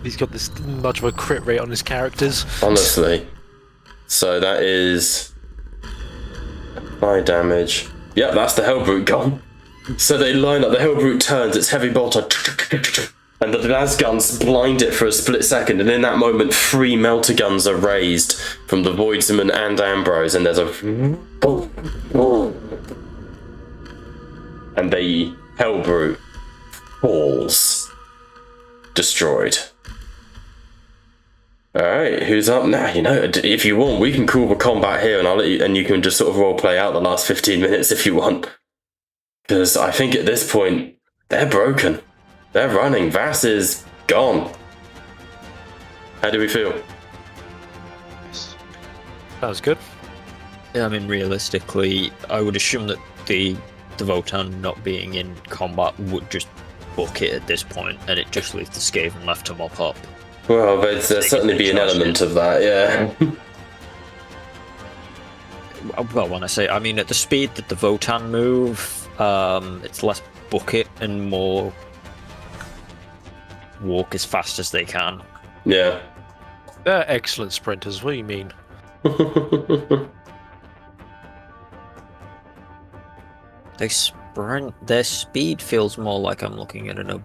He's got this much of a crit rate on his characters. Honestly. So that is 5 damage. Yep, that's the Hellbrute gone. So they line up, the Hellbrute turns, its heavy bolter, and the lasguns blind it for a split second, and in that moment 3 melter guns are raised from the Voidsman and Ambrose, and there's a and the Hellbrute falls. Destroyed. Alright, who's up now? You know, if you want, we can call the combat here and I'll let you, and you can just sort of role play out the last 15 minutes if you want. Because I think at this point, they're broken. They're running. Vass is gone. How do we feel? Sounds good. Yeah, I mean, realistically, I would assume that the Votan not being in combat would just book it at this point, and it just leaves the Skaven left to mop up. Well, there'd certainly be an element of that, yeah. Well, when I say, I mean, at the speed that the Votan move, it's less book it and more walk as fast as they can. Yeah. They're excellent sprinters, what do you mean? They sprint, their speed feels more like I'm looking at it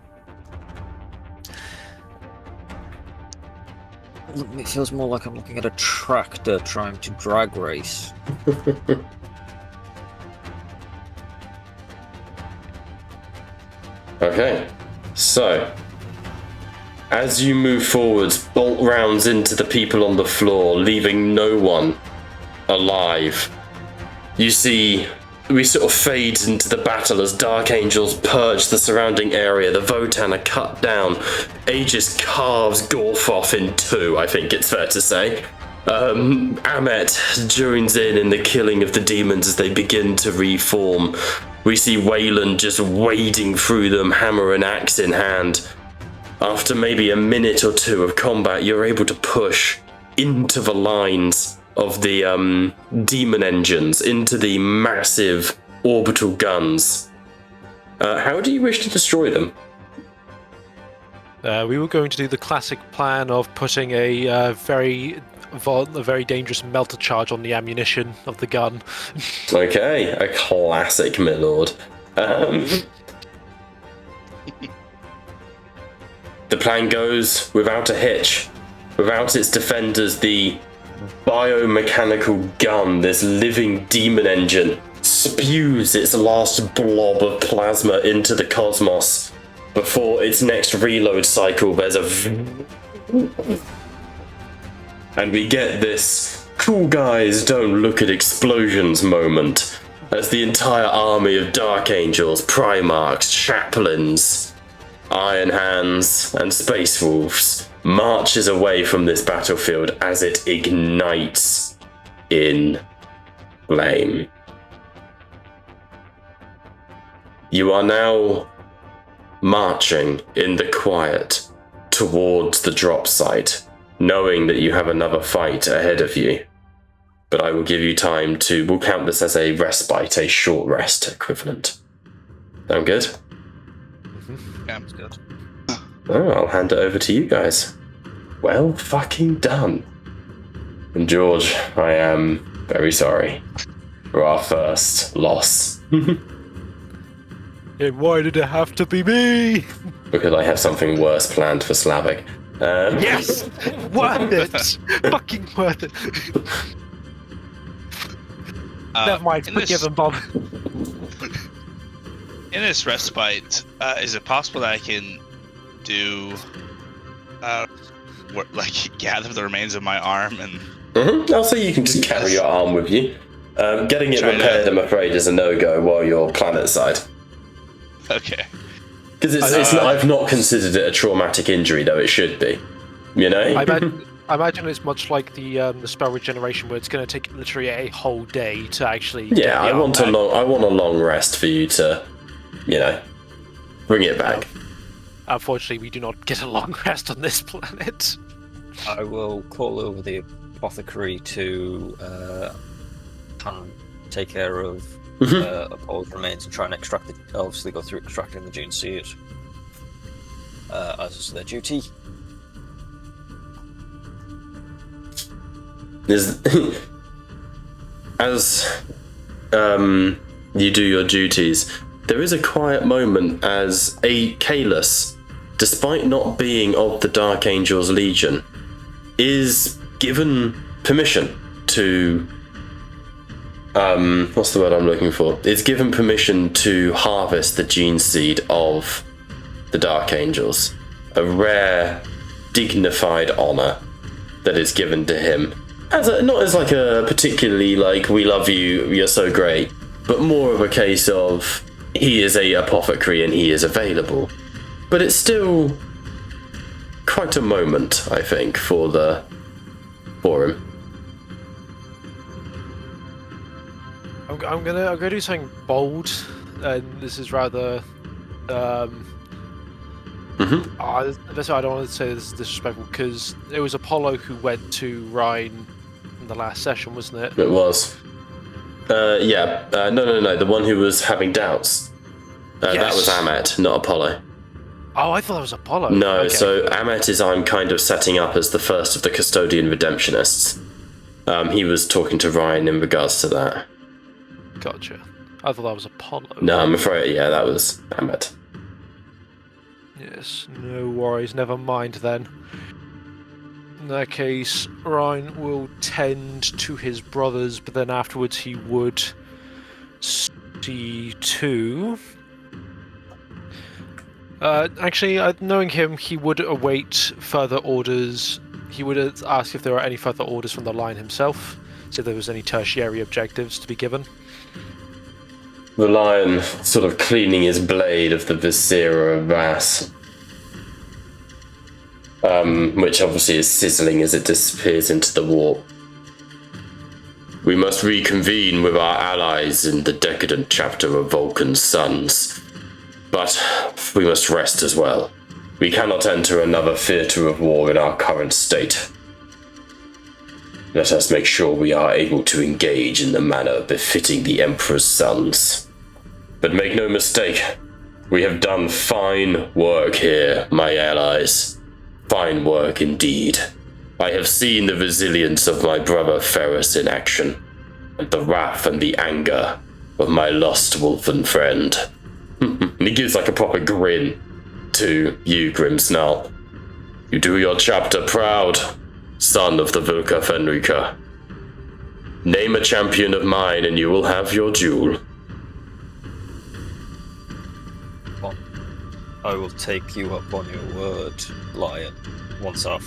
feels more like I'm looking at a tractor trying to drag race. Okay, so as you move forwards, bolt rounds into the people on the floor, leaving no one alive. You see, we sort of fade into the battle as Dark Angels purge the surrounding area. The Votan are cut down. Aegis carves Gorfoth in 2, I think it's fair to say. Amet joins in the killing of the demons as they begin to reform. We see Wayland just wading through them, hammer and axe in hand. After maybe a minute or 2 of combat, you're able to push into the lines of the demon engines, into the massive orbital guns. How do you wish to destroy them? We were going to do the classic plan of putting a very dangerous melter charge on the ammunition of the gun. Okay, a classic, my lord. The plan goes without a hitch. Without its defenders, the biomechanical gun, this living demon engine, spews its last blob of plasma into the cosmos. Before its next reload cycle, there's and we get this cool guys don't look at explosions moment as the entire army of Dark Angels, Primarchs, Chaplains, Iron Hands, and Space Wolves marches away from this battlefield as it ignites in flame. You are now marching in the quiet towards the drop site, knowing that you have another fight ahead of you. But I will give you time to, we'll count this as a respite, a short rest equivalent. Sound good? Yeah. That's good. Oh, I'll hand it over to you guys. Well fucking done. And George, I am very sorry for our first loss. And why did it have to be me? Because I have something worse planned for Slavic. Yes! Worth it! Fucking worth it. Never mind, forgiven, Bob. In this respite, is it possible that I can do, gather the remains of my arm and... I'll say you can just carry your arm with you. Getting it repaired, I'm afraid, is a no-go while you're planet-side. Okay. Because it's not, I've not considered it a traumatic injury, though it should be. You know? I imagine it's much like the spell regeneration, where it's going to take literally a whole day to actually. Yeah, I want a long rest for you to, bring it back. Unfortunately, we do not get a long rest on this planet. I will call over the apothecary to take care of Apollo's remains and try and extract obviously go through extracting the gene seed as is their duty. As you do your duties, there is a quiet moment as a Kalis, despite not being of the Dark Angels Legion, is given permission to what's the word I'm looking for? Is given permission to harvest the gene seed of the Dark Angels. A rare, dignified honor that is given to him. Not as like a particularly like, we love you, you're so great, but more of a case of he is a apothecary and he is available. But it's still quite a moment, I think, for him. I'm gonna do something bold, and this is rather. That's why I don't want to say this is disrespectful, because it was Apollo who went to Rhine in the last session, wasn't it? It was. No. The one who was having doubts. Yes. That was Amet, not Apollo. Oh, I thought that was Apollo. No, okay. So Amet is I'm kind of setting up as the first of the custodian redemptionists. He was talking to Ryan in regards to that. Gotcha. I thought that was Apollo. No, I'm afraid, that was Amet. Yes, no worries, never mind then. In that case, Ryan will tend to his brothers, but then afterwards he would see to... actually, knowing him, he would await further orders. He would ask if there are any further orders from the line himself, see if there was any tertiary objectives to be given. The lion sort of cleaning his blade of the Viscera of Vass, which obviously is sizzling as it disappears into the warp. We must reconvene with our allies in the decadent chapter of Vulcan's Sons, but we must rest as well. We cannot enter another theatre of war in our current state. Let us make sure we are able to engage in the manner befitting the Emperor's sons. But make no mistake, we have done fine work here, my allies. Fine work indeed. I have seen the resilience of my brother Ferrus in action, and the wrath and the anger of my lost wolfen friend. And he gives like a proper grin to you, Grimsnarl. You do your chapter proud, son of the Vilka Fenrika. Name a champion of mine and you will have your jewel. I will take you up on your word, Lion, once the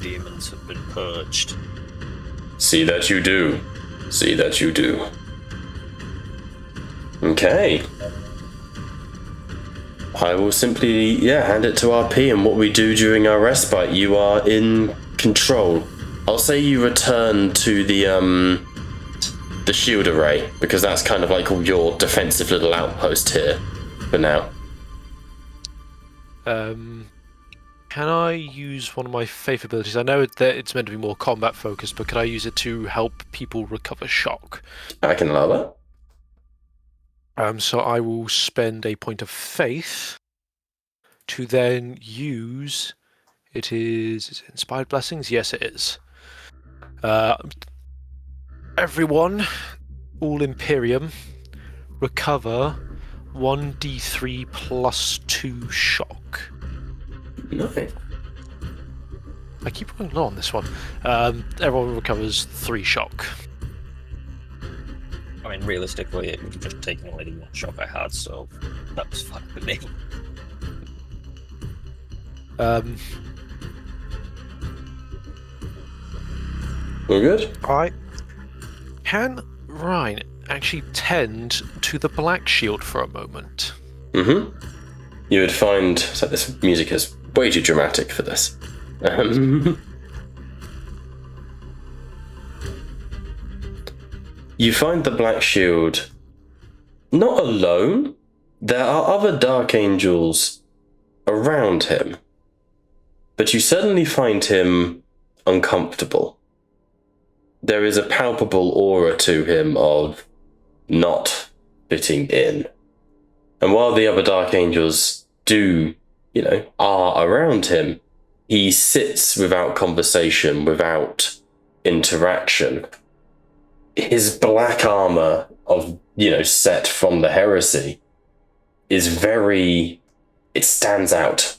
demons have been purged. See that you do. See that you do. Okay. I will simply, hand it to RP, and what we do during our respite, you are in control. I'll say you return to the the shield array, because that's kind of like your defensive little outpost here for now. Can I use one of my faith abilities? I know that it's meant to be more combat focused, but can I use it to help people recover shock? I can allow that. So I will spend a point of faith to then use. Is it Inspired Blessings? Yes, it is. Everyone, all Imperium, recover 1d3 plus 2 shock. Nice. I keep going low on this one. Everyone recovers 3 shock. I mean, realistically, it would have just taken away the 1 shock I had, so that was fine with me. We're good? Can Ryan actually tend to the black shield for a moment? Mm-hmm. You would find... So this music is way too dramatic for this. You find the Black Shield not alone. There are other Dark Angels around him. But you suddenly find him uncomfortable. There is a palpable aura to him of not fitting in. And while the other Dark Angels are around him, he sits without conversation, without interaction. His black armor of, set from the heresy is very... It stands out,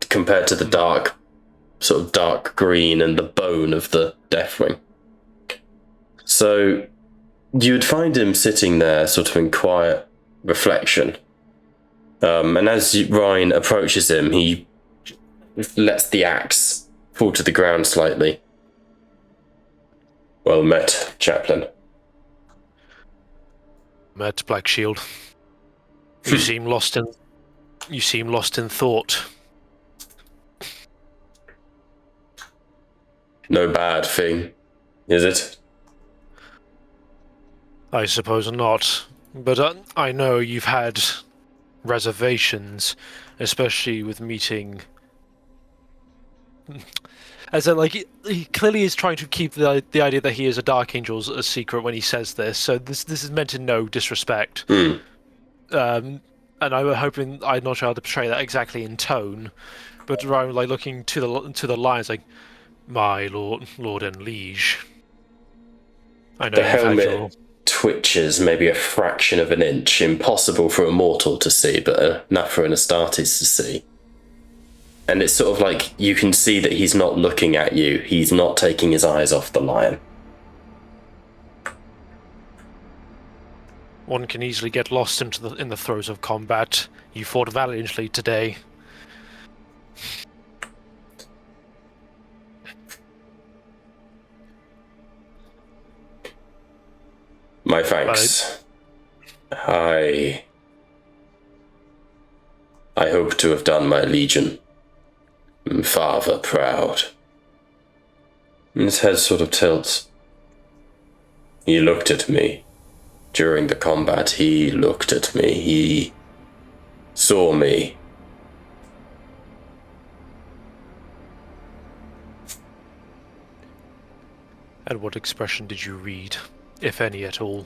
compared to the dark, sort of dark green and the bone of the Deathwing. So you would find him sitting there sort of in quiet reflection. And as Ryan approaches him, he lets the axe fall to the ground slightly. Well met, Chaplain. Met, Black Shield. You seem lost in thought. No bad thing, is it? I suppose not. But I know you've had reservations, especially with meeting... As in, he clearly is trying to keep the idea that he is a Dark Angel a secret when he says this, so this is meant in no disrespect. And I was hoping I'm not sure how to portray that exactly in tone, but Ryan, looking to the lines, my lord and liege. I know the helmet twitches maybe a fraction of an inch, impossible for a mortal to see, but enough for an Astartes to see. And it's sort of like you can see that he's not looking at you. He's not taking his eyes off the lion. One can easily get lost in the throes of combat. You fought valiantly today. My thanks. I hope to have done my legion father proud. His head sort of tilts. He looked at me. During the combat, he looked at me. He saw me. And what expression did you read, if any at all?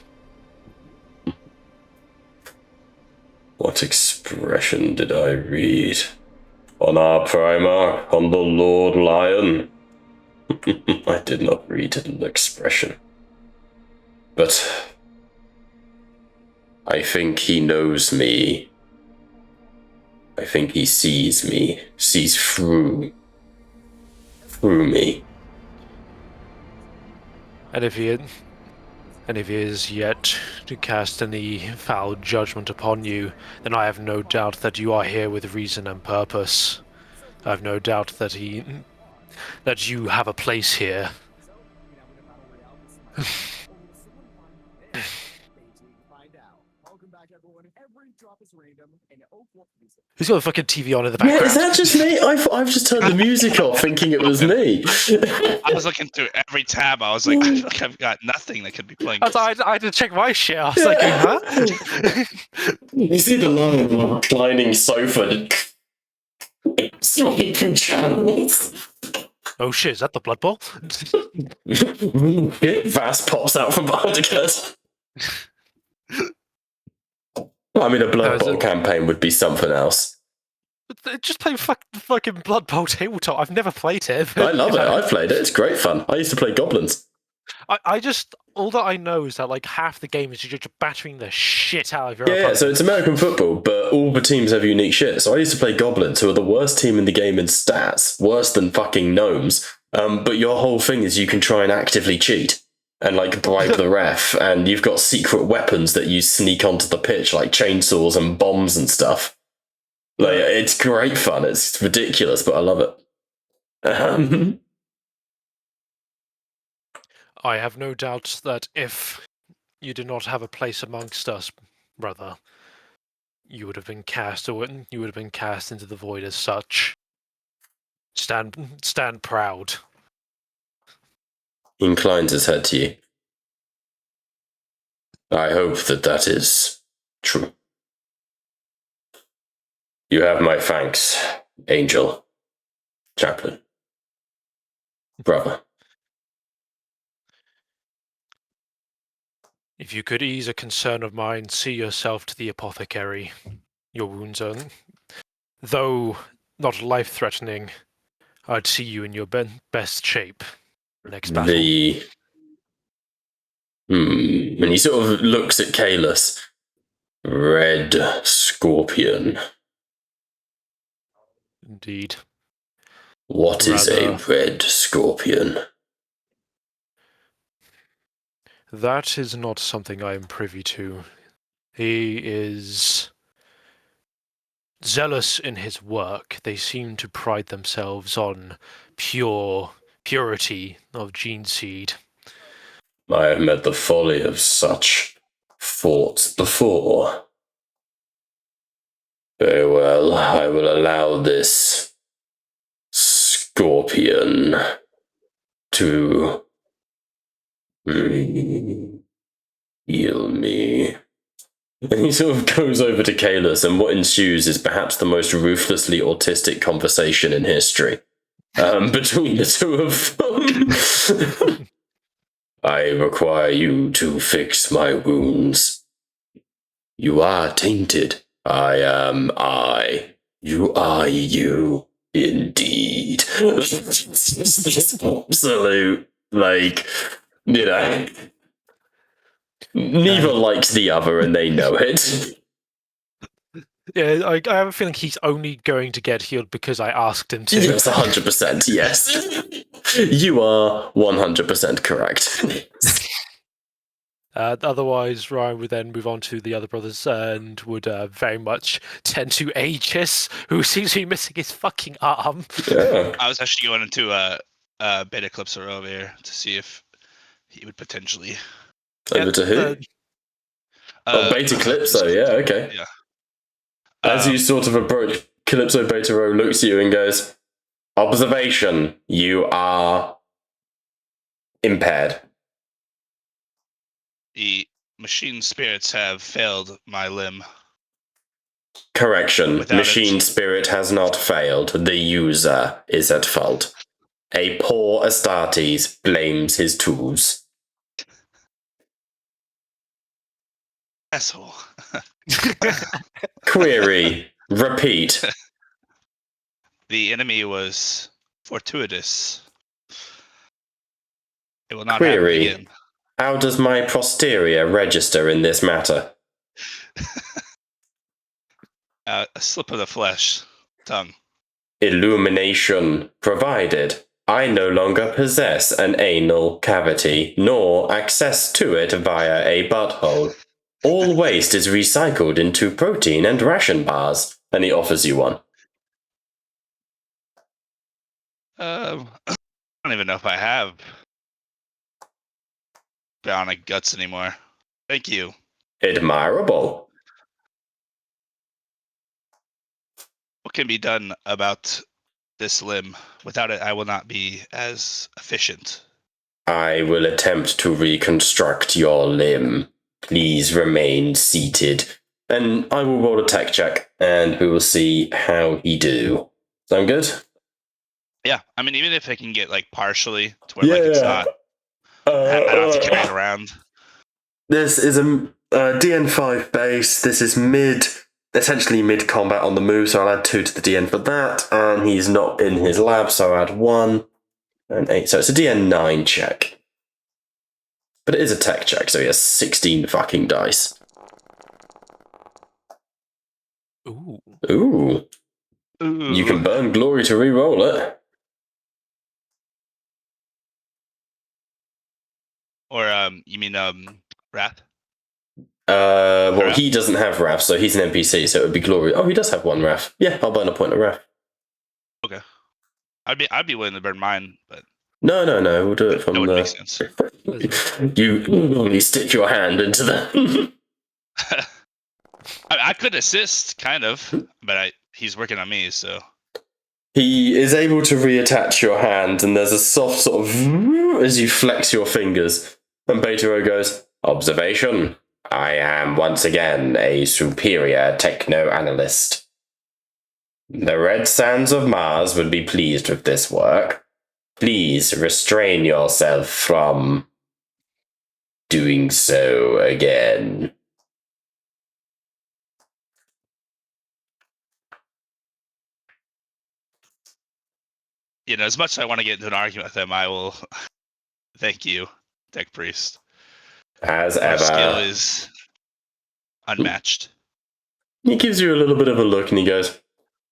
What expression did I read? On our Primarch, on the Lord Lion? I did not read an expression. But I think he knows me. I think he sees me, sees through me. And if he is yet to cast any foul judgment upon you, then I have no doubt that you are here with reason and purpose. I have no doubt that you have a place here. Who's got the fucking TV on in the Yeah, background? is that just me? I've just turned the music off thinking it was me. I was looking through every tab. I was like, I feel like I've got nothing that could be playing. I had to check my shit. I was like, huh? You see the long reclining sofa swiping channels. Oh shit, is that the Blood Bowl? Vass pops out from behind a curtain. I mean, a Blood Bowl campaign would be something else. Just play fucking Blood Bowl tabletop. I've never played it. I love it. I've played it. It's great fun. I used to play goblins. I just all that I know is that like half the game is you're just battering the shit out of your Yeah, opponent. so it's American football, but all the teams have unique shit. So I used to play goblins, who are the worst team in the game in stats, worse than fucking gnomes. But your whole thing is you can try and actively cheat and like bribe the ref, and you've got secret weapons that you sneak onto the pitch, like chainsaws and bombs and stuff. Like, it's great fun. It's ridiculous, but I love it. I have no doubt that if you did not have a place amongst us, brother, you would have been cast, or you would have been cast into the void as such. Stand proud. He inclines his head to you. I hope that is true. You have my thanks, Angel, Chaplain, brother. If you could ease a concern of mine, see yourself to the apothecary. Your wounds are, though not life-threatening, I'd see you in your best shape for next battle. And he sort of looks at Kalis. Red Scorpion. Indeed. What is a red scorpion? That is not something I am privy to. He is zealous in his work. They seem to pride themselves on purity of gene seed. I have met the folly of such thoughts before. Very well, I will allow this scorpion to heal me. And he sort of goes over to Kalis, and what ensues is perhaps the most ruthlessly autistic conversation in history between the two of them. I require you to fix my wounds. You are tainted. I am I. You are you. Indeed. This absolute, like, you know, neither likes the other and they know it. Yeah, I have a feeling he's only going to get healed because I asked him to. Yes, 100%, yes. You are 100% correct. Otherwise, Ryan would then move on to the other brothers and would very much tend to Aegis, who seems to be missing his fucking arm. Yeah. I was actually going into Beta Clipser over here to see if he would potentially. Over to who? Beta Calypso, yeah, okay. Yeah. As you sort of approach, Calypso Beta Row looks at you and goes, observation, you are impaired. The machine spirits have failed my limb. Correction, Without machine it. spirit has not failed. The user is at fault. A poor Astartes blames his tools. Asshole. Query, repeat. The enemy was fortuitous. It will not Query, happen again. how does my posterior register in this matter? A slip of the flesh. Tongue. Illumination provided. I no longer possess an anal cavity, nor access to it via a butthole. All waste is recycled into protein and ration bars, and he offers you one. I don't even know if I have bionic guts anymore. Thank you. Admirable. can be done about this limb. Without it, I will not be as efficient. I will attempt to reconstruct your limb. Please remain seated. And I will roll a tech check, and we will see how he do. Sound good? Yeah, I mean, even if I can get like partially to where like it's not, I don't have to carry it around. This is a DN5 base. This is essentially mid combat on the move, so I'll add 2 to the DN for that. And he's not in his lab, so I'll add 1 and 8. So it's a DN9 check. But it is a tech check, so he has 16 fucking dice. Ooh. Ooh. Ooh. You can burn glory to re-roll it. Or you mean Wrath? Well, Wrath? he doesn't have Wrath, so he's an NPC, so it would be glory. Oh, he does have 1 Wrath. Yeah, I'll burn a point of Wrath. Okay. I'd be willing to burn mine, but No, we'll do it from that would the... make sense. You only stick your hand into the... I could assist, kind of, but he's working on me, so. He is able to reattach your hand, and there's a soft sort of... as you flex your fingers. And Betaro goes, observation. I am once again a superior techno-analyst. The Red Sands of Mars would be pleased with this work. Please restrain yourself from doing so again. You know, as much as I want to get into an argument with him, I will. Thank you, Tech Priest. As Your ever. skill is unmatched. He gives you a little bit of a look and he goes,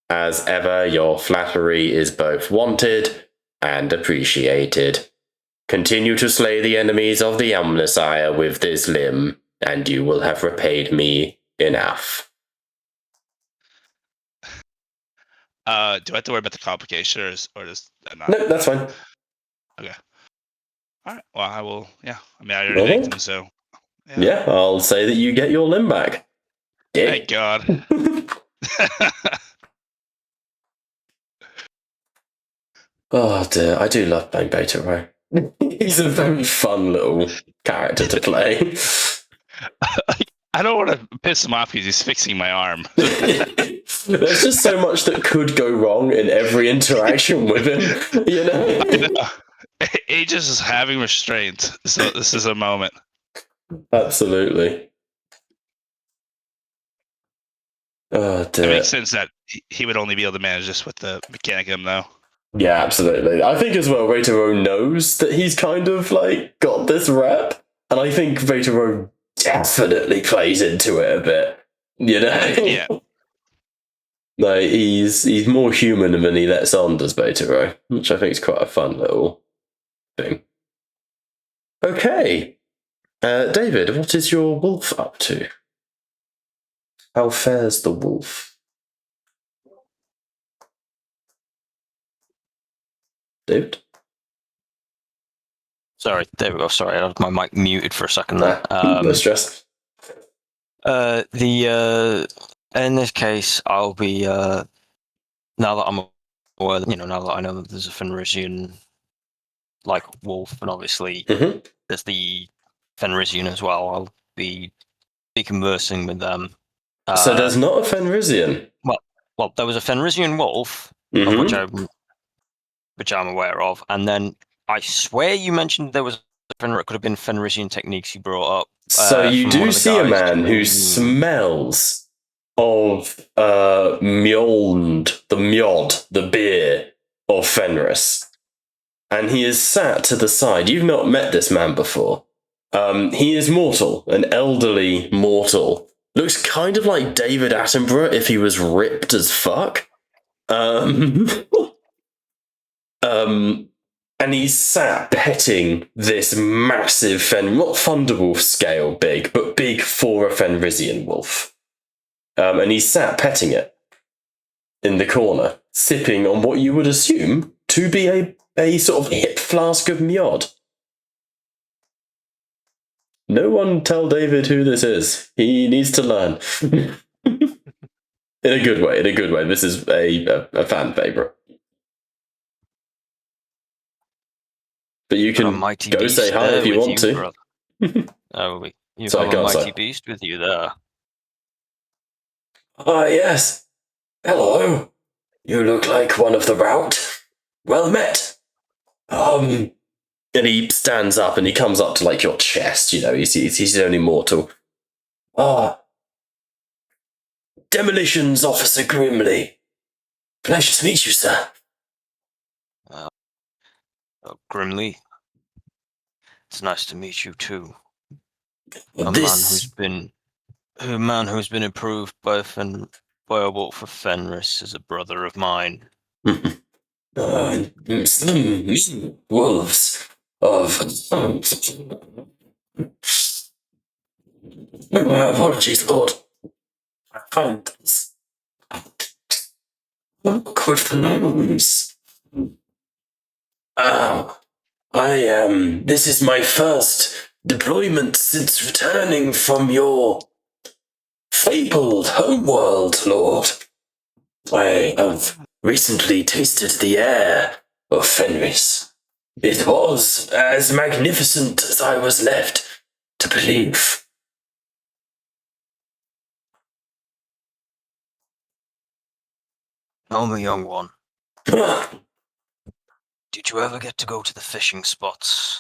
as ever, your flattery is both wanted and appreciated. Continue to slay the enemies of the Omnisire with this limb, and you will have repaid me enough. Do I have to worry about the complication, or does that not? No, that's fine. Okay. All right. Well, I will. Yeah. I mean, I already thanked him, so. Yeah, I'll say that you get your limb back. Yeah. Thank God. Oh dear, I do love playing Betaro. He's a very fun little character to play. I don't want to piss him off because he's fixing my arm. There's just so much that could go wrong in every interaction with him, you know? I know. Aegis is having restraint, so this is a moment. Absolutely. Oh dear. It makes sense that he would only be able to manage this with the Mechanicum, though. Yeah, absolutely. I think as well, Betaro knows that he's kind of like got this rep, and I think Betaro definitely plays into it a bit. You know? Yeah. Like he's more human than he lets on, does Betaro, which I think is quite a fun little thing. Okay, David, what is your wolf up to? How fares the wolf? David? Sorry, there we go. Sorry, I had my mic muted for a second there. No stress. In this case, I'll be now that I'm aware, now that I know that there's a Fenrisian like wolf, and obviously there's the Fenrisian as well. I'll be conversing with them. So there's not a Fenrisian? Well, there was a Fenrisian wolf, of which I'm aware of, and then I swear you mentioned there was it could have been Fenrisian techniques you brought up. So you do see a man who smells of Mjolnir, the beer of Fenris. And he is sat to the side. You've not met this man before. He is mortal, an elderly mortal. Looks kind of like David Attenborough if he was ripped as fuck. And he's sat petting this massive not Thunderwolf scale big, but big for a Fenrisian wolf. And he's sat petting it in the corner, sipping on what you would assume to be a sort of hip flask of Mjod. No one tell David who this is. He needs to learn. In a good way, in a good way. This is a fan favourite. But you Got a can mighty go beast say hi there if you with want you, to. brother. Oh, you Sorry, have go a on, mighty sorry. beast with you there. Ah, yes. Hello. You look like one of the rout. Well met. And he stands up and he comes up to like your chest, you know, he's only mortal. Ah. Demolitions Officer Grimley. Pleasure to meet you, sir. Grimly, it's nice to meet you too. Well, A man who's been approved by a wolf of Fenris is a brother of mine. Wolves of... My apologies, Lord. I found this. Good for names. This is my first deployment since returning from your fabled homeworld, Lord. I have recently tasted the air of Fenris. It was as magnificent as I was led to believe. Tell me, young one, did you ever get to go to the fishing spots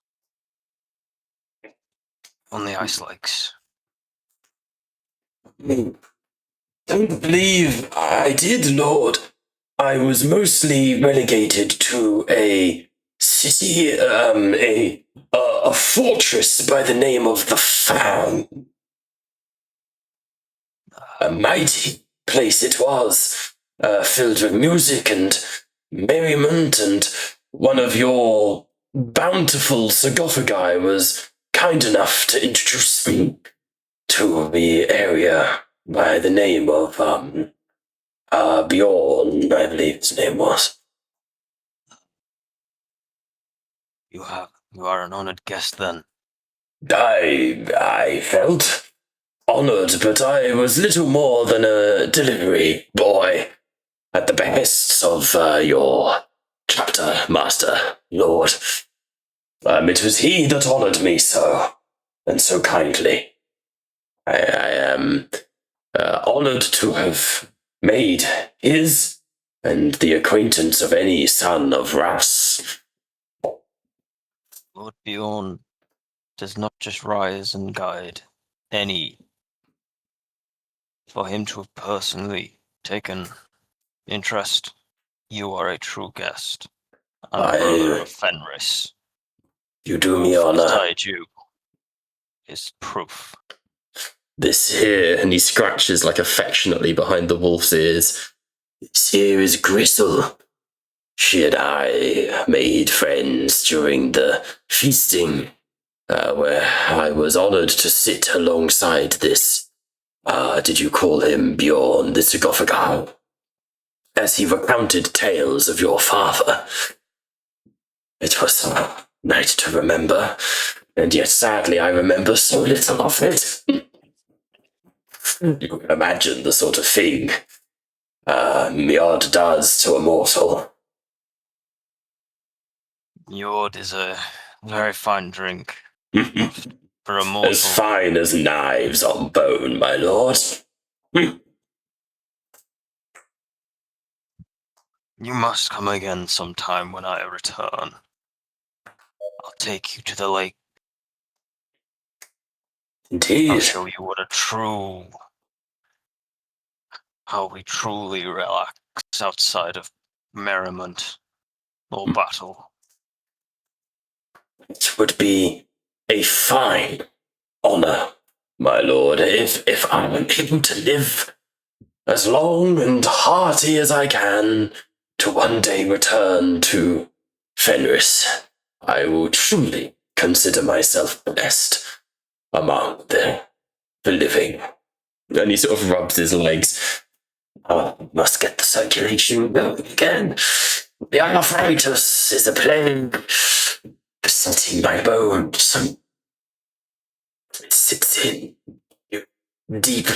on the ice lakes? Don't believe I did, Lord. I was mostly relegated to a city, a fortress by the name of the Fang. A mighty place it was, filled with music and merriment, and one of your bountiful sarcophagi was kind enough to introduce me to the area by the name of, Bjorn, I believe his name was. You are an honored guest then. I felt honored, but I was little more than a delivery boy at the behests of your chapter master, Lord. It was he that honored me so, and so kindly. I am honored to have made his and the acquaintance of any son of Ras. Lord Bjorn does not just rise and guide any. For him to have personally taken interest, you are a true guest and a brother of Fenris. You do me Proof honor. beside you is proof. This here, and he scratches like affectionately behind the wolf's ears. This here is Gristle. She and I made friends during the feasting, where I was honored to sit alongside this, did you call him Bjorn the sarcophagi? As he recounted tales of your father. It was a night to remember, and yet sadly I remember so little of it. You can imagine the sort of thing Miod does to a mortal. Yord is a very fine drink for a mortal. As fine as knives on bone, my lord. You must come again sometime when I return. I'll take you to the lake. Indeed. I'll show you how we truly relax outside of merriment or battle. It would be a fine honor, my lord, if I am able to live as long and hearty as I can to one day return to Fenris. I will truly consider myself blessed among the living. And he sort of rubs his legs. I must get the circulation going again. The arthritis is a plague besetting my bones. It sits in you deep.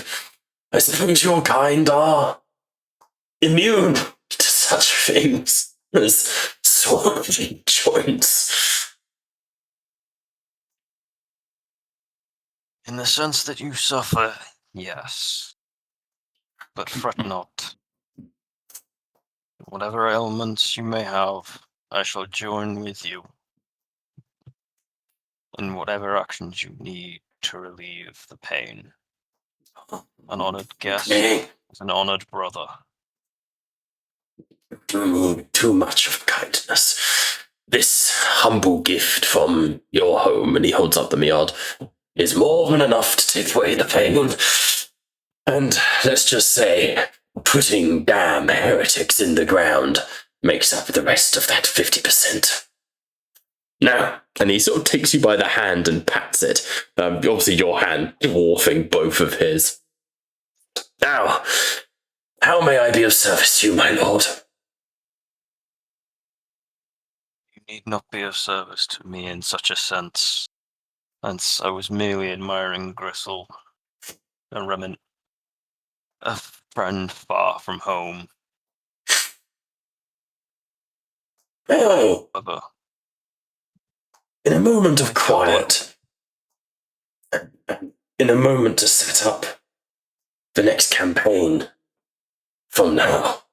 I suppose your kind are immune to such things as swollen joints. In the sense that you suffer, yes. But fret not. Whatever ailments you may have, I shall join with you in whatever actions you need to relieve the pain. An honored guest Okay. is an honored brother. Too much of kindness. This humble gift from your home, and he holds up the mead, is more than enough to take away the pain. And let's just say, putting damn heretics in the ground makes up the rest of that 50%. Now, and he sort of takes you by the hand and pats it. Obviously your hand dwarfing both of his. Now, how may I be of service to you, my lord? You need not be of service to me in such a sense. Hence, I was merely admiring Gristle, a remnant, a friend far from home. Oh, However, in a moment of quiet, in a moment to set up the next campaign from now,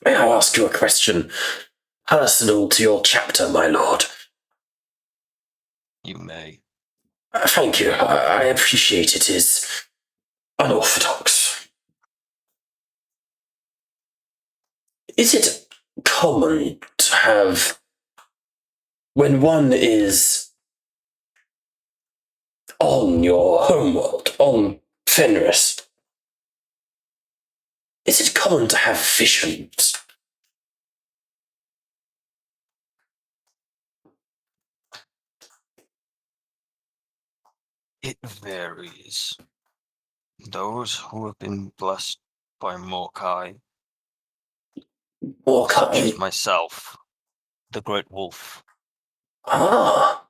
may I ask you a question personal to your chapter, my lord? you may. Thank you. I appreciate it is unorthodox. Is it common to have, when one is on your homeworld, on Fenris, is it common to have visions? It varies. Those who have been blessed by Morkai, such as Morkai? myself, the Great Wolf. Ah,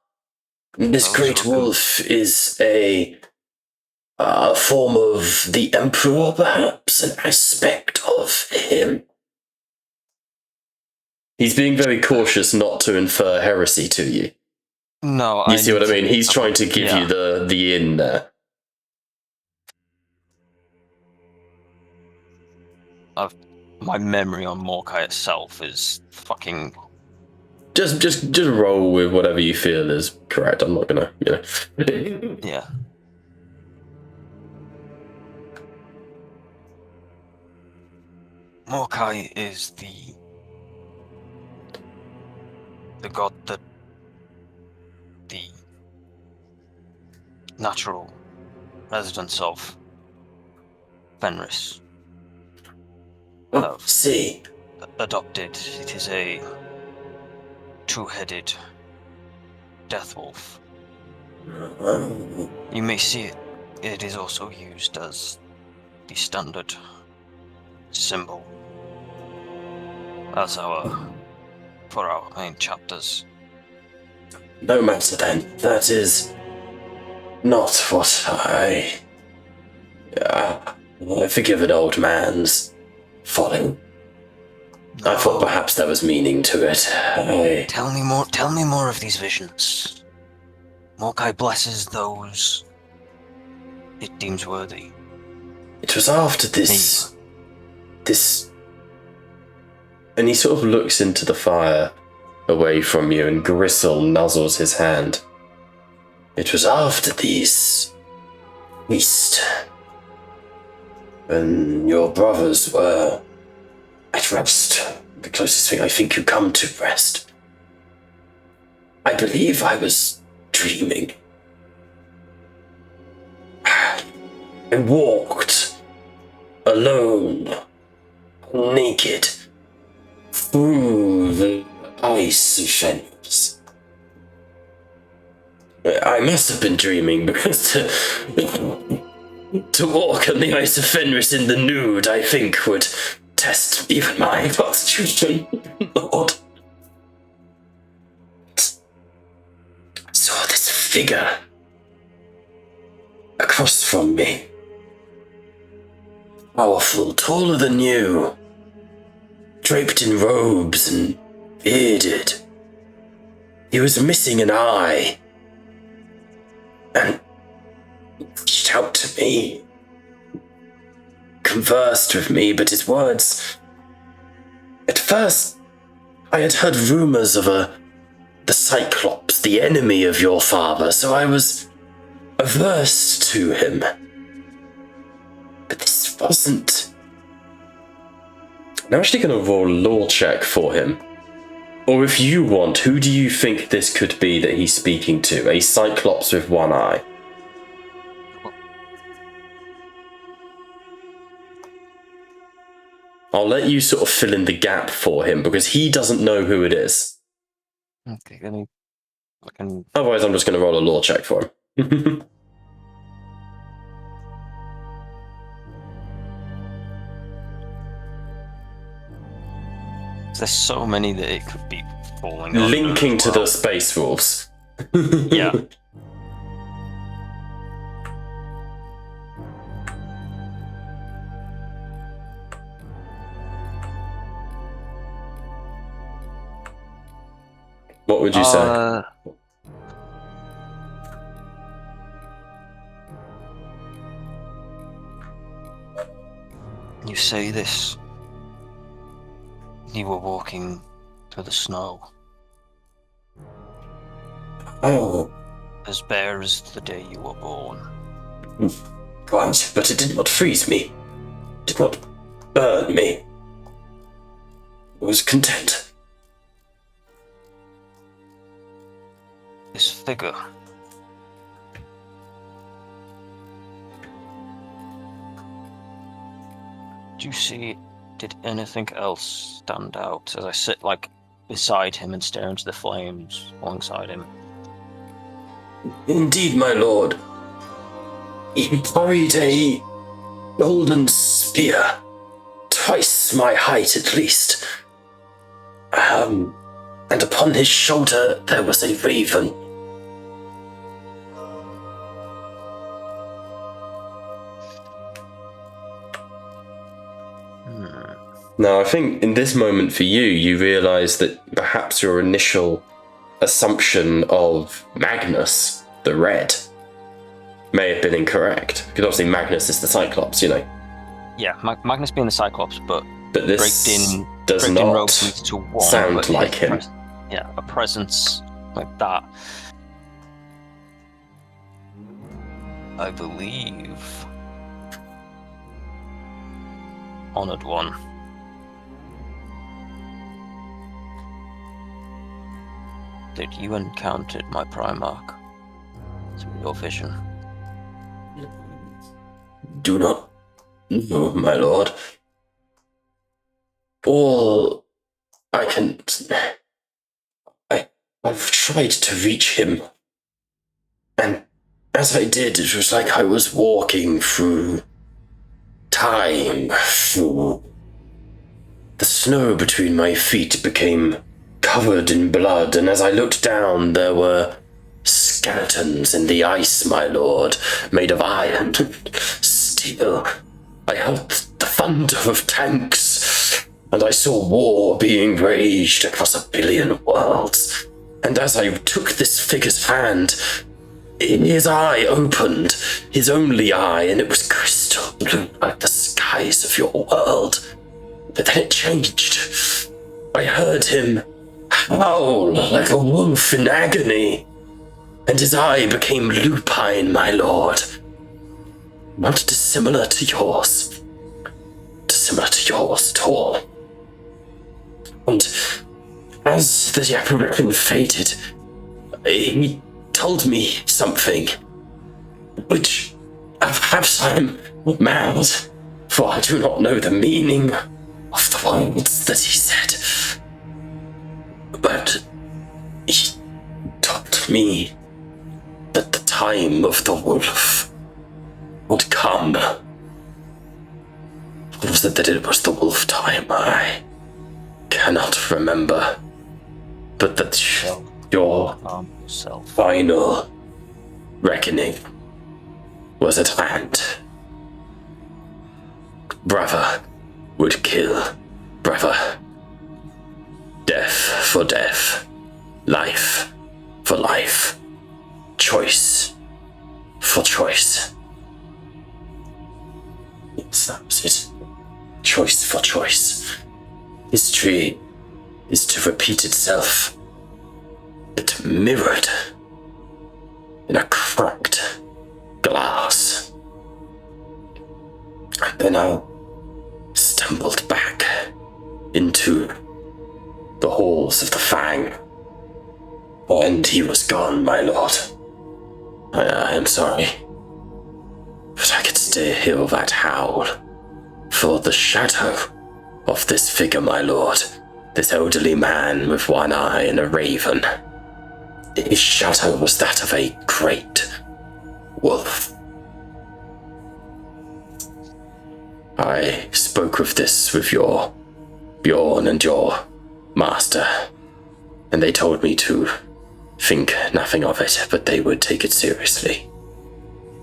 this Those great who have been- wolf is a form of the Emperor, perhaps? An aspect of him? He's being very cautious not to infer heresy to you. No, You see what I mean? He's trying to give yeah. you the in there. My memory on Morkai itself is fucking. Just roll with whatever you feel is correct. I'm not gonna, Yeah. Morkai is the god that the natural residents of Fenris have See, adopted. It is a two-headed death wolf. You may see it. It is also used as the standard symbol for our main chapters. no matter then. That is not what I forgive an old man's folly. I thought perhaps there was meaning to it. Tell me more of these visions. Morkai blesses those it deems worthy. It was after this, and he sort of looks into the fire away from you, and Gristle nuzzles his hand. It was after these feast, when your brothers were at rest, the closest thing I think you come to rest. I believe I was dreaming. I walked alone, naked, through the ice of Fenris. I must have been dreaming, because to walk on the ice of Fenris in the nude, I think, would test even my constitution, Lord. I saw this figure across from me. powerful, taller than you, draped in robes and bearded. He was missing an eye, and reached out to me, conversed with me, but his words... At first, I had heard rumors of the Cyclops, the enemy of your father, so I was averse to him. But this wasn't... I'm actually going to roll a lore check for him. Or if you want, who do you think this could be that he's speaking to? A Cyclops with one eye. I'll let you sort of fill in the gap for him, because he doesn't know who it is. Okay, let me... I can... Otherwise, I'm just going to roll a lore check for him. There's so many that it could be falling under Linking as to well. the Space Wolves. Yeah. What would you say? You say this. You were walking through the snow, Oh, as bare as the day you were born. quite, but it did not freeze me. It did not burn me. I was content. This figure. Do you see, did anything else stand out as I sit beside him and stare into the flames alongside him? Indeed, my lord. He carried a golden spear, twice my height at least. And upon his shoulder there was a raven. Now, I think in this moment for you, you realise that perhaps your initial assumption of Magnus, the Red, may have been incorrect. Because obviously Magnus is the Cyclops, you know. Yeah, Magnus being the Cyclops, but this does draped in not robes leads to one, sound but like his him. Yeah, a presence like that. I believe. Honored one. That you encountered my Primarch through your vision. Do not know, my lord. All I can... I've tried to reach him. And as I did, it was like I was walking through time, through... The snow between my feet became covered in blood, and as I looked down, there were skeletons in the ice, my lord, made of iron and steel. I heard the thunder of tanks, and I saw war being waged across 1 billion worlds. And as I took this figure's hand, his eye opened, his only eye, and it was crystal blue like the skies of your world. But then it changed. I heard him howl like a wolf in agony, and his eye became lupine, my lord. Not dissimilar to yours. Dissimilar to yours at all. And as the apparition faded, he told me something, which perhaps I'm mad, for I do not know the meaning of the words that he said. But he told me that the time of the wolf would come. Was it that it was the wolf time? I cannot remember. But that your final reckoning was at hand. brother would kill brother. Death for death. Life for life. Choice for choice. Yes, that was it. Choice for choice. History is to repeat itself, but mirrored in a cracked glass. And then I stumbled back into the halls of the Fang. And he was gone, my lord. I am sorry. But I could still hear that howl. For the shadow of this figure, my lord, this elderly man with one eye and a raven, his shadow was that of a great wolf. I spoke of this with your Bjorn and your master, and they told me to think nothing of it, but they would take it seriously.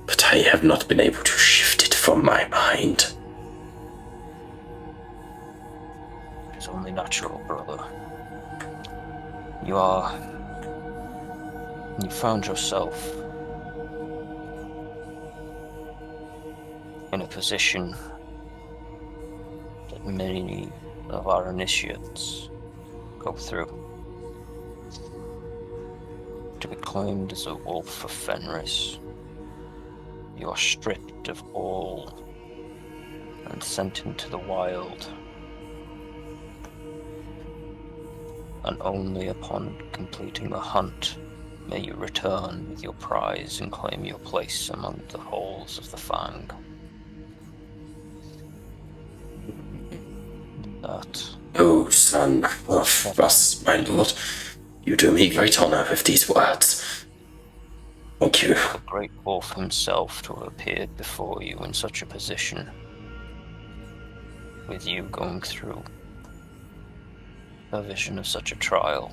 But I have not been able to shift it from my mind. It's only natural, brother. You found yourself in a position that many of our initiates go through. To be claimed as a wolf of Fenris, you are stripped of all and sent into the wild. And only upon completing the hunt may you return with your prize and claim your place among the halls of the Fang. That... Oh, son of us, my lord, you do me great honor with these words. Thank you. The great wolf himself to have appeared before you in such a position, with you going through a vision of such a trial.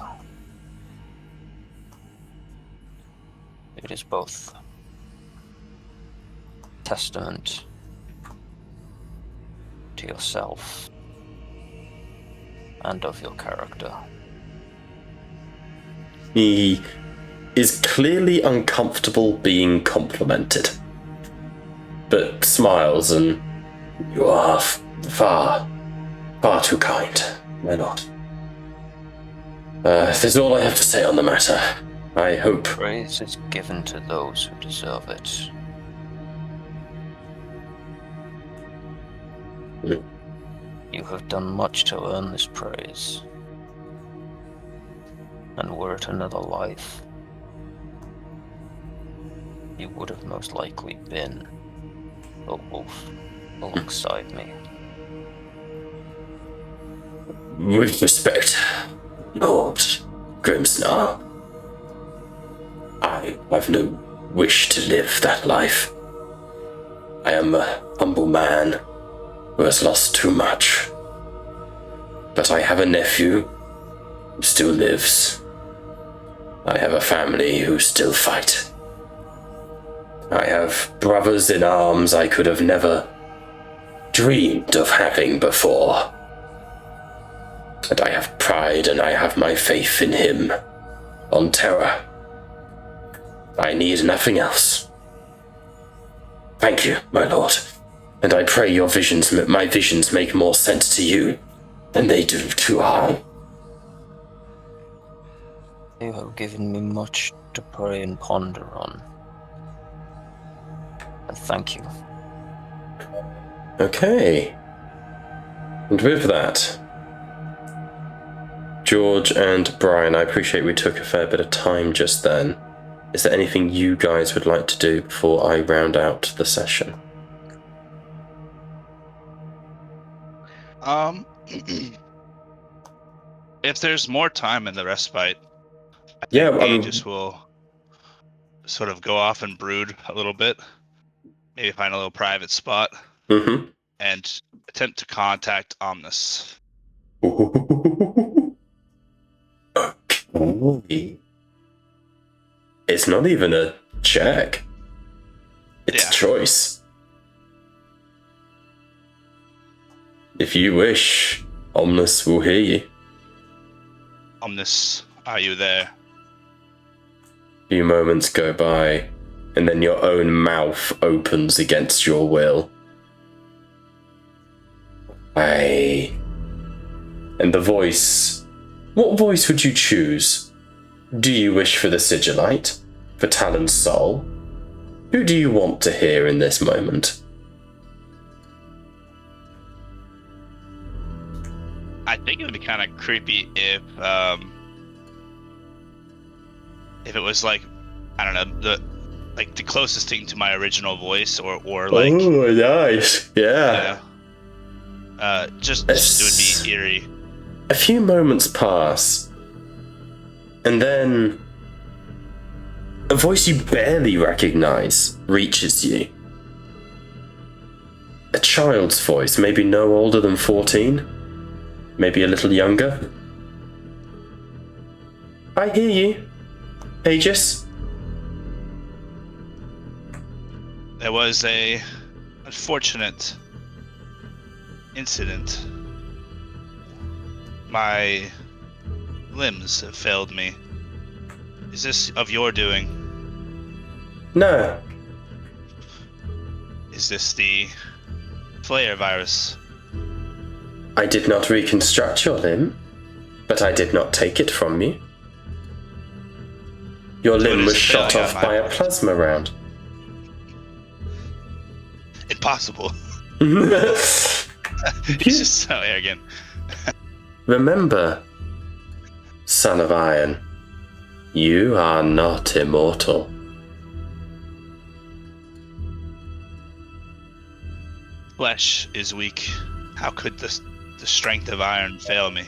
It is both testament to yourself and of your character. He is clearly uncomfortable being complimented, but smiles, and you are far too kind, my lord. That's all I have to say on the matter. I hope... Praise is given to those who deserve it. You have done much to earn this praise. And were it another life, you would have most likely been a wolf alongside me. With respect, Lord Grimsnar, I have no wish to live that life. I am a humble man who has lost too much. But I have a nephew who still lives. I have a family who still fight. I have brothers in arms I could have never dreamed of having before. And I have pride, and I have my faith in him, on Terra. I need nothing else. Thank you, my lord, and I pray my visions make more sense to you than they do to I. You have given me much to pray and ponder on. And thank you. Okay. And with that, George and Brian, I appreciate we took a fair bit of time just then. Is there anything you guys would like to do before I round out the session? If there's more time in the respite, I Yeah, think Aegis will sort of go off and brood a little bit. Maybe find a little private spot. Mm-hmm. And attempt to contact Omnis. Okay. It's not even a check. It's a choice. If you wish, Omnis will hear you. Omnis, are you there? A few moments go by, and then your own mouth opens against your will. And the voice... What voice would you choose? Do you wish for the Sigillite? For Talon's soul? Who do you want to hear in this moment? I think it would be kind of creepy if it was like, I don't know, the closest thing to my original voice, or like. Oh, nice! Yeah. Just it would be eerie. A few moments pass, and then a voice you barely recognize reaches you. A child's voice, maybe no older than 14, maybe a little younger. I hear you, Aegis. There was a unfortunate incident. My limbs have failed me. Is this of your doing? No. Is this the flare virus? I did not reconstruct your limb, but I did not take it from you. Your limb was shot off by a plasma round. Impossible. He's just so arrogant. Remember, son of iron, you are not immortal. Flesh is weak. How could the strength of iron fail me?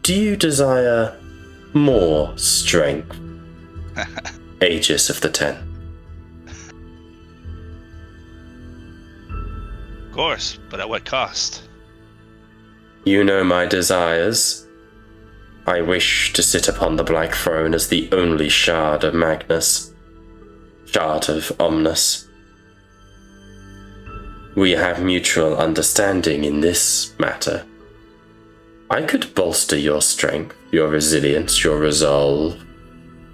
Do you desire more strength, Aegis of the 10? Of course, but at what cost? You know my desires. I wish to sit upon the Blackthrone as the only shard of Magnus, shard of Omnis. We have mutual understanding in this matter. I could bolster your strength, your resilience, your resolve.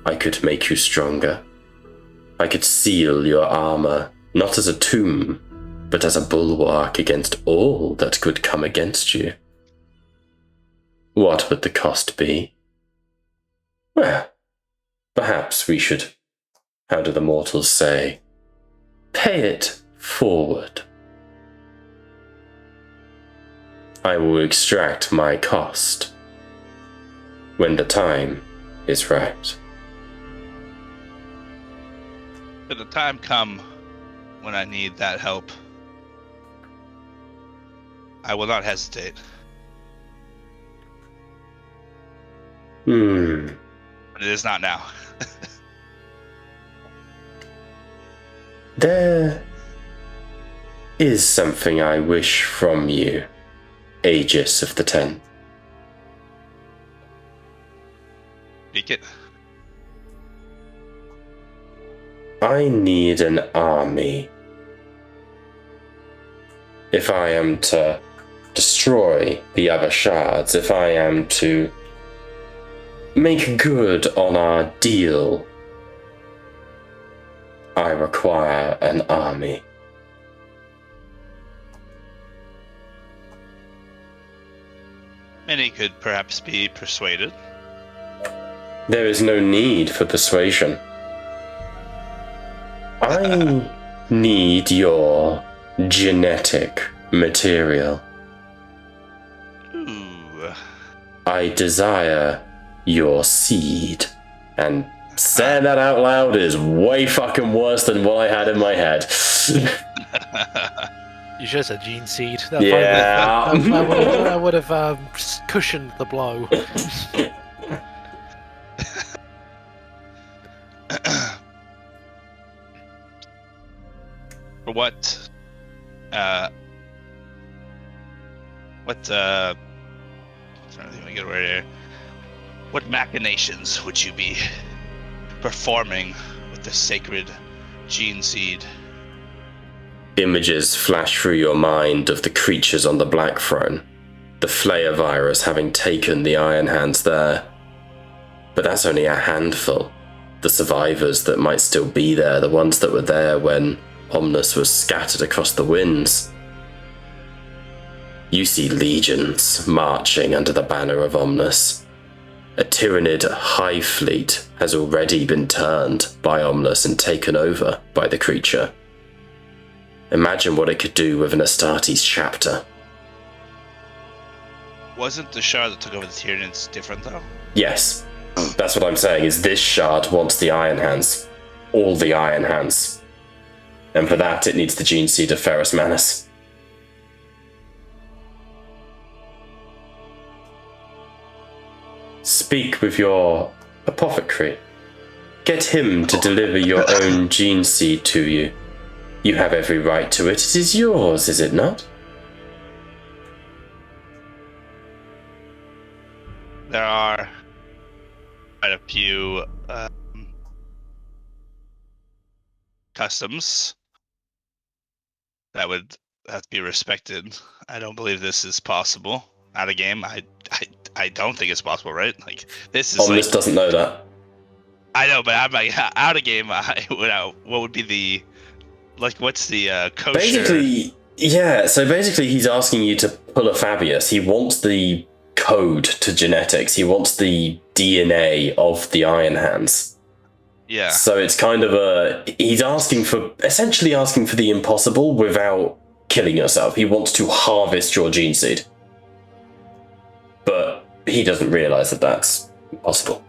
I could make you stronger. I could seal your armor, not as a tomb, but as a bulwark against all that could come against you. What would the cost be? Well, perhaps we should, how do the mortals say, pay it forward. I will extract my cost when the time is right. Should the time come when I need that help, I will not hesitate. But it is not now. There is something I wish from you, Aegis of the 10. Speak it. I need an army. If I am to destroy the other shards, if I am to make good on our deal, I require an army. Many could perhaps be persuaded. There is no need for persuasion. I need your genetic material. Ooh. I desire your seed. And saying that out loud is way fucking worse than what I had in my head. You should have said gene seed. Yeah. That would have cushioned the blow. For what? Trying to think of a good word here. What machinations would you be performing with the sacred gene seed? images flash through your mind of the creatures on the Blackthrone, the Flayer virus having taken the Iron Hands there. But that's only a handful. The survivors that might still be there, the ones that were there when Omnus was scattered across the winds. You see legions marching under the banner of Omnus. A Tyranid hive fleet has already been turned by Omnus and taken over by the creature. Imagine what it could do with an Astartes chapter. Wasn't the shard that took over the Tyranids different, though? Yes, that's what I'm saying, is this shard wants the Iron Hands. All the Iron Hands. And for that, it needs the gene seed of Ferrus Manus. Speak with your apothecary. Get him to deliver your own gene seed to you. You have every right to it. It is yours, is it not? There are quite a few customs that would have to be respected. I don't believe this is possible out of game. I don't think it's possible, right? Like, this is Omnus doesn't know that. I know, but I'm like, out of game. What would be the, like, what's the kosher? Basically, yeah. So basically, he's asking you to pull a Fabius. He wants the code to genetics. He wants the DNA of the Iron Hands. Yeah. So it's kind of he's essentially asking for the impossible without killing yourself. He wants to harvest your gene seed. But he doesn't realize that that's possible.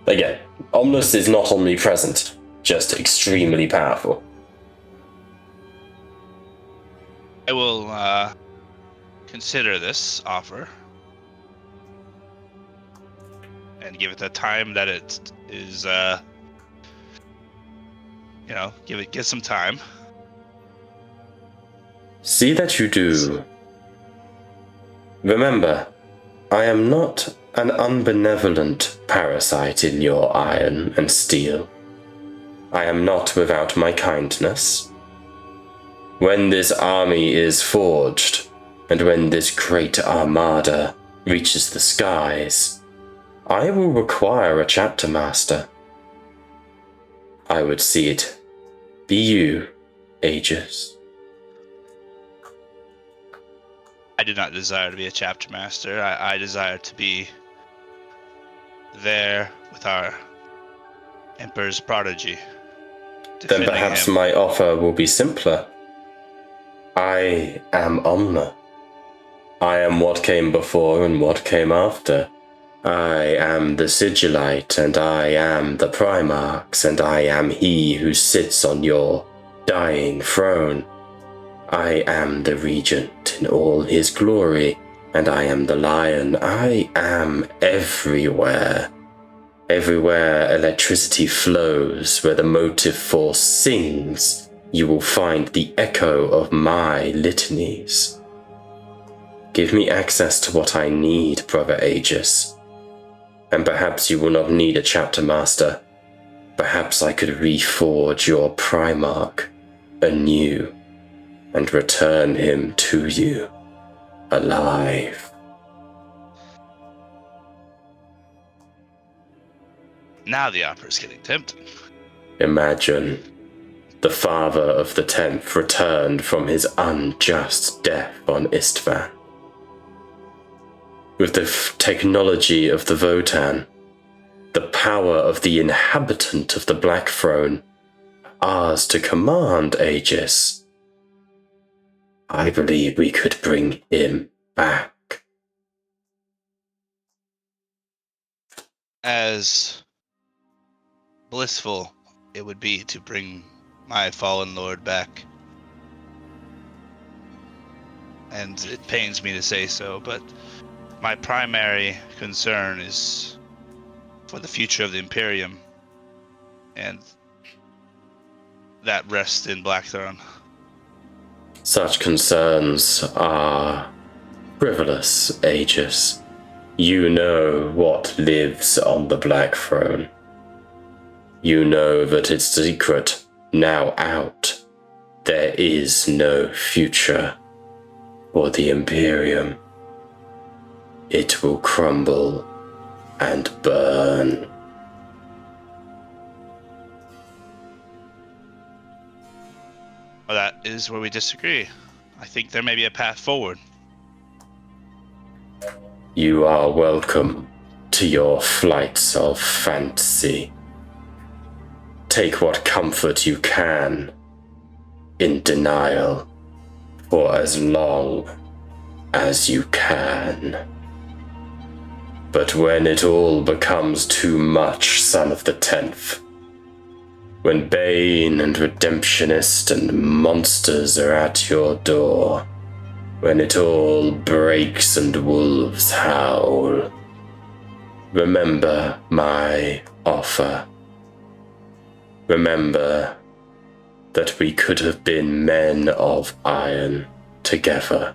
Again, Omnus is not omnipresent, just extremely powerful. I will consider this offer and give it the time that it is. Give some time. See that you do. Remember, I am not an unbenevolent parasite in your iron and steel. I am not without my kindness. When this army is forged, and when this great armada reaches the skies, I will require a chapter master. I would see it be you, Aegis. I do not desire to be a chapter master. I desire to be there with our Emperor's prodigy. Then perhaps my offer will be simpler. I am Omna. I am what came before and what came after. I am the Sigillite, and I am the Primarchs, and I am he who sits on your dying throne. I am the Regent in all his glory, and I am the Lion. I am everywhere. Everywhere electricity flows, where the motive force sings, you will find the echo of my litanies. Give me access to what I need, Brother Aegis. And perhaps you will not need a chapter master. Perhaps I could reforge your Primarch anew and return him to you, alive. Now the offer's getting tempting. Imagine the father of the 10th returned from his unjust death on Istvan. With the technology of the Votan, the power of the inhabitant of the Blackthrone, ours to command, Aegis, I believe we could bring him back. As blissful it would be to bring my fallen lord back. And it pains me to say so, but my primary concern is for the future of the Imperium, and that rests in Blackthrone. Such concerns are frivolous, Aegis. You know what lives on the Blackthrone. You know that its secret, now out, there is no future for the Imperium. It will crumble and burn. Well, that is where we disagree. I think there may be a path forward. You are welcome to your flights of fantasy. Take what comfort you can in denial for as long as you can. But when it all becomes too much, Son of the 10th, when Bane and Redemptionist and monsters are at your door, when it all breaks and wolves howl, remember my offer. Remember that we could have been men of iron together.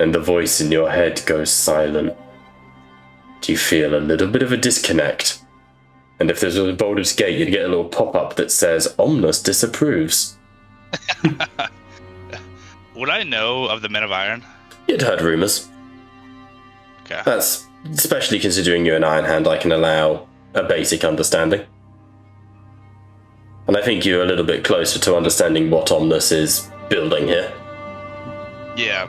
And the voice in your head goes silent. Do you feel a little bit of a disconnect? And if there's a Baldur's Gate, you'd get a little pop-up that says, Omnus disapproves. Would I know of the Men of Iron? You'd heard rumours. Okay. That's, especially considering you're an Iron Hand, I can allow a basic understanding. And I think you're a little bit closer to understanding what Omnus is building here. Yeah.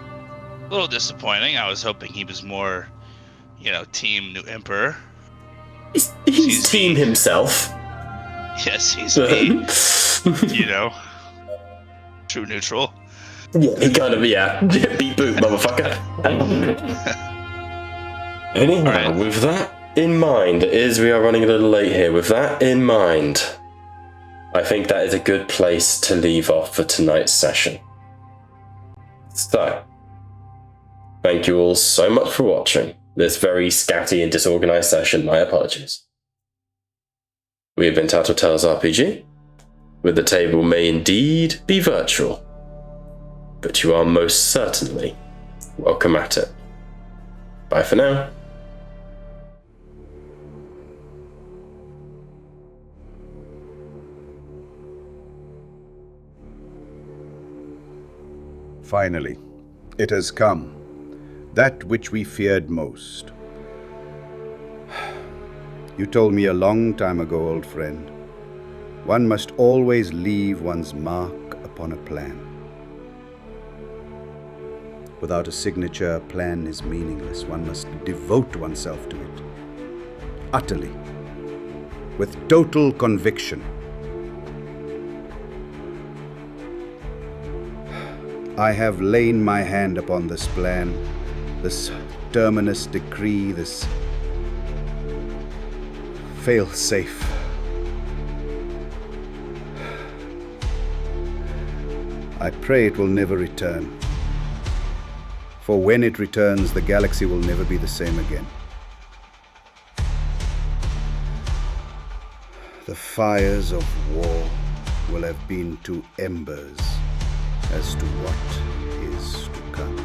A little disappointing. I was hoping he was more, team New Emperor. He's team himself. Yes, he's me. True neutral. Yeah, he kind of, beat boot, motherfucker. Anyhow, Right. with that in mind, as we are running a little late here, with that in mind, I think that is a good place to leave off for tonight's session. So, thank you all so much for watching this very scatty and disorganized session. My apologies. We have been TattleTalesRPG, where the table may indeed be virtual, but you are most certainly welcome at it. Bye for now. Finally, it has come. That which we feared most. You told me a long time ago, old friend, one must always leave one's mark upon a plan. Without a signature, a plan is meaningless. One must devote oneself to it. Utterly. With total conviction. I have lain my hand upon this plan, this terminus decree, this fail-safe. I pray it will never return. For when it returns, the galaxy will never be the same again. The fires of war will have been to embers as to what is to come.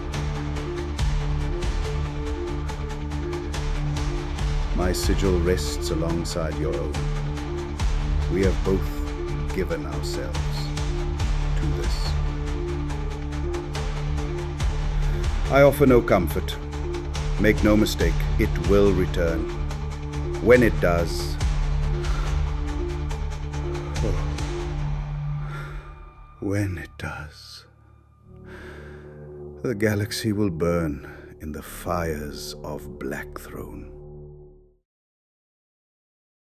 My sigil rests alongside your own. We have both given ourselves to this. I offer no comfort. Make no mistake, it will return. When it does, when it does, the galaxy will burn in the fires of Blackthrone.